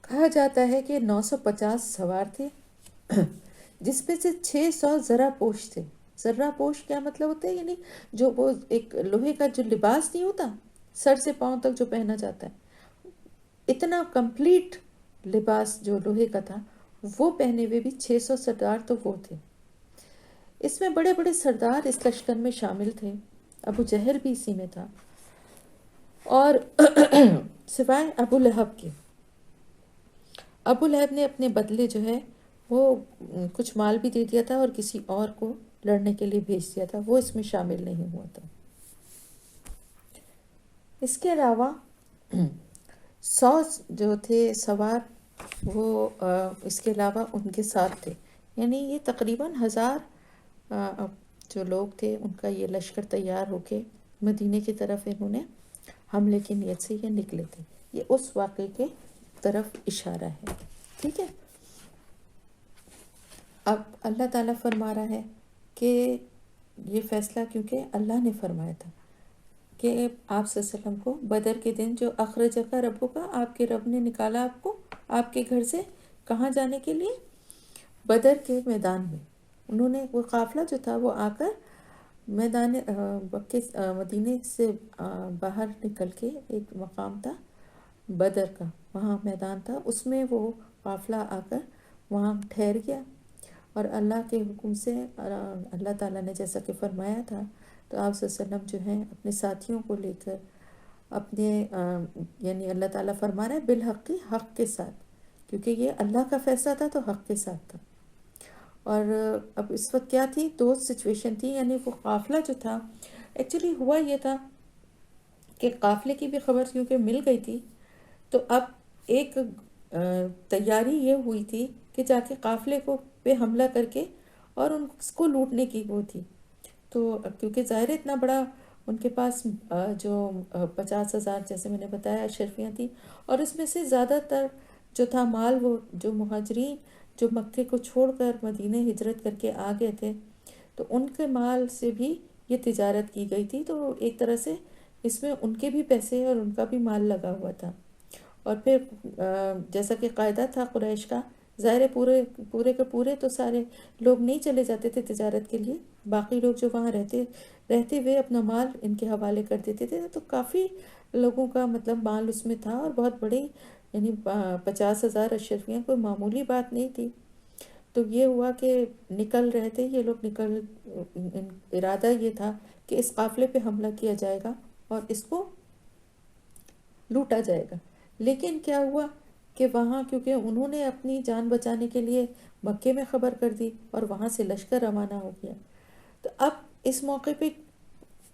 کہا جاتا ہے کہ 950 سوار تھے، جس میں سے 600 ذرہ پوش تھے. ذرہ پوش کیا مطلب ہوتا ہے؟ یعنی جو وہ ایک لوہے کا جو لباس نہیں ہوتا سر سے پاؤں تک جو پہنا جاتا ہے، اتنا کمپلیٹ لباس جو لوہے کا تھا وہ پہنے ہوئے بھی 600 سردار تو وہ تھے. اس میں بڑے بڑے سردار اس لشکر میں شامل تھے. ابو جہل بھی اسی میں تھا، اور سوائے ابو لہب کے. ابو لہب نے اپنے بدلے جو ہے وہ کچھ مال بھی دے دیا تھا اور کسی اور کو لڑنے کے لیے بھیج دیا تھا، وہ اس میں شامل نہیں ہوا تھا. اس کے علاوہ 100 جو تھے سوار وہ اس کے علاوہ ان کے ساتھ تھے، یعنی یہ تقریباً 1000 جو لوگ تھے ان کا یہ لشکر تیار ہو کے مدینے کی طرف انہوں نے حملے کی نیت سے یہ نکلے تھے. یہ اس واقعے کے طرف اشارہ ہے. ٹھیک ہے. اب اللہ تعالیٰ فرما رہا ہے کہ یہ فیصلہ کیونکہ اللہ نے فرمایا تھا کہ آپ صلی اللہ علیہ وسلم کو بدر کے دن جو اخرجہ کا ربو کا آپ کے رب نے نکالا آپ کو آپ کے گھر سے کہاں جانے کے لیے، بدر کے میدان میں. انہوں نے وہ قافلہ جو تھا وہ آ کر میدان مکے مدینے سے باہر نکل کے ایک مقام تھا بدر کا، وہاں میدان تھا، اس میں وہ قافلہ آ کر وہاں ٹھہر گیا. اور اللہ کے حکم سے اللہ تعالیٰ نے جیسا کہ فرمایا تھا تو آپ صلی اللہ علیہ وسلم جو ہیں اپنے ساتھیوں کو لے کر اپنے یعنی اللہ تعالیٰ فرما رہا ہے بالحق، حق کے ساتھ، کیونکہ یہ اللہ کا فیصلہ تھا تو حق کے ساتھ تھا. اور اب اس وقت کیا تھی، دو سچویشن تھی. یعنی وہ قافلہ جو تھا ایکچولی ہوا یہ تھا کہ قافلے کی بھی خبر کیونکہ مل گئی تھی تو اب ایک تیاری یہ ہوئی تھی کہ جا کے قافلے کو پہ حملہ کر کے اور ان کو لوٹنے کی وہ تھی. تو کیونکہ ظاہر ہے اتنا بڑا ان کے پاس جو 50,000 جیسے میں نے بتایا اشرفیاں تھیں، اور اس میں سے زیادہ تر جو تھا مال وہ جو مہاجرین جو مکے کو چھوڑ کر مدینہ ہجرت کر کے آ گئے تھے تو ان کے مال سے بھی یہ تجارت کی گئی تھی. تو ایک طرح سے اس میں ان کے بھی پیسے اور ان کا بھی مال لگا ہوا تھا. اور پھر جیسا کہ قاعدہ تھا قریش کا، ظاہر پورے کے پورے تو سارے لوگ نہیں چلے جاتے تھے تجارت کے لیے، باقی لوگ جو وہاں رہتے ہوئے اپنا مال ان کے حوالے کر دیتے تھے. تو کافی لوگوں کا مطلب مال اس میں تھا اور بہت بڑی، یعنی 50,000 اشرفیاں کوئی معمولی بات نہیں تھی. تو یہ ہوا کہ نکل رہے تھے یہ لوگ، ارادہ یہ تھا کہ اس قافلے پہ حملہ کیا جائے گا اور اس کو لوٹا جائے گا. لیکن کیا ہوا کہ وہاں کیونکہ انہوں نے اپنی جان بچانے کے لیے مکے میں خبر کر دی اور وہاں سے لشکر روانہ ہو گیا. تو اب اس موقع پہ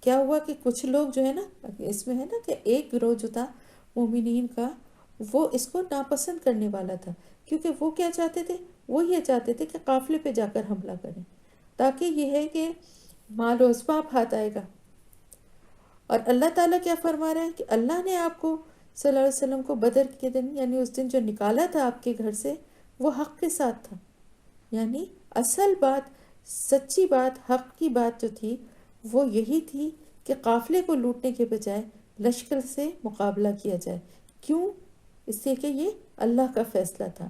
کیا ہوا کہ کچھ لوگ جو ہے نا، اس میں ہے نا کہ ایک گروہ جو تھا مومنین کا وہ اس کو ناپسند کرنے والا تھا، کیونکہ وہ کیا چاہتے تھے، وہ یہ چاہتے تھے کہ قافلے پہ جا کر حملہ کریں تاکہ یہ ہے کہ مال و اسباب ہاتھ آئے گا. اور اللہ تعالیٰ کیا فرما رہے ہیں کہ اللہ نے آپ کو صلی اللہ علیہ وسلم کو بدر کے دن، یعنی اس دن جو نکالا تھا آپ کے گھر سے، وہ حق کے ساتھ تھا. یعنی اصل بات، سچی بات، حق کی بات جو تھی وہ یہی تھی کہ قافلے کو لوٹنے کے بجائے لشکر سے مقابلہ کیا جائے. کیوں؟ اس لیے کہ یہ اللہ کا فیصلہ تھا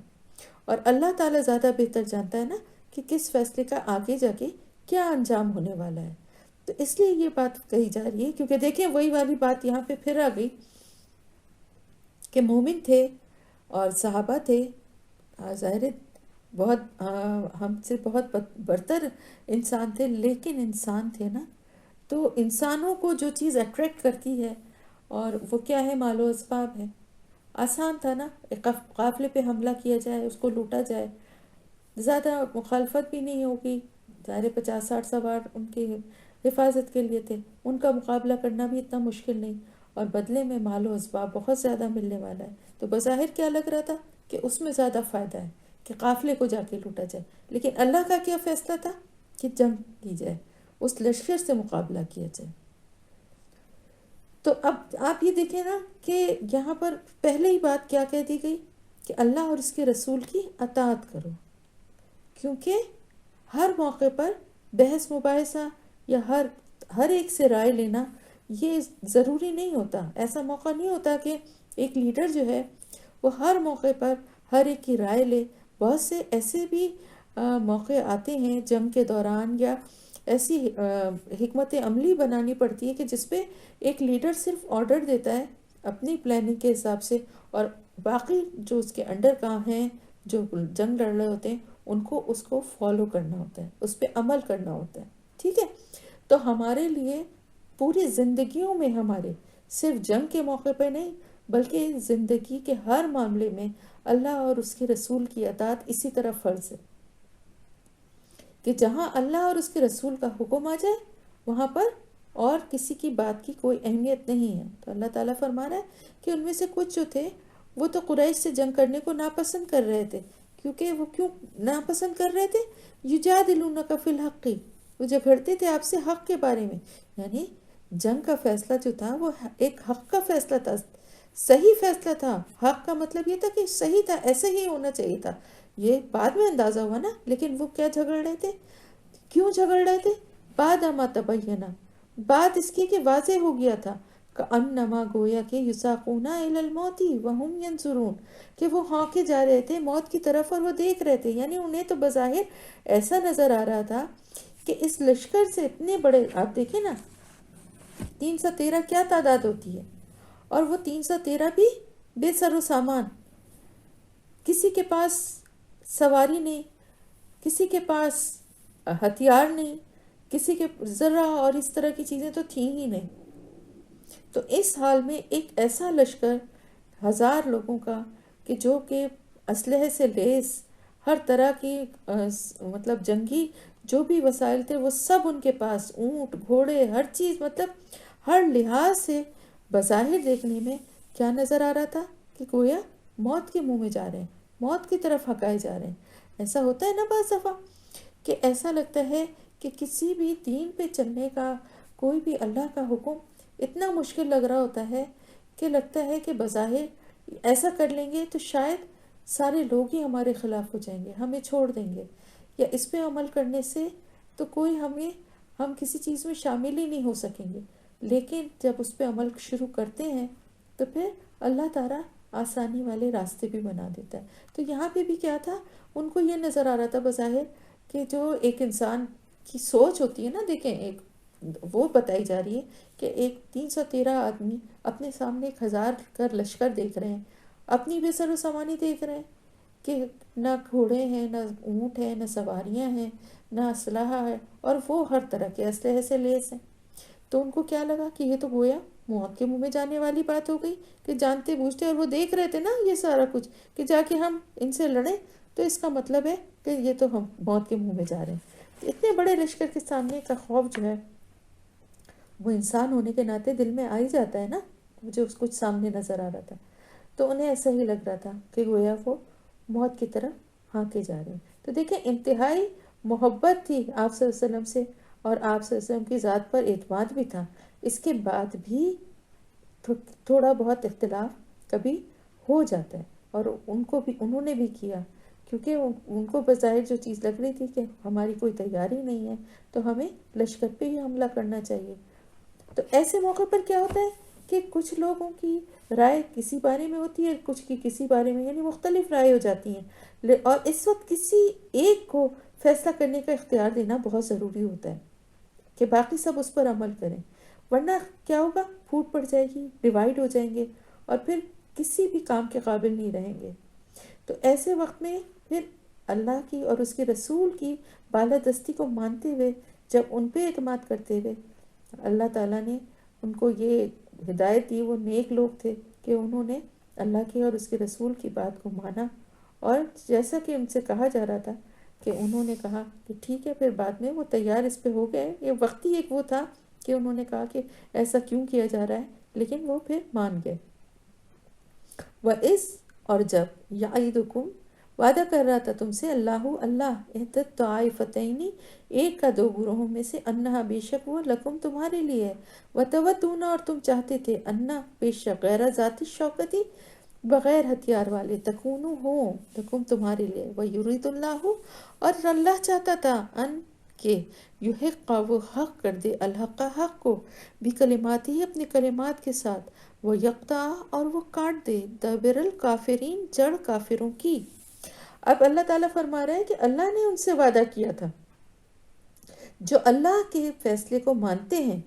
اور اللہ تعالیٰ زیادہ بہتر جانتا ہے نا کہ کس فیصلے کا آگے جا کے کیا انجام ہونے والا ہے. تو اس لیے یہ بات کہی جا رہی ہے، کیونکہ دیکھیں وہی والی بات یہاں پہ پھر آ گئی کہ مومن تھے اور صحابہ تھے، ظاہر ہے بہت ہم سے بہت برتر انسان تھے، لیکن انسان تھے نا، تو انسانوں کو جو چیز اٹریکٹ کرتی ہے اور وہ کیا ہے، مال و اسباب ہے. آسان تھا نا، ایک قافلے پہ حملہ کیا جائے، اس کو لوٹا جائے، زیادہ مخالفت بھی نہیں ہوگی. ظاہر 50-60 سوار ان کی حفاظت کے لیے تھے، ان کا مقابلہ کرنا بھی اتنا مشکل نہیں، اور بدلے میں مال و اسباب بہت زیادہ ملنے والا ہے. تو بظاہر کیا لگ رہا تھا کہ اس میں زیادہ فائدہ ہے کہ قافلے کو جا کے لوٹا جائے. لیکن اللہ کا کیا فیصلہ تھا کہ جنگ کی جائے، اس لشکر سے مقابلہ کیا جائے. تو اب آپ یہ دیکھیں نا کہ یہاں پر پہلے ہی بات کیا کہہ دی گئی کہ اللہ اور اس کے رسول کی اطاعت کرو، کیونکہ ہر موقع پر بحث مباحثہ یا ہر ایک سے رائے لینا یہ ضروری نہیں ہوتا. ایسا موقع نہیں ہوتا کہ ایک لیڈر جو ہے وہ ہر موقع پر ہر ایک کی رائے لے. بہت سے ایسے بھی موقع آتے ہیں جنگ کے دوران، یا ایسی حکمت عملی بنانی پڑتی ہے کہ جس پہ ایک لیڈر صرف آرڈر دیتا ہے اپنی پلاننگ کے حساب سے، اور باقی جو اس کے انڈر کام ہیں جو جنگ لڑ رہے ہوتے ہیں ان کو اس کو فالو کرنا ہوتا ہے، اس پہ عمل کرنا ہوتا ہے. ٹھیک ہے، تو ہمارے لیے پوری زندگیوں میں، ہمارے صرف جنگ کے موقع پہ نہیں بلکہ زندگی کے ہر معاملے میں اللہ اور اس کے رسول کی اطاعت اسی طرح فرض ہے کہ جہاں اللہ اور اس کے رسول کا حکم آ جائے وہاں پر اور کسی کی بات کی کوئی اہمیت نہیں ہے. تو اللہ تعالیٰ فرما رہا ہے کہ ان میں سے کچھ جو تھے وہ تو قریش سے جنگ کرنے کو ناپسند کر رہے تھے. کیونکہ وہ کیوں ناپسند کر رہے تھے؟ یجادلونک فی الحق، وہ جھگڑتے تھے آپ سے حق کے بارے میں. یعنی جنگ کا فیصلہ جو تھا وہ ایک حق کا فیصلہ تھا، صحیح فیصلہ تھا. حق کا مطلب یہ تھا کہ صحیح تھا، ایسے ہی ہونا چاہیے تھا. یہ بعد میں اندازہ ہوا نا، لیکن وہ کیا جھگڑ رہے تھے، کیوں جھگڑ رہے تھے؟ بعد اما تبینہ، بعد اس کی کہ واضح ہو گیا تھا، کأنما گویا کہ یساقون الی الموت وہم ینظرون، کہ وہ ہانکے جا رہے تھے موت کی طرف اور وہ دیکھ رہے تھے. یعنی انہیں تو بظاہر ایسا نظر آ رہا تھا کہ اس لشکر سے اتنے بڑے، آپ دیکھیں نا 313 کیا تعداد ہوتی ہے، اور وہ 313 بھی بے سر و سامان، کسی کے پاس سواری نہیں، کسی کے پاس ہتھیار نہیں، کسی کے ذرہ اور اس طرح کی چیزیں تو تھیں ہی نہیں. تو اس حال میں ایک ایسا لشکر 1000 لوگوں کا کہ جو کہ اسلحے سے لیس، ہر طرح کی مطلب جنگی جو بھی وسائل تھے وہ سب ان کے پاس، اونٹ گھوڑے ہر چیز، مطلب ہر لحاظ سے بظاہر دیکھنے میں کیا نظر آ رہا تھا کہ گویا موت کے منہ میں جا رہے ہیں، موت کی طرف ہکائے جا رہے ہیں. ایسا ہوتا ہے نا بعض دفعہ کہ ایسا لگتا ہے کہ کسی بھی دین پہ چلنے کا، کوئی بھی اللہ کا حکم اتنا مشکل لگ رہا ہوتا ہے کہ لگتا ہے کہ بظاہر ایسا کر لیں گے تو شاید سارے لوگ ہی ہمارے خلاف ہو جائیں گے، ہمیں چھوڑ دیں گے، یا اس پہ عمل کرنے سے تو کوئی ہم کسی چیز میں شامل ہی نہیں ہو سکیں گے. لیکن جب اس پہ عمل شروع کرتے ہیں تو پھر اللہ تعالیٰ آسانی والے راستے بھی بنا دیتا ہے. تو یہاں پہ بھی کیا تھا، ان کو یہ نظر آ رہا تھا بظاہر کہ جو ایک انسان کی سوچ ہوتی ہے نا، دیکھیں ایک وہ بتائی جا رہی ہے کہ ایک 313 آدمی اپنے سامنے 1000 کا لشکر دیکھ رہے ہیں، اپنی بے سر و سامانی دیکھ رہے ہیں کہ نہ گھوڑے ہیں، نہ اونٹ ہیں، نہ سواریاں ہیں، نہ اسلحہ ہے، اور وہ ہر طرح کے اسلحے سے لیس ہیں. تو ان کو کیا لگا کہ یہ تو گویا موت کے منہ میں جانے والی بات ہو گئی، کہ جانتے بوجھتے، اور وہ دیکھ رہے تھے نا یہ سارا کچھ کہ جا کے ہم ان سے لڑیں تو اس کا مطلب ہے کہ یہ تو ہم موت کے منہ میں جا رہے ہیں. اتنے بڑے لشکر کے سامنے کا خوف جو ہے وہ انسان ہونے کے ناطے دل میں آ ہی جاتا ہے نا، جو کچھ سامنے نظر آ رہا تھا. تو انہیں ایسا ہی لگ رہا تھا کہ گویا وہ موت کی طرف ہانکے جا رہے ہیں. تو دیکھیں انتہائی محبت تھی آپ صلی اللہ علیہ وسلم سے، اور آپ صلی اللہ علیہ وسلم کی ذات پر اعتماد بھی تھا. اس کے بعد بھی تھوڑا بہت اختلاف کبھی ہو جاتا ہے، اور ان کو بھی، انہوں نے بھی کیا، کیونکہ ان کو بظاہر جو چیز لگ رہی تھی کہ ہماری کوئی تیاری نہیں ہے تو ہمیں لشکر پہ ہی حملہ کرنا چاہیے. تو ایسے موقع پر کیا ہوتا ہے کہ کچھ لوگوں کی رائے کسی بارے میں ہوتی ہے، کچھ کی کسی بارے میں، یعنی مختلف رائے ہو جاتی ہیں، اور اس وقت کسی ایک کو فیصلہ کرنے کا اختیار دینا بہت ضروری ہوتا ہے کہ باقی سب اس پر عمل کریں، ورنہ کیا ہوگا، پھوٹ پڑ جائے گی، ڈیوائیڈ ہو جائیں گے، اور پھر کسی بھی کام کے قابل نہیں رہیں گے. تو ایسے وقت میں پھر اللہ کی اور اس کے رسول کی بالادستی کو مانتے ہوئے، جب ان پہ اعتماد کرتے ہوئے اللہ تعالیٰ نے ان کو یہ ہدایت دی، وہ نیک لوگ تھے کہ انہوں نے اللہ کے اور اس کے رسول کی بات کو مانا، اور جیسا کہ ان سے کہا جا رہا تھا کہ انہوں نے کہا کہ ٹھیک ہے، پھر بعد میں وہ تیار اس پہ ہو گئے. یہ وقتی ایک وہ تھا کہ انہوں نے کہا کہ ایسا کیوں کیا جا رہا ہے، لیکن وہ پھر مان گئے. وَإِذْ، اور جب، یعیدکم، وعدہ کر رہا تھا تم سے، اللہ احدت طائفتین، ایک کا دو گروہوں میں سے، انہا بے شک وہ، لکم تمہارے لیے ہے، وتودون، اور تم چاہتے تھے، انہا بے شک، غیر ذات الشوکتی، بغیر ہتھیار والے، تکونو ہوں، لکم تمہارے لیے، ویرید اللہ، اور اللہ چاہتا تھا، ان کہ یحق، وہ حق کر دے، الحق، حق کو، بکلمات ہی، اپنے کلمات کے ساتھ، وہ یقطع، اور وہ کاٹ دے، دابر الکافرین، جڑ کافروں کی. اب اللہ تعالیٰ فرما رہا ہے کہ اللہ نے ان سے وعدہ کیا تھا، جو اللہ کے فیصلے کو مانتے ہیں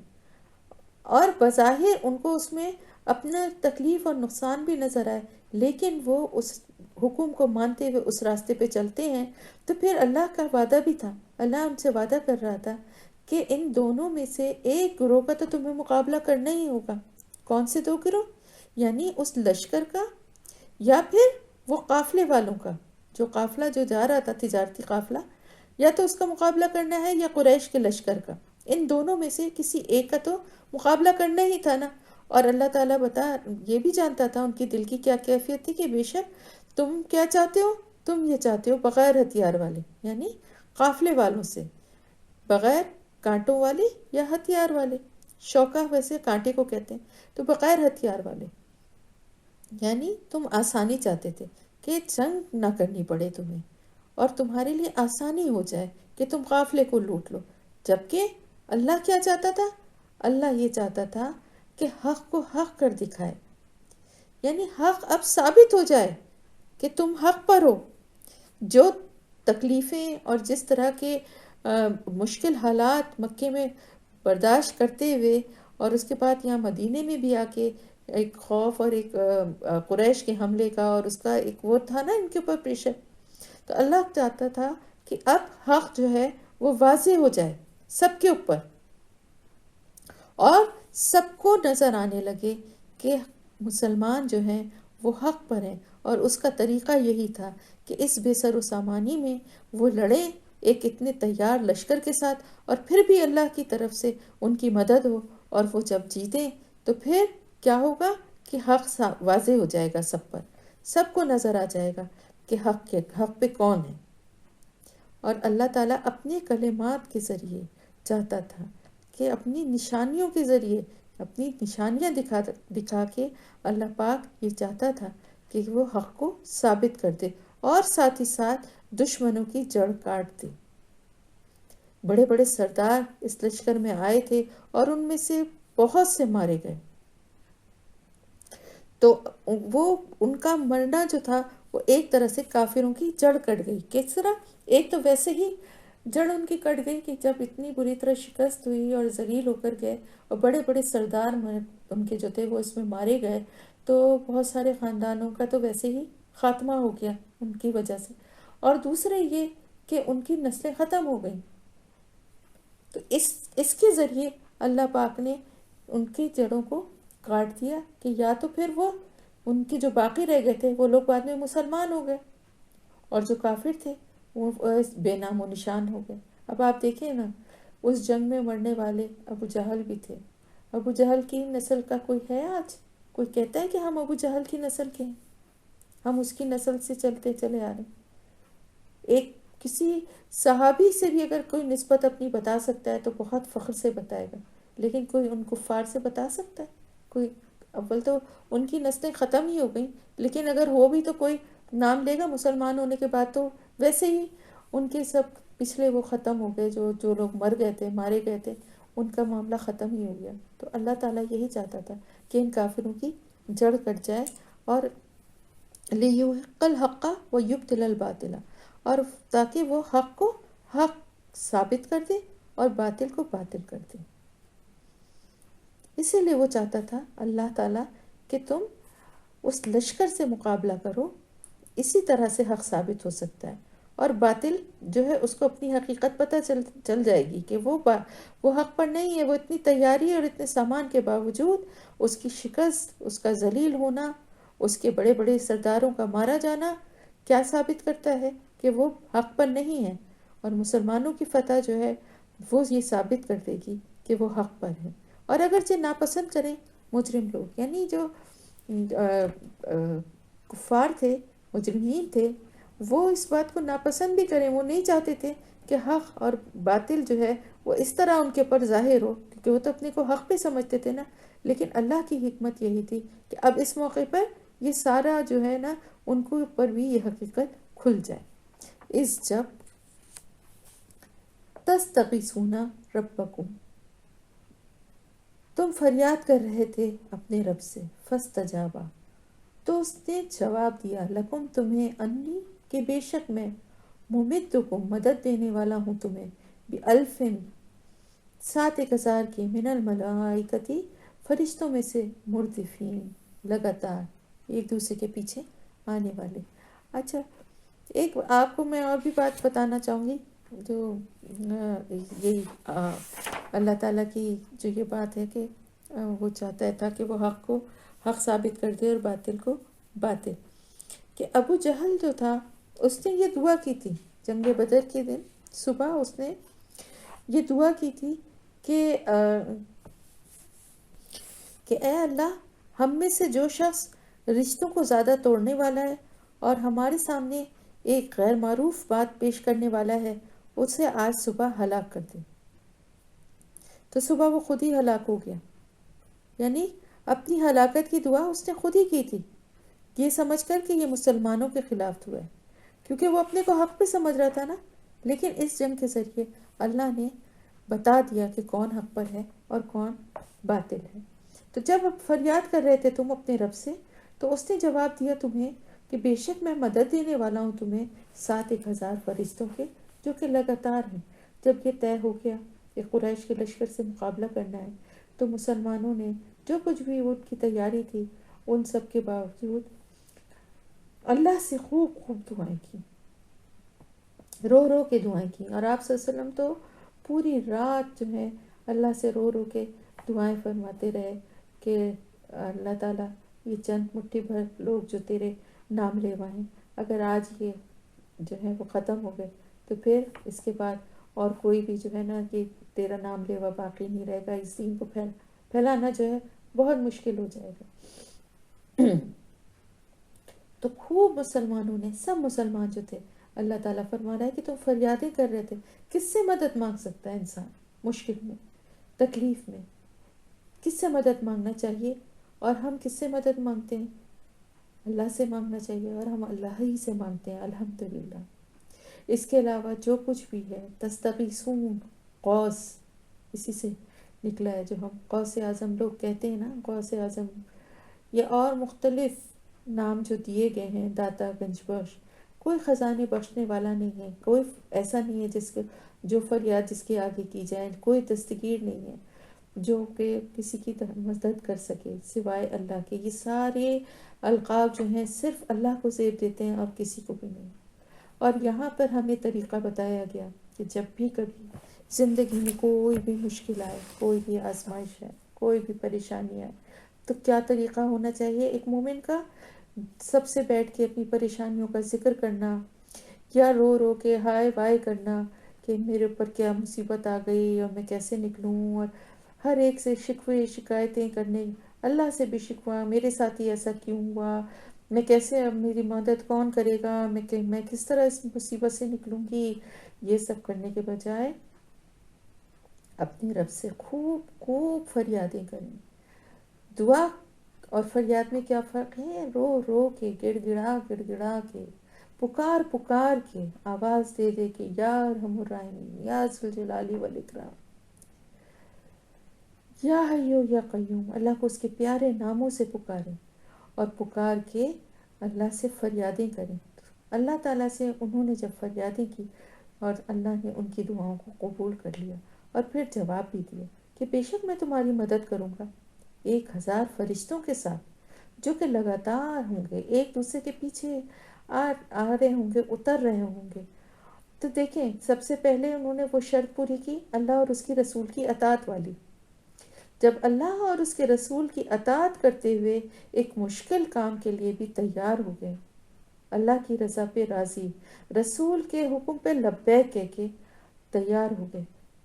اور بظاہر ان کو اس میں اپنا تکلیف اور نقصان بھی نظر آئے، لیکن وہ اس حکم کو مانتے ہوئے اس راستے پہ چلتے ہیں، تو پھر اللہ کا وعدہ بھی تھا. اللہ ان سے وعدہ کر رہا تھا کہ ان دونوں میں سے ایک گروہ کا تو تمہیں مقابلہ کرنا ہی ہوگا. کون سے دو گروہ؟ یعنی اس لشکر کا، یا پھر وہ قافلے والوں کا، جو قافلہ جو جا رہا تھا، تجارتی قافلہ، یا تو اس کا مقابلہ کرنا ہے، یا قریش کے لشکر کا. ان دونوں میں سے کسی ایک کا تو مقابلہ کرنا ہی تھا نا. اور اللہ تعالیٰ یہ بھی جانتا تھا ان کی دل کی کیا کیفیت تھی، کہ بے شک تم کیا چاہتے ہو، تم یہ چاہتے ہو بغیر ہتھیار والے، یعنی قافلے والوں سے، بغیر کانٹوں والے یا ہتھیار والے. شوکہ ویسے کانٹے کو کہتے ہیں، تو بغیر ہتھیار والے، یعنی تم آسانی چاہتے تھے کہ جنگ نہ کرنی پڑے تمہیں، اور تمہارے لیے آسانی ہو جائے کہ تم قافلے کو لوٹ لو. جبکہ اللہ کیا چاہتا تھا؟ اللہ یہ چاہتا تھا کہ حق کو حق کر دکھائے، یعنی حق اب ثابت ہو جائے کہ تم حق پر ہو. جو تکلیفیں اور جس طرح کے مشکل حالات مکے میں برداشت کرتے ہوئے، اور اس کے بعد یہاں مدینے میں بھی آ کے ایک خوف اور ایک قریش کے حملے کا اور اس کا ایک وہ تھا نا ان کے اوپر پریشر، تو اللہ چاہتا تھا کہ اب حق جو ہے وہ واضح ہو جائے سب کے اوپر، اور سب کو نظر آنے لگے کہ مسلمان جو ہیں وہ حق پر ہیں. اور اس کا طریقہ یہی تھا کہ اس بے سر و سامانی میں وہ لڑے ایک اتنے تیار لشکر کے ساتھ، اور پھر بھی اللہ کی طرف سے ان کی مدد ہو، اور وہ جب جیتیں تو پھر کیا ہوگا کہ حق واضح ہو جائے گا سب پر، سب کو نظر آ جائے گا کہ حق پہ کون ہے. اور اللہ تعالیٰ اپنے کلمات کے ذریعے چاہتا تھا کہ اپنی نشانیوں کے ذریعے، اپنی نشانیاں دکھا کے اللہ پاک یہ چاہتا تھا کہ وہ حق کو ثابت کر دے، اور ساتھ ہی ساتھ دشمنوں کی جڑ کاٹ دے. بڑے بڑے سردار اس لشکر میں آئے تھے اور ان میں سے بہت سے مارے گئے. تو وہ ان کا مرنا جو تھا وہ ایک طرح سے کافروں کی جڑ کٹ گئی. کس طرح؟ ایک تو ویسے ہی جڑ ان کی کٹ گئی کہ جب اتنی بری طرح شکست ہوئی اور ذلیل ہو کر گئے، اور بڑے بڑے سردار ان کے جو تھے وہ اس میں مارے گئے، تو بہت سارے خاندانوں کا تو ویسے ہی خاتمہ ہو گیا ان کی وجہ سے. اور دوسرے یہ کہ ان کی نسلیں ختم ہو گئیں. تو اس کے ذریعے اللہ پاک نے ان کی جڑوں کو کاٹ دیا کہ یا تو پھر وہ ان کی جو باقی رہ گئے تھے وہ لوگ بعد میں مسلمان ہو گئے، اور جو کافر تھے وہ بے نام و نشان ہو گئے. اب آپ دیکھیں نا، اس جنگ میں مرنے والے ابو جہل بھی تھے. ابو جہل کی نسل کا کوئی ہے آج؟ کوئی کہتا ہے کہ ہم ابو جہل کی نسل کے ہیں؟ ہم اس کی نسل سے چلتے چلے آ رہے ہیں. ایک کسی صحابی سے بھی اگر کوئی نسبت اپنی بتا سکتا ہے تو بہت فخر سے بتائے گا، لیکن کوئی ان کفار سے بتا سکتا ہے؟ کوئی؟ اول تو ان کی نسلیں ختم ہی ہو گئیں، لیکن اگر ہو بھی تو کوئی نام لے گا مسلمان ہونے کے بعد؟ تو ویسے ہی ان کے سب پچھلے وہ ختم ہو گئے، جو لوگ مر گئے تھے، مارے گئے تھے، ان کا معاملہ ختم ہی ہو گیا. تو اللہ تعالیٰ یہی چاہتا تھا کہ ان کافروں کی جڑ کٹ جائے، اور لِيُحِقَّ الْحَقَّ وَيُبْطِلَ الْبَاطِلَ، اور تاکہ وہ حق کو حق ثابت کر دے اور باطل کو باطل کر دے. اسی لیے وہ چاہتا تھا اللہ تعالیٰ کہ تم اس لشکر سے مقابلہ کرو، اسی طرح سے حق ثابت ہو سکتا ہے، اور باطل جو ہے اس کو اپنی حقیقت پتہ چل جائے گی کہ وہ حق پر نہیں ہے. وہ اتنی تیاری اور اتنے سامان کے باوجود اس کی شکست، اس کا ذلیل ہونا، اس کے بڑے بڑے سرداروں کا مارا جانا کیا ثابت کرتا ہے کہ وہ حق پر نہیں ہے. اور مسلمانوں کی فتح جو ہے وہ یہ ثابت کر دے گی کہ وہ حق پر ہے. اور اگرچہ ناپسند کریں مجرم لوگ، یعنی جو کفار تھے، مجرمین تھے، وہ اس بات کو ناپسند بھی کریں، وہ نہیں چاہتے تھے کہ حق اور باطل جو ہے وہ اس طرح ان کے پر ظاہر ہو، کیونکہ وہ تو اپنے کو حق پہ سمجھتے تھے نا. لیکن اللہ کی حکمت یہی تھی کہ اب اس موقع پر یہ سارا جو ہے نا ان کو پر بھی یہ حقیقت کھل جائے. اس جب تستغیثون ربکم، تم فریاد کر رہے تھے اپنے رب سے، فاستجابا، تو اس نے جواب دیا، لکم تمہیں، انی، کہ بے شک میں، ممدکم، مدد دینے والا ہوں تمہیں، بِأَلْفٍ، 7,000 کے، من الملائکتی، فرشتوں میں سے، مردفین، لگاتار ایک دوسرے کے پیچھے آنے والے. اچھا، ایک آپ کو میں اور بھی بات بتانا چاہوں گی، جو یہی اللہ تعالیٰ کی جو یہ بات ہے کہ وہ چاہتا تھا کہ وہ حق کو حق ثابت کر دے اور باطل کو باطل. کہ ابو جہل جو تھا اس نے یہ دعا کی تھی جنگ بدر کے دن صبح، اس نے یہ دعا کی تھی کہ اے اللہ، ہم میں سے جو شخص رشتوں کو زیادہ توڑنے والا ہے اور ہمارے سامنے ایک غیر معروف بات پیش کرنے والا ہے، اسے آج صبح ہلاک کر دے. تو صبح وہ خود ہی ہلاک ہو گیا، یعنی اپنی ہلاکت کی دعا اس نے خود ہی کی تھی، یہ سمجھ کر کہ یہ مسلمانوں کے خلاف ہوا ہے، کیونکہ وہ اپنے کو حق پہ سمجھ رہا تھا نا. لیکن اس جنگ کے ذریعے اللہ نے بتا دیا کہ کون حق پر ہے اور کون باطل ہے. تو جب اب فریاد کر رہے تھے تم اپنے رب سے، تو اس نے جواب دیا تمہیں کہ بے شک میں مدد دینے والا ہوں تمہیں 7,000 فرشتوں کے، جو کہ لگاتار ہیں. جب یہ طے ہو گیا کہ قریش کے لشکر سے مقابلہ کرنا ہے، تو مسلمانوں نے جو کچھ بھی ان کی تیاری تھی ان سب کے باوجود اللہ سے خوب خوب دعائیں کی، رو رو کے دعائیں کی. اور آپ صلی اللہ علیہ وسلم تو پوری رات جو ہے اللہ سے رو رو کے دعائیں فرماتے رہے کہ اللہ تعالیٰ یہ چند مٹھی بھر لوگ جو تیرے نام لیوا ہیں، اگر آج یہ جو ہے وہ ختم ہو گئے تو پھر اس کے بعد اور کوئی بھی جو ہے نا یہ تیرا نام لیوا باقی نہیں رہے گا. اس دین کو پھیلانا جو ہے بہت مشکل ہو جائے گا. تو خوب مسلمانوں نے، سب مسلمان جو تھے، اللہ تعالیٰ فرما رہا ہے کہ تم فریادیں کر رہے تھے. کس سے مدد مانگ سکتا ہے انسان مشکل میں، تکلیف میں؟ کس سے مدد مانگنا چاہیے؟ اور ہم کس سے مدد مانگتے ہیں؟ اللہ سے مانگنا چاہیے، اور ہم اللہ ہی سے مانگتے ہیں الحمدللہ. اس کے علاوہ جو کچھ بھی ہے، تستغیثون، قوس اسی سے نکلا ہے، جو ہم قوس اعظم لوگ کہتے ہیں نا، قوس اعظم یا اور مختلف نام جو دیے گئے ہیں، داتا، گنج بخش. کوئی خزانے بخشنے والا نہیں ہے، کوئی ایسا نہیں ہے جس کے جو فریاد جس کے آگے کی جائے، کوئی دستگیر نہیں ہے جو کہ کسی کی مدد کر سکے سوائے اللہ کے. یہ سارے القاب جو ہیں صرف اللہ کو زیب دیتے ہیں اور کسی کو بھی نہیں. اور یہاں پر ہمیں طریقہ بتایا گیا کہ جب بھی کبھی زندگی میں کوئی بھی مشکل آئے، کوئی بھی آزمائش ہے، کوئی بھی پریشانی آئے، تو کیا طریقہ ہونا چاہیے ایک مومن کا؟ سب سے بیٹھ کے اپنی پریشانیوں کا ذکر کرنا، یا رو رو کے ہائے وائے کرنا کہ میرے اوپر کیا مصیبت آ گئی اور میں کیسے نکلوں، اور ہر ایک سے شکوے شکایتیں کرنے، اللہ سے بھی شکوہ، میرے ساتھ ہی ایسا کیوں ہوا، میں کیسے، اب میری مدد کون کرے گا، میں کس طرح اس مصیبت سے نکلوں گی. یہ سب کرنے کے بجائے اپنے رب سے خوب خوب فریادیں کریں. دعا اور فریاد میں کیا فرق ہے؟ رو رو کے، گڑ گڑا گڑ گڑا کے، پکار پکار کے، آواز دے دے کے، یا ارحم الراحمین، یا ذوالجلال والاکرام، یا حیو یا قیوم. اللہ کو اس کے پیارے ناموں سے پکاریں اور پکار کے اللہ سے فریادیں کریں. اللہ تعالیٰ سے انہوں نے جب فریادیں کی اور اللہ نے ان کی دعاؤں کو قبول کر لیا اور پھر جواب بھی دیا کہ بے شک میں تمہاری مدد کروں گا 1,000 فرشتوں کے ساتھ، جو کہ لگاتار ہوں گے، ایک دوسرے کے پیچھے آ رہے ہوں گے، اتر رہے ہوں گے. تو دیکھیں، سب سے پہلے انہوں نے وہ شرط پوری کی اللہ اور اس کی رسول کی اطاعت والی. جب اللہ اور اس کے رسول کی اطاعت کرتے ہوئے ایک مشکل کام کے لیے بھی تیار ہو گئے، اللہ کی رضا پہ راضی، رسول کے حکم پہ لبیک کہہ کے تیار ہو گئے،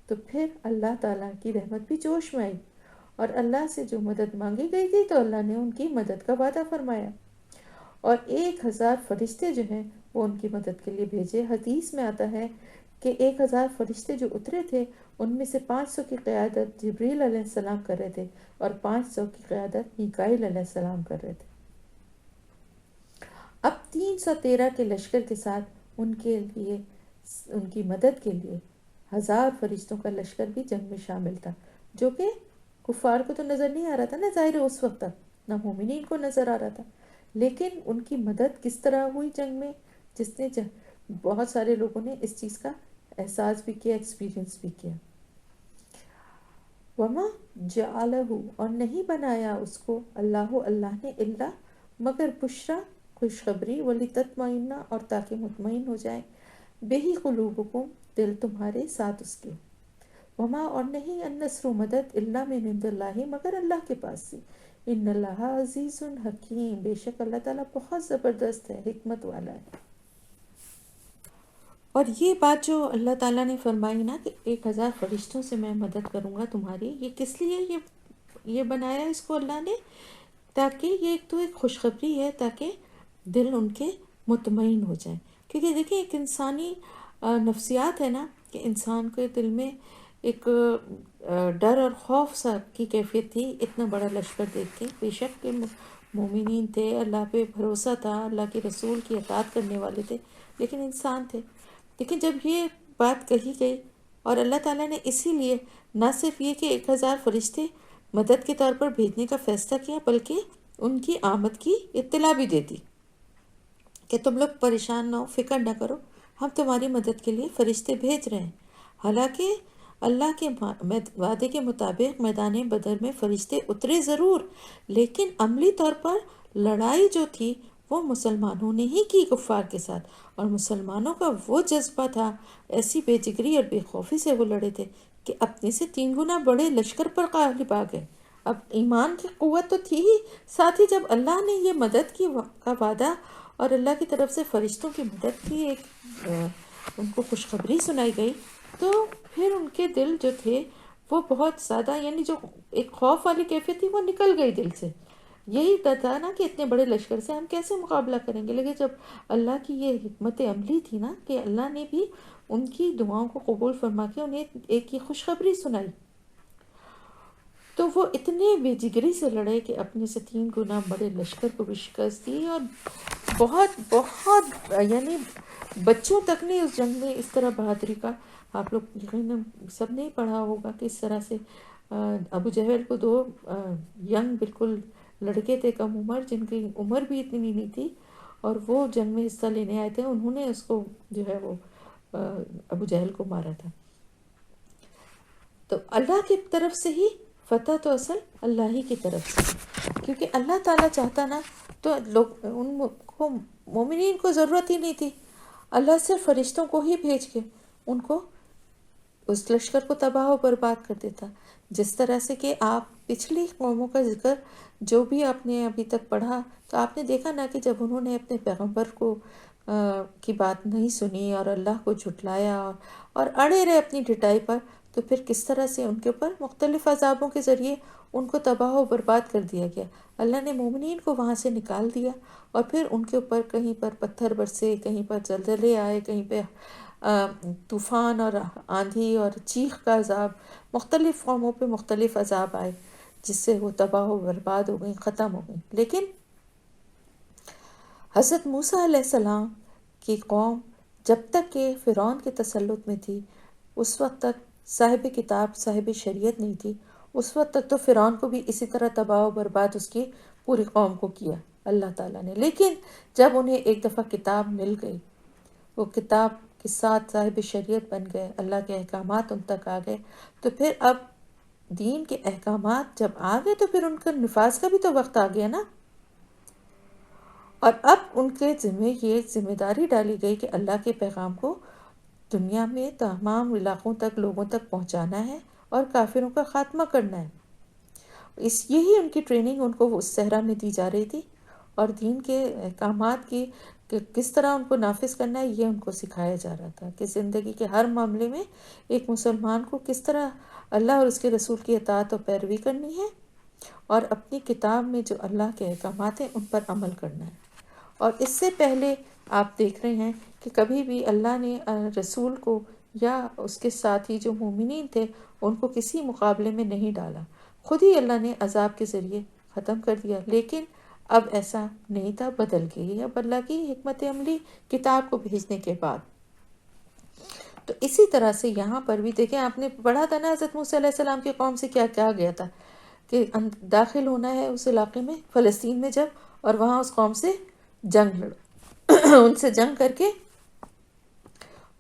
تو پھر اللہ تعالیٰ کی رحمت بھی جوش میں آئی. اور اللہ سے جو مدد مانگی گئی تھی تو اللہ نے ان کی مدد کا وعدہ فرمایا، اور 1,000 فرشتے جو ہیں وہ ان کی مدد کے لیے بھیجے. حدیث میں آتا ہے کہ 1,000 فرشتے جو اترے تھے ان میں سے 500 کی قیادت جبریل علیہ السلام کر رہے تھے اور 500 کی قیادت میکائیل علیہ السلام کر رہے تھے. اب 313 کے لشکر کے ساتھ ان کے لیے، ان کی مدد کے لیے 1,000 فرشتوں کا لشکر بھی جنگ میں شامل تھا، جو کہ کفار کو تو نظر نہیں آ رہا تھا نا، ظاہر اس وقت تک نہ مومنین کو نظر آ رہا تھا. لیکن ان کی مدد کس طرح ہوئی جنگ میں، جس نے بہت سارے لوگوں نے اس چیز کا احساس بھی کیا، ایکسپیرینس بھی کیا. وما جعلہ، اور نہیں بنایا اس کو اللہ نے، الا مگر بشرا، خوشخبری، ولتطمئن، اور تاکہ مطمئن ہو جائیں، بہی قلوبکم، دل تمہارے ساتھ اس کے. وما، اور نہیں، النصر، مدد، الا من عند اللہ، مگر اللہ کے پاس سے. ان اللہ عزیز حکیم، بے شک اللہ تعالیٰ بہت زبردست ہے، حکمت والا ہے. اور یہ بات جو اللہ تعالیٰ نے فرمائی نا کہ 1,000 فرشتوں سے میں مدد کروں گا تمہاری، یہ کس لیے یہ بنایا اس کو اللہ نے؟ تاکہ یہ ایک تو ایک خوشخبری ہے، تاکہ دل ان کے مطمئن ہو جائیں. کیونکہ دیکھیں ایک انسانی نفسیات ہے نا کہ انسان کے دل میں ایک ڈر اور خوف سا کی کیفیت تھی اتنا بڑا لشکر دیکھ کے. بے شک کہ مومنین تھے، اللہ پہ بھروسہ تھا، اللہ کے رسول کی اطاعت کرنے والے تھے، لیکن انسان تھے. لیکن جب یہ بات کہی گئی اور اللہ تعالیٰ نے اسی لیے نہ صرف یہ کہ 1000 فرشتے مدد کے طور پر بھیجنے کا فیصلہ کیا، بلکہ ان کی آمد کی اطلاع بھی دے دی کہ تم لوگ پریشان نہ ہو، فکر نہ کرو، ہم تمہاری مدد کے لیے فرشتے بھیج رہے ہیں. حالانکہ اللہ کے وعدے کے مطابق میدان بدر میں فرشتے اترے ضرور، لیکن عملی طور پر لڑائی جو تھی وہ مسلمانوں نے ہی کی کفار کے ساتھ. اور مسلمانوں کا وہ جذبہ تھا، ایسی بے جگری اور بے خوفی سے وہ لڑے تھے کہ اپنے سے 3 گنا بڑے لشکر پر غالب آ گئے. اب ایمان کی قوت تو تھی ہی، ساتھ ہی جب اللہ نے یہ مدد کی کا وعدہ اور اللہ کی طرف سے فرشتوں کی مدد کی ایک ان کو خوشخبری سنائی گئی، تو پھر ان کے دل جو تھے وہ بہت زیادہ، یعنی جو ایک خوف والی کیفیت تھی وہ نکل گئی دل سے. یہی تھا نا کہ اتنے بڑے لشکر سے ہم کیسے مقابلہ کریں گے. لیکن جب اللہ کی یہ حکمت عملی تھی نا کہ اللہ نے بھی ان کی دعاؤں کو قبول فرما کے انہیں ایک یہ خوشخبری سنائی، تو وہ اتنے بے جگری سے لڑے کہ اپنے سے 3 گنا بڑے لشکر کو بھی شکست دی. اور بہت بہت یعنی بچوں تک نے اس جنگ میں اس طرح بہادری کا، آپ لوگ یقیناً سب نے پڑھا ہوگا کہ اس طرح سے ابو جہل کو 2 ینگ بالکل لڑکے تھے کم عمر، جن کی عمر بھی اتنی نہیں تھی، اور وہ جنگ میں حصہ لینے آئے تھے. انہوں نے اس کو جو ہے وہ ابو جہل کو مارا تھا. تو اللہ کی طرف سے ہی فتح، تو اصل اللہ ہی کی طرف سے، کیونکہ اللہ تعالیٰ چاہتا نا تو لوگ ان کو مومنین کو ضرورت ہی نہیں تھی. اللہ صرف فرشتوں کو ہی بھیج کے ان کو اس لشکر کو تباہ و برباد کر دیتا. جس طرح سے کہ آپ پچھلی قوموں کا ذکر جو بھی آپ نے ابھی تک پڑھا، تو آپ نے دیکھا نا کہ جب انہوں نے اپنے پیغمبر کو کی بات نہیں سنی اور اللہ کو جھٹلایا اور اڑے رہے اپنی ڈٹائی پر، تو پھر کس طرح سے ان کے اوپر مختلف عذابوں کے ذریعے ان کو تباہ و برباد کر دیا گیا. اللہ نے مومنین کو وہاں سے نکال دیا، اور پھر ان کے اوپر کہیں پر پتھر برسے، کہیں پر زلزلے آئے، کہیں پہ طوفان اور آندھی اور چیخ کا عذاب، مختلف قوموں پہ مختلف عذاب آئے، جس سے وہ تباہ و برباد ہو گئیں، ختم ہو گئیں. لیکن حضرت موسیٰ علیہ السلام کی قوم جب تک کہ فرعون کے تسلط میں تھی، اس وقت تک صاحب کتاب صاحب شریعت نہیں تھی. اس وقت تک تو فرعون کو بھی اسی طرح تباہ و برباد اس کی پوری قوم کو کیا اللہ تعالیٰ نے. لیکن جب انہیں ایک دفعہ کتاب مل گئی، وہ کتاب کے ساتھ صاحب شریعت بن گئے، اللہ کے احکامات ان تک آ گئے، تو پھر اب دین کے احکامات جب آ گئے تو پھر ان کا نفاذ کا بھی تو وقت آ گیا نا. اور اب ان کے ذمہ یہ ذمہ داری ڈالی گئی کہ اللہ کے پیغام کو دنیا میں تمام علاقوں تک لوگوں تک پہنچانا ہے اور کافروں کا خاتمہ کرنا ہے. یہی ان کی ٹریننگ ان کو اس صحرا میں دی جا رہی تھی، اور دین کے احکامات کی کہ کس طرح ان کو نافذ کرنا ہے یہ ان کو سکھایا جا رہا تھا، کہ زندگی کے ہر معاملے میں ایک مسلمان کو کس طرح اللہ اور اس کے رسول کی اطاعت و پیروی کرنی ہے، اور اپنی کتاب میں جو اللہ کے احکامات ہیں ان پر عمل کرنا ہے. اور اس سے پہلے آپ دیکھ رہے ہیں کہ کبھی بھی اللہ نے رسول کو یا اس کے ساتھی جو مومنین تھے ان کو کسی مقابلے میں نہیں ڈالا، خود ہی اللہ نے عذاب کے ذریعے ختم کر دیا. لیکن اب ایسا نہیں تھا، بدل گئی اب اللہ کی حکمت عملی کتاب کو بھیجنے کے بعد. تو اسی طرح سے یہاں پر بھی دیکھیں، آپ نے پڑھا تھا نا حضرت موسیٰ علیہ السلام کی قوم سے کیا کیا گیا تھا، کہ داخل ہونا ہے اس علاقے میں فلسطین میں جب، اور وہاں اس قوم سے جنگ لڑو ان سے جنگ کر کے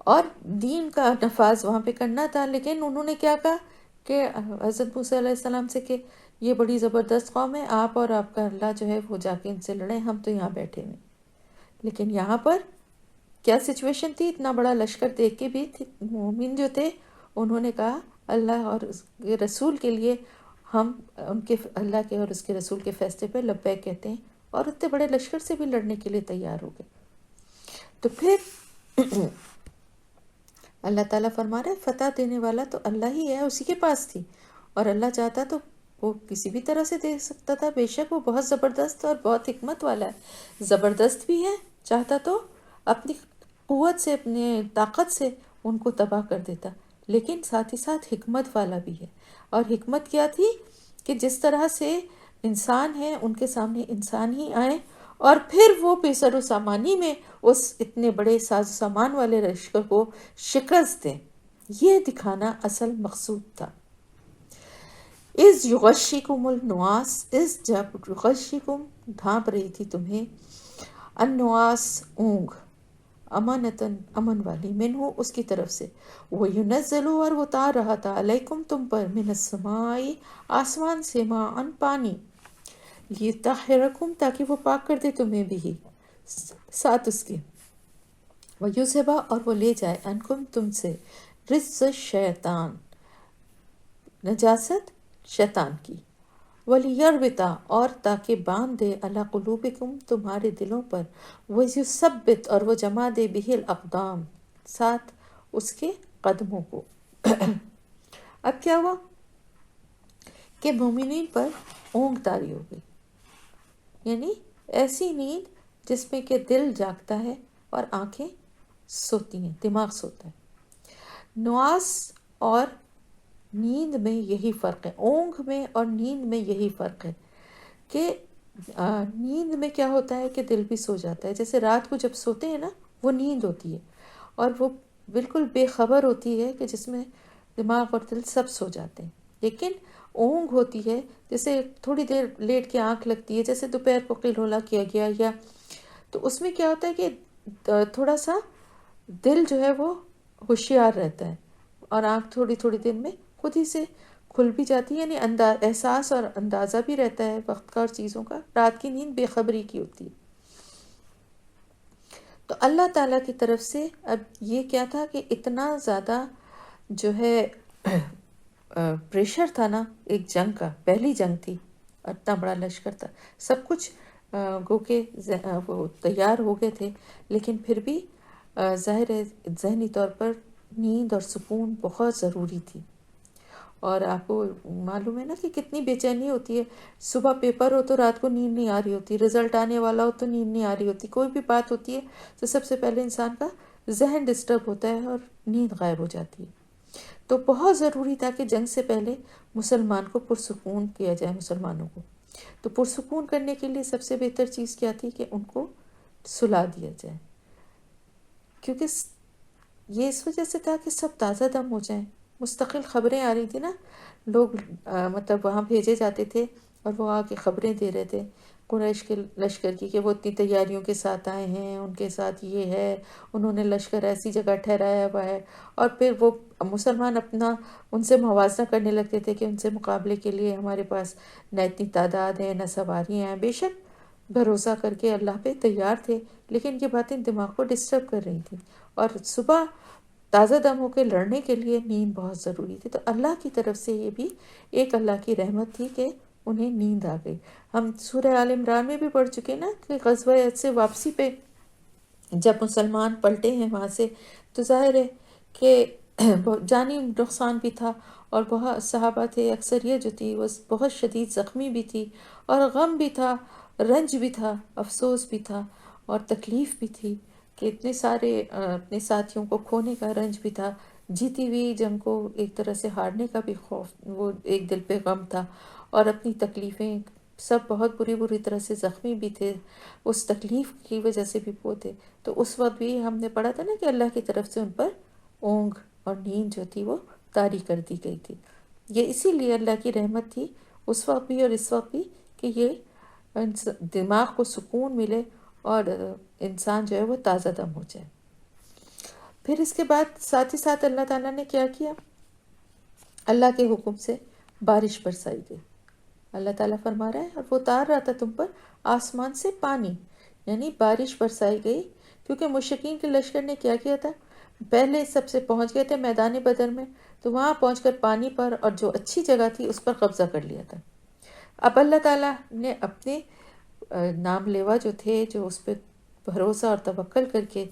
اور دین کا نفاذ وہاں پہ کرنا تھا. لیکن انہوں نے کیا کہا کہ حضرت موسیٰ علیہ السلام سے کہ یہ بڑی زبردست قوم ہے، آپ اور آپ کا اللہ جو ہے وہ جا کے ان سے لڑیں، ہم تو یہاں بیٹھے ہوئے. لیکن یہاں پر کیا سچویشن تھی، اتنا بڑا لشکر دیکھ کے بھی مومن جو تھے انہوں نے کہا اللہ اور اس کے رسول کے لیے ہم ان کے اللہ کے اور اس کے رسول کے فیصلے پہ لبیک کہتے ہیں، اور اتنے بڑے لشکر سے بھی لڑنے کے لیے تیار ہو گئے. تو پھر اللہ تعالیٰ فرما رہے فتح دینے والا تو اللہ ہی ہے، اسی کے پاس تھی، اور اللہ چاہتا تو وہ کسی بھی طرح سے دے سکتا تھا. بے شک وہ بہت زبردست اور بہت حکمت والا ہے، زبردست بھی ہے، چاہتا تو اپنی قوت سے اپنے طاقت سے ان کو تباہ کر دیتا، لیکن ساتھ ہی ساتھ حکمت والا بھی ہے. اور حکمت کیا تھی کہ جس طرح سے انسان ہیں ان کے سامنے انسان ہی آئیں اور پھر وہ بے سر و سامانی میں اس اتنے بڑے ساز و سامان والے لشکر کو شکست دیں۔ یہ دکھانا اصل مقصود تھا۔ اِذ یغشکم النعاس، اس جب یغشکم ڈھانپ رہی تھی تمہیں، النعاس اونگ، امانتاً امن والی، منہ اس کی طرف سے، وَيُنَزِّلُ اور وہ اتار رہا تھا، علیکم تم پر، من السماء آسمان سے، ماءً پانی، لیطہرکم تاکہ وہ پاک کر دے تمہیں بھی ساتھ اس کے، وَیُذْهِبَ اور وہ لے جائے، عنکم تم سے، رجز الشیطان نجاست شیطان کی، وَلِيَرْبِطَ اور تاکہ باندھ دے، عَلَى قُلُوبِكُمْ تمہارے دلوں پر، وَيُثَبِّتْ اور وہ جما دے، بِهِ الْأَقْدَامَ ساتھ اس کے قدموں کو۔ اب کیا ہوا کہ مومنین پر اونگ طاری ہو گئی، یعنی ایسی نیند جس میں کہ دل جاگتا ہے اور آنکھیں سوتی ہیں، دماغ سوتا ہے۔ نعاس اور نیند میں یہی فرق ہے، اونگ میں اور نیند میں یہی فرق ہے کہ نیند میں کیا ہوتا ہے کہ دل بھی سو جاتا ہے، جیسے رات کو جب سوتے ہیں نا وہ نیند ہوتی ہے اور وہ بالکل بے خبر ہوتی ہے کہ جس میں دماغ اور دل سب سو جاتے ہیں، لیکن اونگ ہوتی ہے جیسے تھوڑی دیر لیٹ کے آنکھ لگتی ہے، جیسے دوپہر کو قیلولہ کیا گیا، یا تو اس میں کیا ہوتا ہے کہ تھوڑا سا دل جو ہے وہ ہوشیار رہتا ہے اور آنکھ تھوڑی تھوڑی دیر میں خود ہی سے کھل بھی جاتی ہے، یعنی احساس اور اندازہ بھی رہتا ہے وقت کا اور چیزوں کا۔ رات کی نیند بے خبری کی ہوتی ہے۔ تو اللہ تعالیٰ کی طرف سے اب یہ کیا تھا کہ اتنا زیادہ جو ہے پریشر تھا نا، ایک جنگ کا، پہلی جنگ تھی، اتنا بڑا لشکر تھا، سب کچھ گو کے وہ تیار ہو گئے تھے، لیکن پھر بھی ظاہر ہے ذہنی طور پر نیند اور سکون بہت ضروری تھی۔ اور آپ کو معلوم ہے نا کہ کتنی بے چینی ہوتی ہے، صبح پیپر ہو تو رات کو نیند نہیں آ رہی ہوتی، رزلٹ آنے والا ہو تو نیند نہیں آ رہی ہوتی، کوئی بھی بات ہوتی ہے تو سب سے پہلے انسان کا ذہن ڈسٹرب ہوتا ہے اور نیند غائب ہو جاتی ہے۔ تو بہت ضروری تھا کہ جنگ سے پہلے مسلمان کو پرسکون کیا جائے، مسلمانوں کو۔ تو پرسکون کرنے کے لیے سب سے بہتر چیز کیا تھی کہ ان کو سلا دیا جائے، کیونکہ یہ اس وجہ سے تھا کہ سب تازہ دم ہو جائیں۔ مستقل خبریں آ رہی تھی نا، لوگ مطلب وہاں بھیجے جاتے تھے اور وہ آ کے خبریں دے رہے تھے قریش کے لشکر کی کہ وہ اتنی تیاریوں کے ساتھ آئے ہیں، ان کے ساتھ یہ ہے، انہوں نے لشکر ایسی جگہ ٹھہرایا ہوا ہے، اور پھر وہ مسلمان اپنا ان سے موازنہ کرنے لگتے تھے کہ ان سے مقابلے کے لیے ہمارے پاس نہ اتنی تعداد ہے نہ سواریاں ہیں۔ بے شک بھروسہ کر کے اللہ پہ تیار تھے، لیکن یہ باتیں دماغ کو ڈسٹرب کر رہی تھیں، اور صبح تازہ دم ہو کے لڑنے کے لیے نیند بہت ضروری تھی۔ تو اللہ کی طرف سے یہ بھی ایک اللہ کی رحمت تھی کہ انہیں نیند آ گئی۔ ہم سورہ آل عمران میں بھی پڑھ چکے نا کہ غزوہ احد سے واپسی پہ جب مسلمان پلٹے ہیں وہاں سے، تو ظاہر ہے کہ جانی نقصان بھی تھا، اور بہت صحابہ تھے، اکثریت جو تھی وہ بہت شدید زخمی بھی تھی، اور غم بھی تھا، رنج بھی تھا، افسوس بھی تھا، اور تکلیف بھی تھی کہ اتنے سارے اپنے ساتھیوں کو کھونے کا رنج بھی تھا، جیتی ہوئی جنگ کو ایک طرح سے ہارنے کا بھی خوف، وہ ایک دل پہ غم تھا، اور اپنی تکلیفیں، سب بہت بری طرح سے زخمی بھی تھے، اس تکلیف کی وجہ سے بھی وہ تھے۔ تو اس وقت بھی ہم نے پڑھا تھا نا کہ اللہ کی طرف سے ان پر اونگ اور نیند جو تھی وہ طاری کر دی گئی تھی۔ یہ اسی لیے اللہ کی رحمت تھی اس وقت بھی اور اس وقت بھی کہ یہ دماغ کو سکون ملے اور انسان جو ہے وہ تازہ دم ہو جائے۔ پھر اس کے بعد ساتھ ہی ساتھ اللہ تعالیٰ نے کیا کیا، اللہ کے حکم سے بارش برسائی گئی۔ اللہ تعالیٰ فرما رہا ہے، اور وہ اتار رہا تھا تم پر آسمان سے پانی، یعنی بارش برسائی گئی، کیونکہ مشرکین کے لشکر نے کیا کیا تھا، پہلے سب سے پہنچ گئے تھے میدان بدر میں، تو وہاں پہنچ کر پانی پر اور جو اچھی جگہ تھی اس پر قبضہ کر لیا تھا۔ اب اللہ تعالیٰ نے اپنے نام لیوا جو تھے، جو اس پہ بھروسہ اور توکل کر کے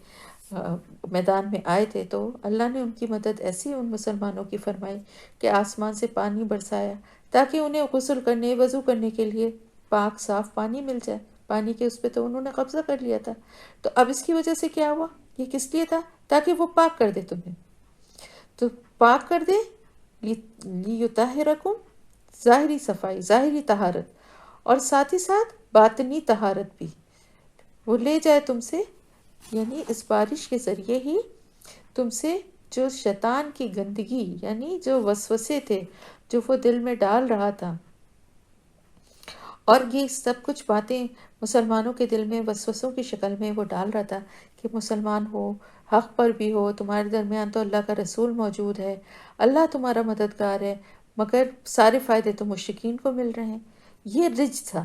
میدان میں آئے تھے، تو اللہ نے ان کی مدد ایسی ان مسلمانوں کی فرمائی کہ آسمان سے پانی برسایا تاکہ انہیں غسل کرنے، وضو کرنے کے لیے پاک صاف پانی مل جائے۔ پانی کے اس پہ تو انہوں نے قبضہ کر لیا تھا، تو اب اس کی وجہ سے کیا ہوا، یہ کس لیے تھا، تاکہ وہ پاک کر دے تمہیں، تو پاک کر دے، لیطہرکم، ظاہری صفائی، ظاہری طہارت، اور ساتھ ہی ساتھ باطنی طہارت بھی، وہ لے جائے تم سے، یعنی اس بارش کے ذریعے ہی تم سے جو شیطان کی گندگی، یعنی جو وسوسے تھے جو وہ دل میں ڈال رہا تھا، اور یہ سب کچھ باتیں مسلمانوں کے دل میں وسوسوں کی شکل میں وہ ڈال رہا تھا کہ مسلمان ہو، حق پر بھی ہو، تمہارے درمیان تو اللہ کا رسول موجود ہے، اللہ تمہارا مددگار ہے، مگر سارے فائدے تو مشرکین کو مل رہے ہیں۔ یہ رج تھا،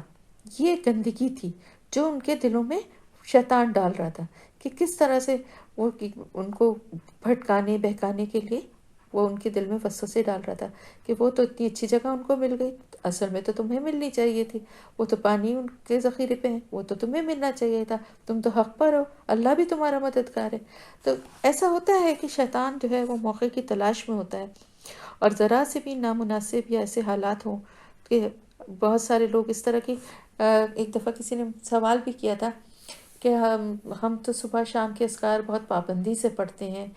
یہ گندگی تھی جو ان کے دلوں میں شیطان ڈال رہا تھا، کہ کس طرح سے وہ ان کو بھٹکانے بہکانے کے لیے وہ ان کے دل میں وسوسے ڈال رہا تھا کہ وہ تو اتنی اچھی جگہ ان کو مل گئی، اصل میں تو تمہیں ملنی چاہیے تھی، وہ تو پانی ان کے ذخیرے پہ ہے، وہ تو تمہیں ملنا چاہیے تھا، تم تو حق پر ہو، اللہ بھی تمہارا مددگار ہے۔ تو ایسا ہوتا ہے کہ شیطان جو ہے وہ موقع کی تلاش میں ہوتا ہے، اور ذرا سے بھی نامناسب یا ایسے حالات ہوں کہ بہت سارے لوگ اس طرح کی ایک دفعہ کسی نے سوال بھی کیا تھا کہ ہم تو صبح شام کے اذکار بہت پابندی سے پڑھتے ہیں،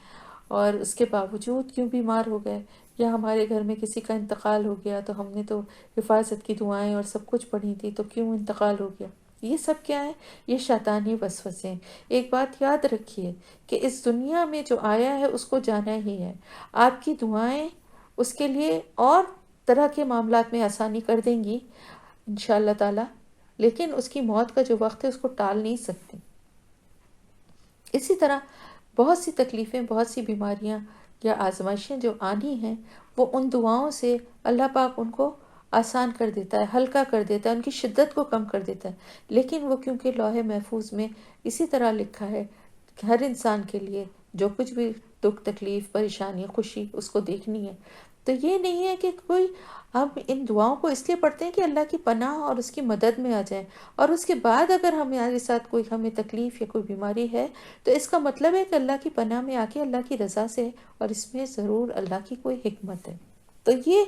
اور اس کے باوجود کیوں بیمار ہو گئے، یا ہمارے گھر میں کسی کا انتقال ہو گیا تو ہم نے تو حفاظت کی دعائیں اور سب کچھ پڑھی تھی، تو کیوں انتقال ہو گیا؟ یہ سب کیا ہے؟ یہ شیطانی وسوسے ہیں۔ ایک بات یاد رکھیے کہ اس دنیا میں جو آیا ہے اس کو جانا ہی ہے، آپ کی دعائیں اس کے لیے اور طرح کے معاملات میں آسانی کر دیں گی انشاءاللہ تعالی، لیکن اس کی موت کا جو وقت ہے اس کو ٹال نہیں سکتے۔ اسی طرح بہت سی تکلیفیں، بہت سی بیماریاں یا آزمائشیں جو آنی ہیں، وہ ان دعاؤں سے اللہ پاک ان کو آسان کر دیتا ہے، ہلکا کر دیتا ہے، ان کی شدت کو کم کر دیتا ہے۔ لیکن وہ کیونکہ لوح محفوظ میں اسی طرح لکھا ہے کہ ہر انسان کے لیے جو کچھ بھی دکھ تکلیف پریشانی خوشی اس کو دیکھنی ہے، تو یہ نہیں ہے کہ کوئی ہم ان دعاؤں کو اس لیے پڑھتے ہیں کہ اللہ کی پناہ اور اس کی مدد میں آ جائیں، اور اس کے بعد اگر ہمارے ساتھ کوئی ہمیں تکلیف یا کوئی بیماری ہے تو اس کا مطلب ہے کہ اللہ کی پناہ میں آ کے اللہ کی رضا سے ہے، اور اس میں ضرور اللہ کی کوئی حکمت ہے۔ تو یہ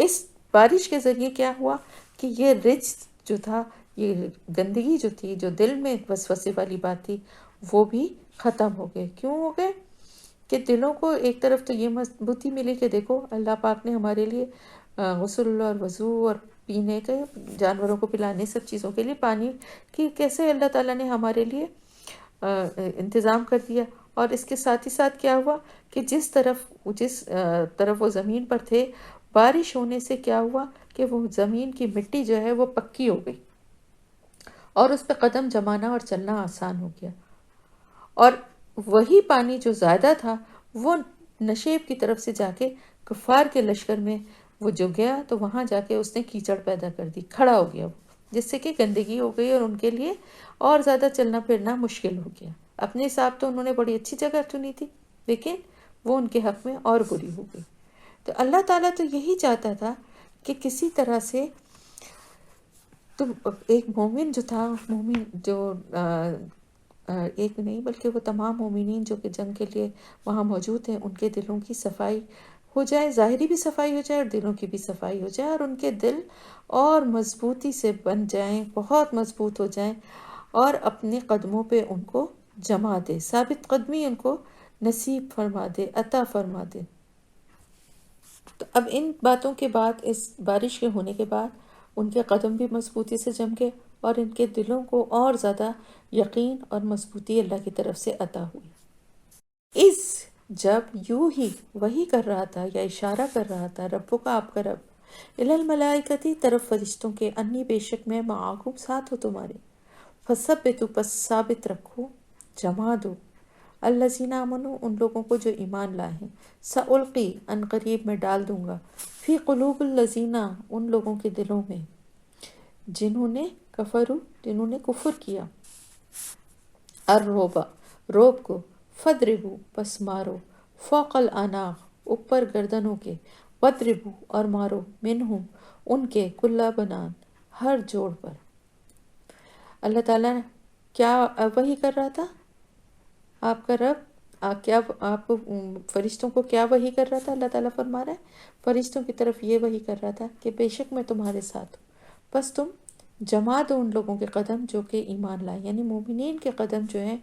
اس بارش کے ذریعے کیا ہوا کہ یہ رجس جو تھا، یہ گندگی جو تھی، جو دل میں وسوسے والی بات تھی، وہ بھی ختم ہو گئے۔ کیوں ہو گئے؟ کہ دلوں کو ایک طرف تو یہ مضبوطی ملی کہ دیکھو اللہ پاک نے ہمارے لیے غسل اور وضو اور پینے کے، جانوروں کو پلانے، سب چیزوں کے لیے پانی کی کیسے اللہ تعالیٰ نے ہمارے لیے انتظام کر دیا۔ اور اس کے ساتھ ہی ساتھ کیا ہوا کہ جس طرف وہ زمین پر تھے، بارش ہونے سے کیا ہوا کہ وہ زمین کی مٹی جو ہے وہ پکی ہو گئی، اور اس پہ قدم جمانا اور چلنا آسان ہو گیا۔ اور وہی پانی جو زیادہ تھا وہ نشیب کی طرف سے جا کے کفار کے لشکر میں وہ جو گیا، تو وہاں جا کے اس نے کیچڑ پیدا کر دی، کھڑا ہو گیا وہ، جس سے کہ گندگی ہو گئی اور ان کے لیے اور زیادہ چلنا پھرنا مشکل ہو گیا۔ اپنے حساب تو انہوں نے بڑی اچھی جگہ چنی تھی، لیکن وہ ان کے حق میں اور بری ہو گئی۔ تو اللہ تعالیٰ تو یہی چاہتا تھا کہ کسی طرح سے تو ایک مومن جو تھا، مومن جو ایک نہیں بلکہ وہ تمام مومنین جو کہ جنگ کے لیے وہاں موجود ہیں، ان کے دلوں کی صفائی ہو جائے، ظاہری بھی صفائی ہو جائے اور دلوں کی بھی صفائی ہو جائے، اور ان کے دل اور مضبوطی سے بن جائیں، بہت مضبوط ہو جائیں، اور اپنے قدموں پہ ان کو جما دے، ثابت قدمی ان کو نصیب فرما دے، عطا فرما دے۔ تو اب ان باتوں کے بعد، اس بارش کے ہونے کے بعد، ان کے قدم بھی مضبوطی سے جم گئے، اور ان کے دلوں کو اور زیادہ یقین اور مضبوطی اللہ کی طرف سے عطا ہوئی۔ اس جب یوں ہی وہی کر رہا تھا یا اشارہ کر رہا تھا ربوں کا، آپ کا رب، الملائکتی طرف فرشتوں کے، انی بے شک میں معاکم ساتھ ہو تمہارے، فثبتوا پس ثابت رکھو، جما دو، الذین آمنوا ان لوگوں کو جو ایمان لائے ہیں، سألقی ان قریب میں ڈال دوں گا، فی قلوب الذین ان لوگوں کے دلوں میں، جنہوں نے کفروا جنہوں نے کفر کیا، الرعب روب کو، فضربوا پس مارو، فوق العناق اوپر گردنوں کے، وضربوا اور مارو، منہم ان کے، کل بنان ہر جوڑ پر۔ اللہ تعالیٰ کیا وحی کر رہا تھا؟ آپ کا رب کیا آپ کو فرشتوں کو کیا وحی کر رہا تھا؟ اللہ تعالیٰ فرما رہا ہے فرشتوں کی طرف یہ وحی کر رہا تھا کہ بے شک میں تمہارے ساتھ ہوں، بس تم جما دو ان لوگوں کے قدم جو کہ ایمان لائے، یعنی مومنین کے قدم جو ہیں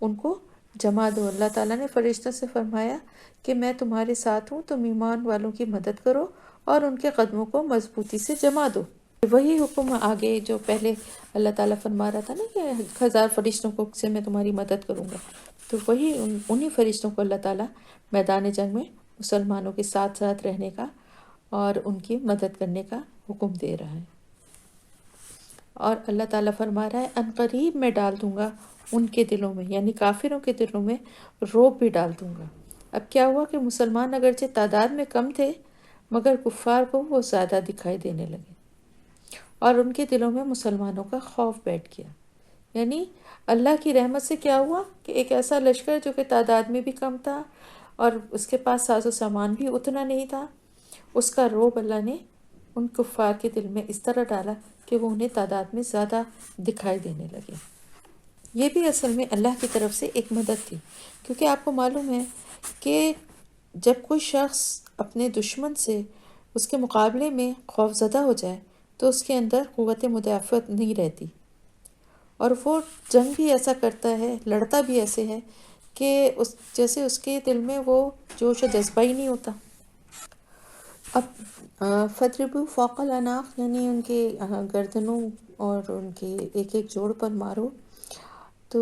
ان کو جما دو۔ اللہ تعالیٰ نے فرشتوں سے فرمایا کہ میں تمہارے ساتھ ہوں، تم ایمان والوں کی مدد کرو اور ان کے قدموں کو مضبوطی سے جما دو۔ وہی حکم آگے جو پہلے اللہ تعالیٰ فرما رہا تھا نا کہ 1000 فرشتوں کو سے میں تمہاری مدد کروں گا، تو وہی انہی فرشتوں کو اللہ تعالیٰ میدان جنگ میں مسلمانوں کے ساتھ ساتھ رہنے کا اور ان کی مدد کرنے کا حکم دے رہا ہے۔ اور اللہ تعالیٰ فرما رہا ہے ان قریب میں ڈال دوں گا ان کے دلوں میں، یعنی کافروں کے دلوں میں رعب بھی ڈال دوں گا۔ اب کیا ہوا کہ مسلمان اگرچہ تعداد میں کم تھے مگر کفار کو وہ زیادہ دکھائی دینے لگے اور ان کے دلوں میں مسلمانوں کا خوف بیٹھ گیا۔ یعنی اللہ کی رحمت سے کیا ہوا کہ ایک ایسا لشکر جو کہ تعداد میں بھی کم تھا اور اس کے پاس ساز و سامان بھی اتنا نہیں تھا، اس کا رعب اللہ نے ان کفار کے دل میں اس طرح ڈالا کہ وہ انہیں تعداد میں زیادہ دکھائی دینے لگے۔ یہ بھی اصل میں اللہ کی طرف سے ایک مدد تھی، کیونکہ آپ کو معلوم ہے کہ جب کوئی شخص اپنے دشمن سے اس کے مقابلے میں خوفزدہ ہو جائے تو اس کے اندر قوت مدافعت نہیں رہتی، اور وہ جنگ بھی ایسا کرتا ہے، لڑتا بھی ایسے ہے کہ جیسے اس کے دل میں وہ جوش و جذبہ ہی نہیں ہوتا۔ اب فَاضْرِبُوا فَوْقَ الْأَعْنَاقِ یعنی ان کے گردنوں اور ان کے ایک ایک جوڑ پر مارو۔ تو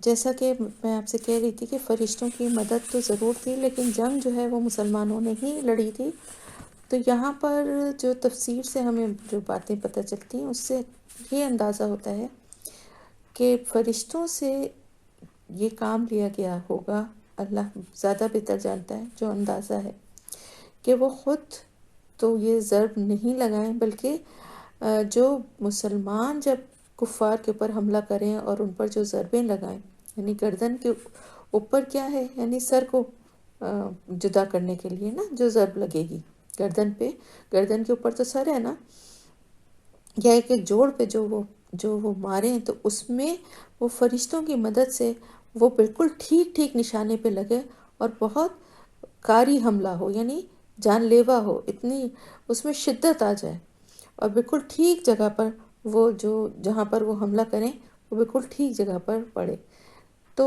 جیسا کہ میں آپ سے کہہ رہی تھی کہ فرشتوں کی مدد تو ضرور تھی، لیکن جنگ جو ہے وہ مسلمانوں نے ہی لڑی تھی۔ تو یہاں پر جو تفسیر سے ہمیں جو باتیں پتہ چلتی ہیں اس سے یہ اندازہ ہوتا ہے کہ فرشتوں سے یہ کام لیا گیا ہوگا، اللہ زیادہ بہتر جانتا ہے، جو اندازہ ہے کہ وہ خود تو یہ ضرب نہیں لگائیں، بلکہ جو مسلمان جب کفار کے اوپر حملہ کریں اور ان پر جو ضربیں لگائیں، یعنی گردن کے اوپر کیا ہے، یعنی سر کو جدا کرنے کے لیے نا جو ضرب لگے گی گردن پہ، گردن کے اوپر تو سر ہے نا، یا ایک ایک جوڑ پہ جو وہ ماریں، تو اس میں وہ فرشتوں کی مدد سے وہ بالکل ٹھیک ٹھیک نشانے پہ لگے اور بہت کاری حملہ ہو، یعنی جان لیوا ہو، اتنی اس میں شدت آ جائے اور بالکل ٹھیک جگہ پر وہ جہاں پر وہ حملہ کریں وہ بالکل ٹھیک جگہ پر پڑے۔ تو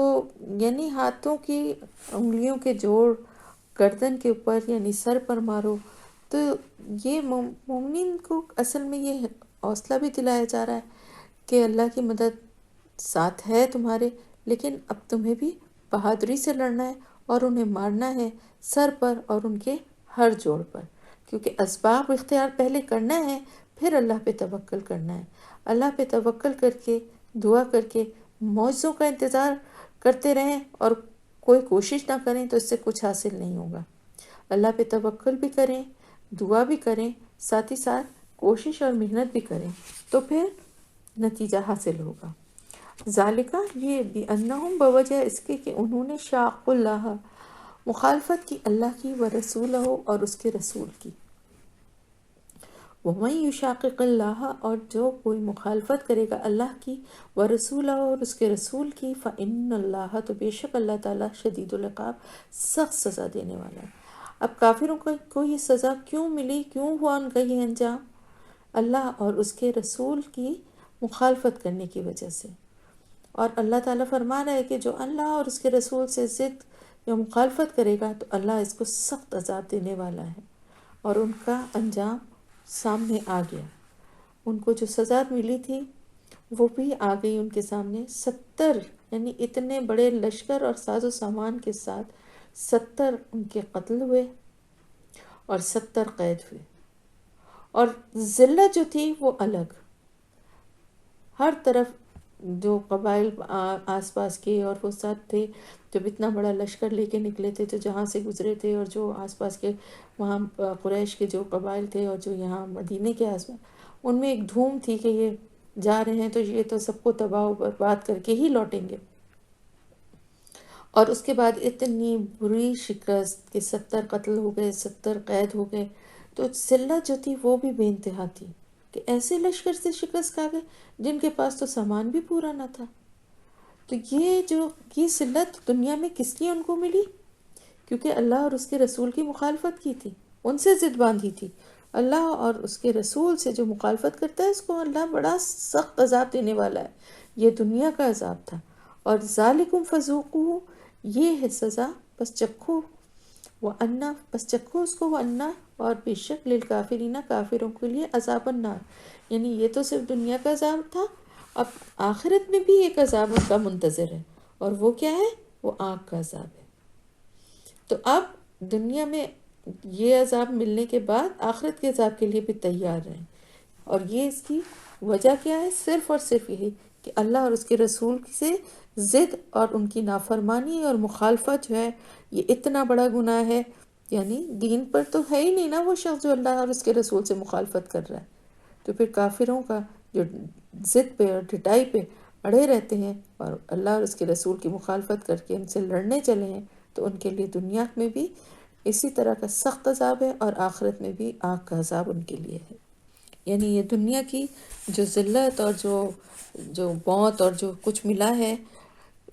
یعنی ہاتھوں کی انگلیوں کے جوڑ گردن کے اوپر یعنی سر پر مارو، تو یہ مومنین کو اصل میں یہ حوصلہ بھی دلایا جا رہا ہے کہ اللہ کی مدد ساتھ ہے تمہارے، لیکن اب تمہیں بھی بہادری سے لڑنا ہے اور انہیں مارنا ہے سر پر اور ان کے ہر جوڑ پر، کیونکہ اسباب اختیار پہلے کرنا ہے، پھر اللہ پہ توکل کرنا ہے۔ اللہ پہ توکل کر کے دعا کر کے معجزوں کا انتظار کرتے رہیں اور کوئی کوشش نہ کریں تو اس سے کچھ حاصل نہیں ہوگا۔ اللہ پہ توکل بھی کریں، دعا بھی کریں، ساتھ ہی ساتھ کوشش اور محنت بھی کریں، تو پھر نتیجہ حاصل ہوگا۔ ذالکہ یہ بِأَنَّهُمْ بوجہ اس کے کہ انہوں نے شاق اللہ مخالفت کی اللہ کی و رسولہ اور اس کے رسول کی۔ وَمَن يُشَاقِقِ اللَّهَ اور جو کوئی مخالفت کرے گا اللہ کی و رسولہ اور اس کے رسول کی، فَإِنَّ اللَّهَ تو بے شک اللہ تعالیٰ شدید العقاب سخت سزا دینے والا ہے۔ اب کافروں کو یہ سزا کیوں ملی، کیوں ہوا ان کا یہ انجام؟ اللہ اور اس کے رسول کی مخالفت کرنے کی وجہ سے۔ اور اللہ تعالیٰ فرما رہا ہے کہ جو اللہ اور اس کے رسول سے ضد یا مخالفت کرے گا تو اللہ اس کو سخت عذاب دینے والا ہے، اور ان کا انجام سامنے آ گیا۔ ان کو جو سزا ملی تھی وہ بھی آ گئی ان کے سامنے۔ 70 یعنی اتنے بڑے لشکر اور ساز و سامان کے ساتھ 70 ان کے قتل ہوئے اور 70 قید ہوئے، اور ذلت جو تھی وہ الگ، ہر طرف جو قبائل آس پاس کے اور وہ ساتھ تھے، جب اتنا بڑا لشکر لے کے نکلے تھے تو جہاں سے گزرے تھے، اور جو آس پاس کے وہاں قریش کے جو قبائل تھے اور جو یہاں مدینے کے آس پاس، ان میں ایک دھوم تھی کہ یہ جا رہے ہیں تو یہ تو سب کو تباہ و برباد کر کے ہی لوٹیں گے، اور اس کے بعد اتنی بری شکست کہ 70 قتل ہو گئے، 70 قید ہو گئے، تو ذلت جو تھی وہ بھی بے انتہا تھی کہ ایسے لشکر سے شکست کھا گئے جن کے پاس تو سامان بھی پورا نہ تھا۔ تو یہ ذلت دنیا میں کس لیے ان کو ملی؟ کیونکہ اللہ اور اس کے رسول کی مخالفت کی تھی، ان سے ضد باندھی تھی۔ اللہ اور اس کے رسول سے جو مخالفت کرتا ہے اس کو اللہ بڑا سخت عذاب دینے والا ہے، یہ دنیا کا عذاب تھا۔ اور ذالکم فذوقوہ یہ ہے سزا، بس چکھو، وَأَنَّ بس چکھو اس کو، وَأَنَّ اور بے شک للکافرین کافروں کے لیے عذاب النار، یعنی یہ تو صرف دنیا کا عذاب تھا، اب آخرت میں بھی ایک عذاب ان کا منتظر ہے، اور وہ کیا ہے؟ وہ آگ کا عذاب ہے۔ تو اب دنیا میں یہ عذاب ملنے کے بعد آخرت کے عذاب کے لیے بھی تیار رہیں، اور یہ اس کی وجہ کیا ہے؟ صرف اور صرف یہی کہ اللہ اور اس کے رسول سے ضد اور ان کی نافرمانی اور مخالفت جو ہے، یہ اتنا بڑا گناہ ہے، یعنی دین پر تو ہے ہی نہیں نا وہ شخص جو اللہ اور اس کے رسول سے مخالفت کر رہا ہے، تو پھر کافروں کا جو ضد پہ اور ڈٹائی پہ اڑے رہتے ہیں اور اللہ اور اس کے رسول کی مخالفت کر کے ان سے لڑنے چلے ہیں، تو ان کے لیے دنیا میں بھی اسی طرح کا سخت عذاب ہے، اور آخرت میں بھی آگ کا عذاب ان کے لیے ہے۔ یعنی یہ دنیا کی جو ذلت اور جو موت اور جو کچھ ملا ہے،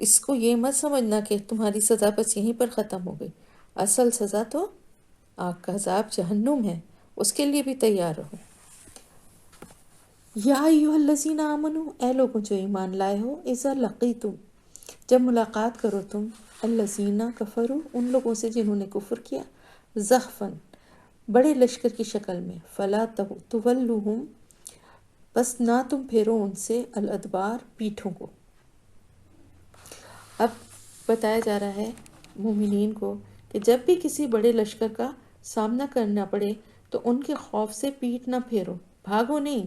اس کو یہ مت سمجھنا کہ تمہاری سزا بس یہیں پر ختم ہو گئی، اصل سزا تو آگ کا عذاب جہنم ہے، اس کے لیے بھی تیار رہو۔ یا ایھا الذین آمنو، اے لوگوں جو ایمان لائے ہو، اذا لقیتم، جب ملاقات کرو تم، الذین کفروا، ان لوگوں سے جنہوں نے کفر کیا، زحفاً، بڑے لشکر کی شکل میں، فلا تولوہم، بس نہ تم پھیرو ان سے، الادبار، پیٹھوں کو۔ اب بتایا جا رہا ہے مومنین کو کہ جب بھی کسی بڑے لشکر کا سامنا کرنا پڑے تو ان کے خوف سے پیٹ نہ پھیرو، بھاگو نہیں۔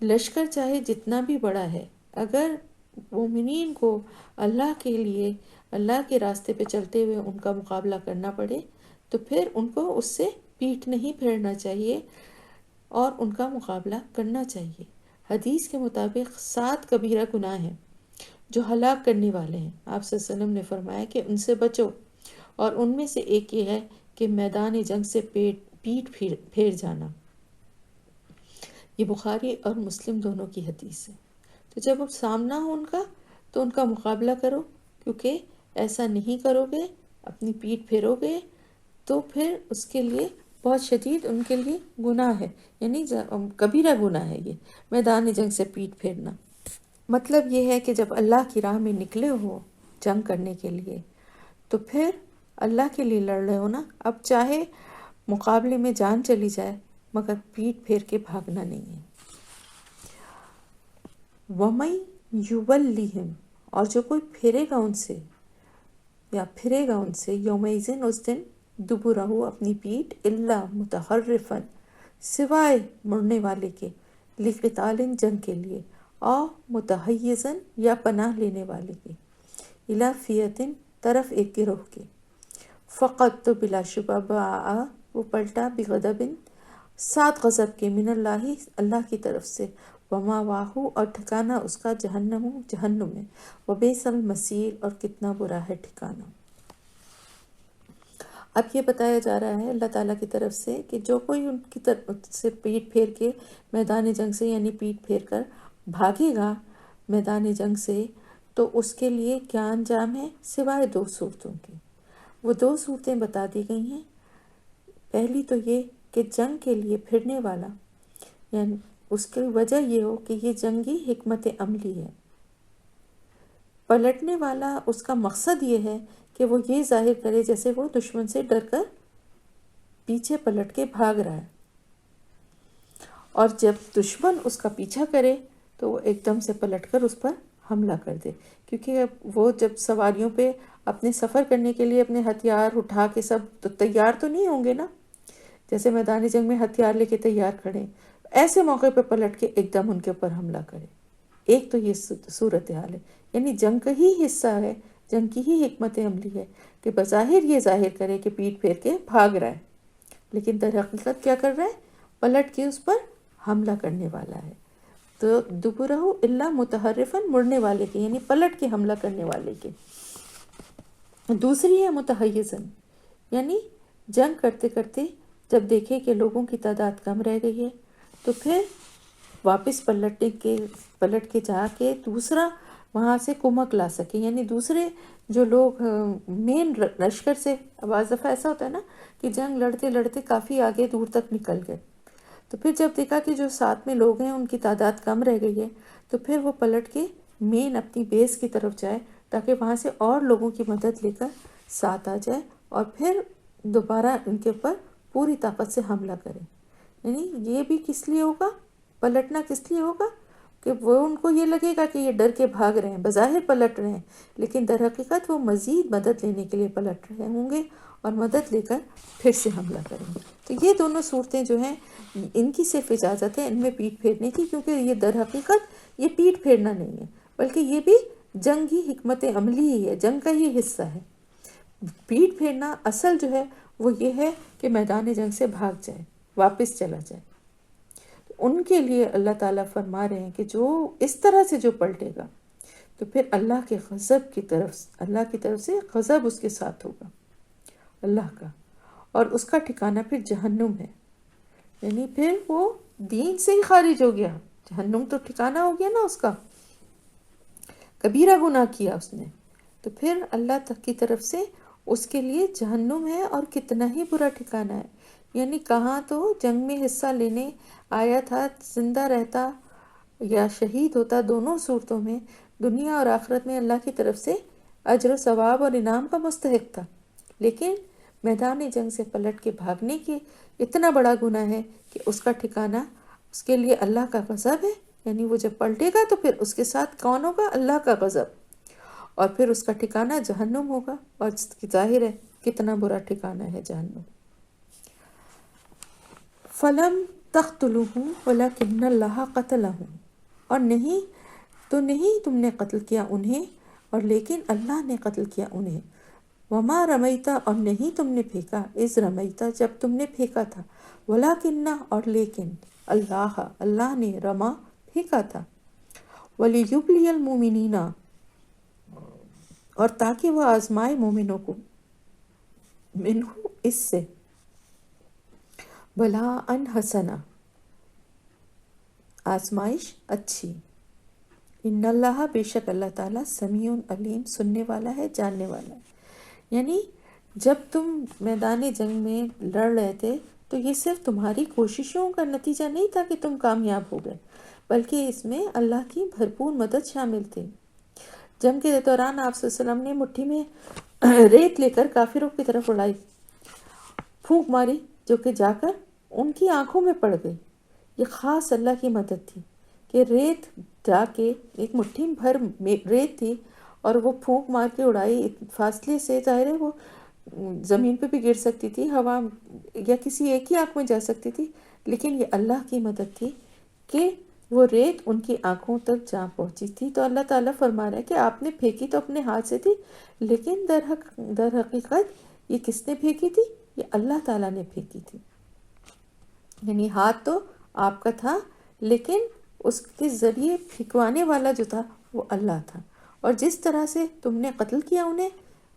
لشکر چاہے جتنا بھی بڑا ہے، اگر مومنین کو اللہ کے لیے، اللہ کے راستے پہ چلتے ہوئے ان کا مقابلہ کرنا پڑے تو پھر ان کو اس سے پیٹ نہیں پھیرنا چاہیے اور ان کا مقابلہ کرنا چاہیے۔ حدیث کے مطابق 7 کبیرہ گناہ ہیں جو ہلاک کرنے والے ہیں۔ آپ صلی اللہ علیہ وسلم نے فرمایا کہ ان سے بچو، اور ان میں سے ایک یہ ہے کہ میدان جنگ سے پیٹ پھیر جانا۔ یہ بخاری اور مسلم دونوں کی حدیث ہے۔ تو جب سامنا ہو ان کا تو ان کا مقابلہ کرو، کیونکہ ایسا نہیں کرو گے، اپنی پیٹ پھیرو گے تو پھر اس کے لیے بہت شدید ان کے لیے گناہ ہے، یعنی کبیرہ گناہ ہے یہ میدان جنگ سے پیٹ پھیرنا۔ مطلب یہ ہے کہ جب اللہ کی راہ میں نکلے ہو جنگ کرنے کے لیے تو پھر اللہ کے لیے لڑ رہے ہو نا، اب چاہے مقابلے میں جان چلی جائے مگر پیٹ پھیر کے بھاگنا نہیں ہے۔ وَمَن یُوَلِّہِم، اور جو کوئی پھرے گا ان سے یا پھرے گا ان سے، یومئذ، اس دن، دبرہ، اپنی پیٹ، الا متحرفا، سوائے مڑنے والے کے، لقتال، جنگ کے لیے، او متحیزا، یا پناہ لینے والے کے، الی فئۃ، طرف ایک گروہ کے، فقط، تو بلا شبہ، باء، وہ پلٹا، بغضب، ساتھ غضب کے، من اللہ، اللہ کی طرف سے، ومأواہ، اور ٹھکانہ اس کا، جہنم، جہنم ہے، وبئس المصیر، اور کتنا برا ہے ٹھکانہ۔ اب یہ بتایا جا رہا ہے اللہ تعالیٰ کی طرف سے کہ جو کوئی ان کی طرف سے پیٹ پھیر کے میدان جنگ سے، یعنی پیٹ پھیر کر بھاگے گا میدان جنگ سے، تو اس کے لیے کیا انجام ہے؟ سوائے 2 صورتوں کے۔ وہ 2 صورتیں بتا دی گئی ہیں۔ پہلی تو یہ کہ جنگ کے لیے پھرنے والا، یعنی اس کی وجہ یہ ہو کہ یہ جنگی حکمت عملی ہے۔ پلٹنے والا، اس کا مقصد یہ ہے کہ وہ یہ ظاہر کرے جیسے وہ دشمن سے ڈر کر پیچھے پلٹ کے بھاگ رہا ہے، اور جب دشمن اس کا پیچھا کرے تو وہ ایک دم سے پلٹ کر اس پر حملہ کر دے، کیونکہ وہ جب سواریوں پہ اپنے سفر کرنے کے لیے اپنے ہتھیار اٹھا کے سب تو تیار تو نہیں ہوں گے نا، جیسے میدان جنگ میں ہتھیار لے کے تیار کھڑے، ایسے موقع پہ پلٹ کے ایک دم ان کے اوپر حملہ کرے۔ ایک تو یہ صورتحال ہے، یعنی جنگ کا ہی حصہ ہے، جنگ کی ہی حکمت عملی ہے کہ بظاہر یہ ظاہر کرے کہ پیٹ پھیر کے بھاگ رہا ہے، لیکن در حقیقت کیا کر رہا ہے؟ پلٹ کے اس پر حملہ کرنے والا ہے۔ تو دبرہ الا متحرفن، مڑنے والے کے، یعنی پلٹ کے حملہ کرنے والے کے۔ دوسری ہے متحیزن، یعنی جنگ کرتے کرتے جب دیکھے کہ لوگوں کی تعداد کم رہ گئی ہے تو پھر واپس پلٹ کے جا کے دوسرا وہاں سے کمک لا سکے، یعنی دوسرے جو لوگ مین لشکر سے، بعض دفعہ ایسا ہوتا ہے نا کہ جنگ لڑتے لڑتے کافی آگے دور تک نکل گئے، تو پھر جب دیکھا کہ جو ساتھ میں لوگ ہیں ان کی تعداد کم رہ گئی ہے تو پھر وہ پلٹ کے مین اپنی بیس کی طرف جائے تاکہ وہاں سے اور لوگوں کی مدد لے کر ساتھ آ جائے اور پھر دوبارہ ان کے اوپر پوری طاقت سے حملہ کریں. یعنی یہ بھی کس لیے ہوگا؟ پلٹنا کس لیے ہوگا؟ کہ وہ ان کو یہ لگے گا کہ یہ ڈر کے بھاگ رہے ہیں، بظاہر پلٹ رہے ہیں، لیکن در حقیقت وہ مزید مدد لینے کے لیے پلٹ رہے ہوں گے اور مدد لے کر پھر سے حملہ کریں گے. تو یہ دونوں صورتیں جو ہیں ان کی صرف اجازت ہے ان میں پیٹ پھیرنے کی، کیونکہ یہ در حقیقت یہ پیٹ پھیرنا نہیں ہے، بلکہ یہ بھی جنگ کی حکمت عملی ہی ہے، جنگ کا ہی حصہ ہے. پیٹ پھیرنا اصل جو ہے وہ یہ ہے کہ میدان جنگ سے بھاگ جائے، واپس چلا جائے. ان کے لیے اللہ تعالیٰ فرما رہے ہیں کہ جو اس طرح سے جو پلٹے گا تو پھر اللہ کے غضب کی طرف سے غضب اس کے ساتھ ہوگا اللہ کا، اور اس کا ٹھکانہ پھر جہنم ہے. یعنی پھر وہ دین سے ہی خارج ہو گیا، جہنم تو ٹھکانہ ہو گیا نا اس کا، کبیرہ گناہ کیا اس نے، تو پھر اللہ تک کی طرف سے اس کے لیے جہنم ہے، اور کتنا ہی برا ٹھکانہ ہے. یعنی کہاں تو جنگ میں حصہ لینے آیا تھا، زندہ رہتا یا شہید ہوتا، دونوں صورتوں میں دنیا اور آخرت میں اللہ کی طرف سے اجر و ثواب اور انعام کا مستحق تھا. لیکن میدان جنگ سے پلٹ کے بھاگنے کی اتنا بڑا گناہ ہے کہ اس کا ٹھکانہ اس کے لیے اللہ کا غضب ہے. یعنی وہ جب پلٹے گا تو پھر اس کے ساتھ کون ہوگا؟ اللہ کا غضب، اور پھر اس کا ٹھکانہ جہنم ہوگا، اور ظاہر ہے کتنا برا ٹھکانہ ہے جہنم. فلم تقتلوہم ولکن اللہ قتلہم، اور نہیں تم نے قتل کیا انہیں، اور لیکن اللہ نے قتل کیا انہیں. وما رمیتا، اور نہیں تم نے پھینکا، اذ رمیتا جب تم نے پھینکا تھا، ولکن اور لیکن اللہ نے رما پھینکا تھا. ولیبلی المؤمنین، اور تاکہ وہ آزمائے مومنوں کو، منہ اس سے، بلا ان حسنا آزمائش اچھی. ان اللہ، بے شک اللہ تعالیٰ، سمیع علیم، سننے والا ہے، جاننے والا ہے. یعنی جب تم میدان جنگ میں لڑ رہے تھے تو یہ صرف تمہاری کوششوں کا نتیجہ نہیں تھا کہ تم کامیاب ہو گئے، بلکہ اس میں اللہ کی بھرپور مدد شامل تھی. جنگ کے دوران آپ صلی اللہ علیہ وسلم نے مٹھی میں ریت لے کر کافروں کی طرف اڑائی، پھونک ماری، جو کہ جا کر ان کی آنکھوں میں پڑ گئی. یہ خاص اللہ کی مدد تھی کہ ریت جا کے ایک مٹھی بھر ریت تھی اور وہ پھونک مار کے اڑائی فاصلے سے، ظاہر ہے وہ زمین پہ بھی گر سکتی تھی، ہوا یا کسی ایک ہی آنکھ میں جا سکتی تھی، لیکن یہ اللہ کی مدد تھی کہ وہ ریت ان کی آنکھوں تک جا پہنچی تھی. تو اللہ تعالیٰ فرما رہا ہے کہ آپ نے پھینکی تو اپنے ہاتھ سے تھی، لیکن در حقیقت یہ کس نے پھینکی تھی؟ یہ اللہ تعالیٰ نے پھینکی تھی. یعنی ہاتھ تو آپ کا تھا، لیکن اس کے ذریعے پھینکوانے والا جو تھا وہ اللہ تھا. اور جس طرح سے تم نے قتل کیا انہیں،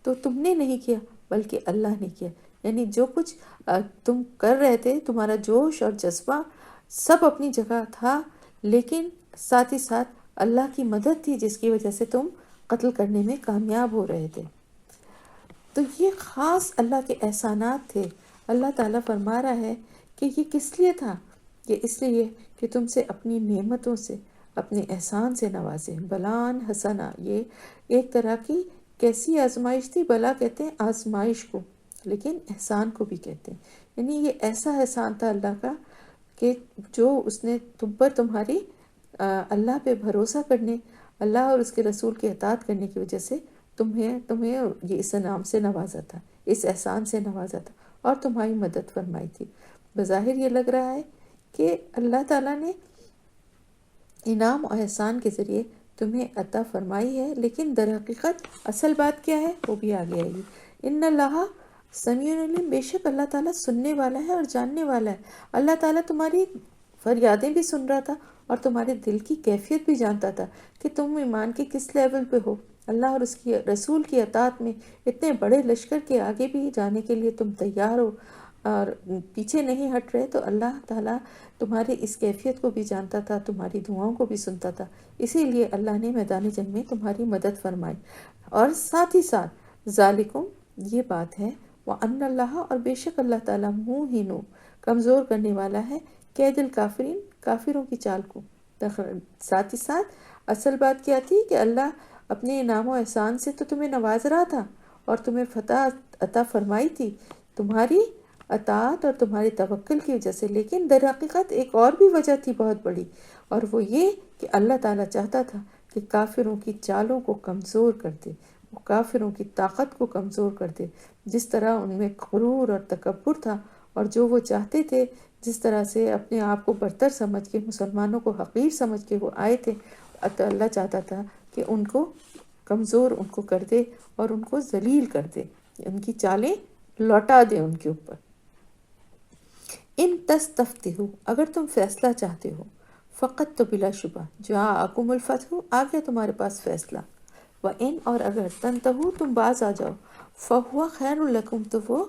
تو تم نے نہیں کیا بلکہ اللہ نے کیا. یعنی جو کچھ تم کر رہے تھے، تمہارا جوش اور جذبہ سب اپنی جگہ تھا، لیکن ساتھ ہی ساتھ اللہ کی مدد تھی جس کی وجہ سے تم قتل کرنے میں کامیاب ہو رہے تھے. تو یہ خاص اللہ کے احسانات تھے. اللہ تعالیٰ فرما رہا ہے کہ یہ کس لیے تھا؟ یہ اس لیے کہ تم سے اپنی نعمتوں سے، اپنے احسان سے نوازے. بلان حسنا، یہ ایک طرح کی کیسی آزمائش تھی؟ بلا کہتے ہیں آزمائش کو، لیکن احسان کو بھی کہتے ہیں. یعنی یہ ایسا احسان تھا اللہ کا کہ جو اس نے تم پر تمہاری اللہ پہ بھروسہ کرنے، اللہ اور اس کے رسول کی اطاعت کرنے کی وجہ سے تمہیں یہ اس انعام سے نوازا تھا، اس احسان سے نوازا تھا اور تمہاری مدد فرمائی تھی. بظاہر یہ لگ رہا ہے کہ اللہ تعالیٰ نے انعام اور احسان کے ذریعے تمہیں عطا فرمائی ہے، لیکن در حقیقت اصل بات کیا ہے وہ بھی آگے آئے گی. ان اللہ سمیع علیم، بے شک اللہ تعالیٰ سننے والا ہے اور جاننے والا ہے. اللہ تعالیٰ تمہاری فریادیں بھی سن رہا تھا اور تمہارے دل کی کیفیت بھی جانتا تھا کہ تم ایمان کے کس لیول پہ ہو. اللہ اور اس کی رسول کی اطاعت میں اتنے بڑے لشکر کے آگے بھی جانے کے لیے تم تیار ہو اور پیچھے نہیں ہٹ رہے، تو اللہ تعالیٰ تمہاری اس کیفیت کو بھی جانتا تھا، تمہاری دعاؤں کو بھی سنتا تھا. اسی لیے اللہ نے میدان جنگ میں تمہاری مدد فرمائی. اور ساتھ ہی ساتھ ذالکم، یہ بات ہے، وَأَنَّ اللَّهَ، اور بے شک اللہ تعالیٰ موہن، کمزور کرنے والا ہے، قید الکافرین، کافروں کی چال کو. ساتھ ہی ساتھ اصل بات کیا تھی کہ اللہ اپنے انعام و احسان سے تو تمہیں نواز رہا تھا اور تمہیں فتح عطا فرمائی تھی. تمہاری اطاعت اور تمہارے توکل کی وجہ سے، لیکن در حقیقت ایک اور بھی وجہ تھی بہت بڑی، اور وہ یہ کہ اللہ تعالیٰ چاہتا تھا کہ کافروں کی چالوں کو کمزور کر دے، وہ کافروں کی طاقت کو کمزور کر دے، جس طرح ان میں غرور اور تکبر تھا، اور جو وہ چاہتے تھے، جس طرح سے اپنے آپ کو برتر سمجھ کے مسلمانوں کو حقیر سمجھ کے وہ آئے تھے، تو اللہ چاہتا تھا کہ ان کو کمزور ان کو کر دے اور ان کو ذلیل کر دے، ان کی چالیں لوٹا دے ان کے اوپر۔ ان تستفتحوا، اگر تم فیصلہ چاہتے ہو، فقط تو بلا شبہ جاءکم الفتح، آ گیا تمہارے پاس فیصلہ، وَإِن، اور اگر تنتہو تم باز آ جاؤ، فَهُوَ خَيْرٌ لَكُمْ، تو وہ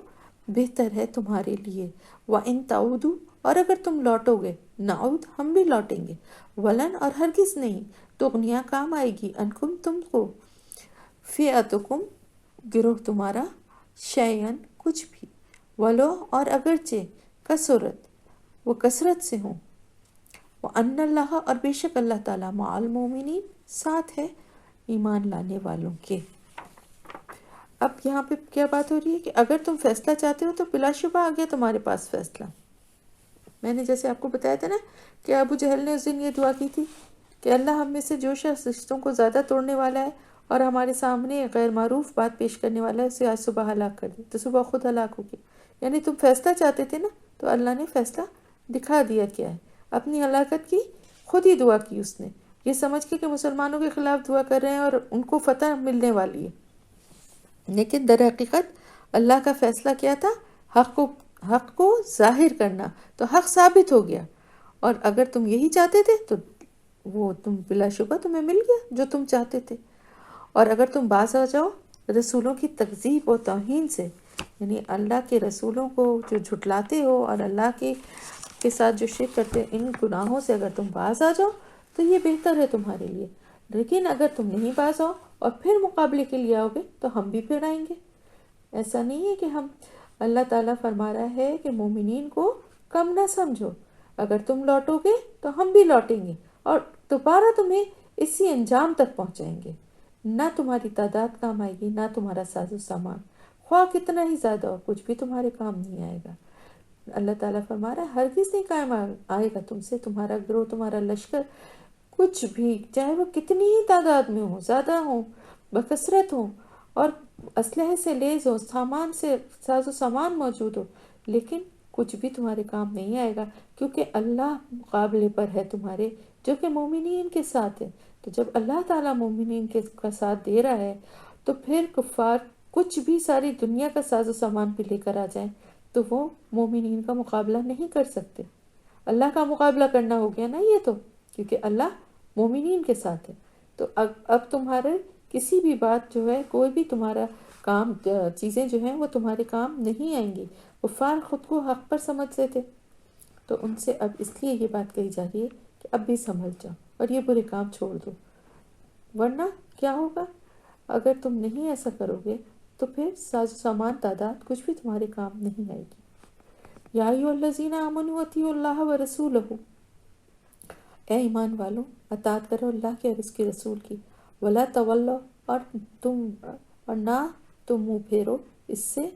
بہتر ہے تمہارے لیے، وَإِن تَعُودُوا، اور اگر تم لوٹو گے، نعود، ہم بھی لوٹیں گے، ولن، اور ہرگز نہیں، تغنیہ کام آئے گی، انکم، تم کو، فئتکم، گروہ تمہارا، شیئن، کچھ بھی، ولو، اور اگرچہ، کثرت، وہ کثرت سے ہوں، وَأَنَّ اللَّهَ، اور بے شک اللہ تعالیٰ، مع المؤمنین، ساتھ ہے ایمان لانے والوں کے۔ اب یہاں پہ کیا بات ہو رہی ہے کہ اگر تم فیصلہ چاہتے ہو تو بلا شبہ آ گیا تمہارے پاس فیصلہ۔ میں نے جیسے آپ کو بتایا تھا نا کہ ابو جہل نے اس دن یہ دعا کی تھی کہ اللہ ہم میں سے جو شخص رشتوں کو زیادہ توڑنے والا ہے اور ہمارے سامنے غیر معروف بات پیش کرنے والا ہے، اسے آج صبح ہلاک کر دے، تو صبح خود ہلاک ہو گیا۔ یعنی تم فیصلہ چاہتے تھے نا، تو اللہ نے فیصلہ دکھا دیا کیا ہے، اپنی ہلاکت کی خود ہی دعا کی اس نے، یہ سمجھ کے کہ مسلمانوں کے خلاف دعا کر رہے ہیں اور ان کو فتح ملنے والی ہے، لیکن در حقیقت اللہ کا فیصلہ کیا تھا؟ حق کو ظاہر کرنا، تو حق ثابت ہو گیا، اور اگر تم یہی چاہتے تھے تو وہ تم بلا شبہ تمہیں مل گیا جو تم چاہتے تھے۔ اور اگر تم باز آ جاؤ رسولوں کی تکذیب و توہین سے، یعنی اللہ کے رسولوں کو جو جھٹلاتے ہو اور اللہ کے ساتھ جو شرک کرتے ہیں، ان گناہوں سے اگر تم باز آ جاؤ تو یہ بہتر ہے تمہارے لیے، لیکن اگر تم نہیں باز آؤ اور پھر مقابلے کے لیے آؤ گے تو ہم بھی پھر آئیں گے۔ ایسا نہیں ہے کہ ہم، اللہ تعالیٰ فرما رہا ہے کہ مومنین کو کم نہ سمجھو، اگر تم لوٹو گے تو ہم بھی لوٹیں گے اور دوبارہ تمہیں اسی انجام تک پہنچائیں گے، نہ تمہاری تعداد کام آئے گی، نہ تمہارا ساز و سامان، خواہ کتنا ہی زیادہ ہو، کچھ بھی تمہارے کام نہیں آئے گا۔ اللہ تعالیٰ فرما رہا ہے ہرگز نہیں قائم آئے گا تم سے تمہارا گروہ، تمہارا لشکر، کچھ بھی، چاہے وہ کتنی ہی تعداد میں ہو، زیادہ ہوں، بکثرت ہوں، اور اسلحے سے لیز ہو، سامان سے ساز و سامان موجود ہو، لیکن کچھ بھی تمہارے کام نہیں آئے گا، کیونکہ اللہ مقابلے پر ہے تمہارے، جو کہ مومنین کے ساتھ ہے۔ تو جب اللہ تعالیٰ مومنین کا ساتھ دے رہا ہے تو پھر کفار کچھ بھی ساری دنیا کا ساز و سامان بھی لے کر آ جائیں تو وہ مومنین کا مقابلہ نہیں کر سکتے۔ اللہ کا مقابلہ کرنا ہو گیا نا یہ تو، کیونکہ اللہ مومنین کے ساتھ ہے۔ تو اب تمہارے کسی بھی بات جو ہے، کوئی بھی تمہارا کام، چیزیں جو ہیں وہ تمہارے کام نہیں آئیں گی۔ کفار خود کو حق پر سمجھتے تھے، تو ان سے اب اس لیے یہ بات کہی جا رہی ہے کہ اب بھی سنبھل جاؤ اور یہ برے کام چھوڑ دو، ورنہ کیا ہوگا؟ اگر تم نہیں ایسا کرو گے تو پھر ساز و سامان، تعداد، کچھ بھی تمہارے کام نہیں آئے گی۔ یا ایھا الذین آمنوا اطیعوا اللہ ورسولہ، اے ایمان والو، اطاعت کرو اللہ کے اور اس کے رسول کی، ولا تولوا، اور نہ تم منہ پھیرو اس سے،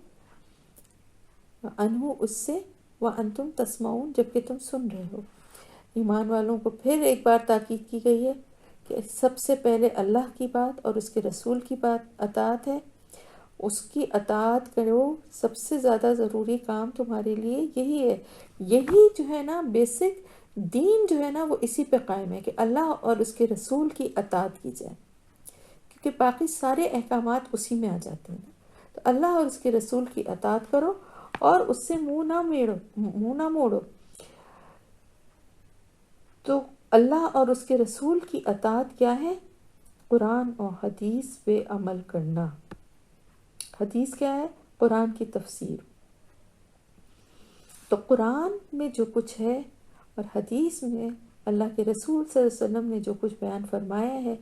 عنہ، اس سے، وانتم تسمعون، جبکہ تم سن رہے ہو۔ ایمان والوں کو پھر ایک بار تاکید کی گئی ہے کہ سب سے پہلے اللہ کی بات اور اس کے رسول کی بات اطاعت ہے، اس کی اطاعت کرو، سب سے زیادہ ضروری کام تمہارے لیے یہی ہے۔ یہی جو ہے نا بیسک دین جو ہے نا وہ اسی پہ قائم ہے کہ اللہ اور اس کے رسول کی اطاعت کی جائے، کیونکہ باقی سارے احکامات اسی میں آ جاتے ہیں۔ تو اللہ اور اس کے رسول کی اطاعت کرو اور اس سے منہ نہ موڑو۔ تو اللہ اور اس کے رسول کی اطاعت کیا ہے؟ قرآن اور حدیث پہ عمل کرنا۔ حدیث کیا ہے؟ قرآن کی تفسیر۔ تو قرآن میں جو کچھ ہے اور حدیث میں اللہ کے رسول صلی اللہ علیہ وسلم نے جو کچھ بیان فرمایا ہے،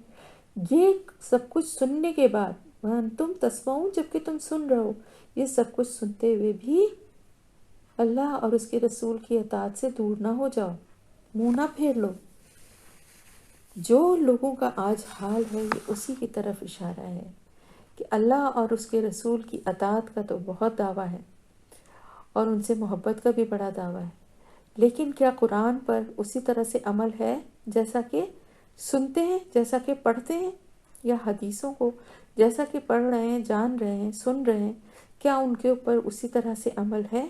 یہ سب کچھ سننے کے بعد، تم تسمعون، جبکہ تم سن رہے ہو، یہ سب کچھ سنتے ہوئے بھی اللہ اور اس کے رسول کی اطاعت سے دور نہ ہو جاؤ، منہ نہ پھیر لو۔ جو لوگوں کا آج حال ہے یہ اسی کی طرف اشارہ ہے کہ اللہ اور اس کے رسول کی اطاعت کا تو بہت دعویٰ ہے، اور ان سے محبت کا بھی بڑا دعویٰ ہے، لیکن کیا قرآن پر اسی طرح سے عمل ہے جیسا کہ سنتے ہیں، جیسا کہ پڑھتے ہیں، یا حدیثوں کو جیسا کہ پڑھ رہے ہیں، جان رہے ہیں، سن رہے ہیں، کیا ان کے اوپر اسی طرح سے عمل ہے؟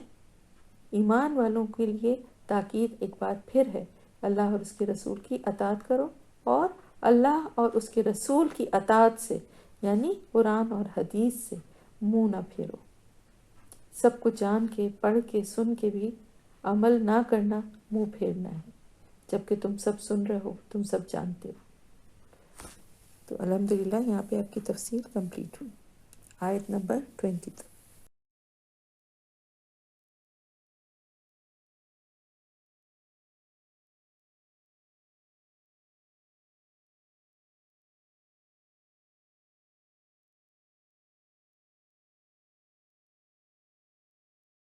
ایمان والوں کے لیے تاکید ایک بار پھر ہے، اللہ اور اس کے رسول کی اطاعت کرو، اور اللہ اور اس کے رسول کی اطاعت سے یعنی قرآن اور حدیث سے منہ نہ پھیرو۔ سب کچھ جان کے، پڑھ کے، سن کے بھی عمل نہ کرنا منہ پھیرنا ہے، جبکہ تم سب سن رہے ہو، تم سب جانتے ہو۔ تو الحمدللہ یہاں پہ آپ کی تفسیر کمپلیٹ ہوئی، آیت نمبر 20 تک۔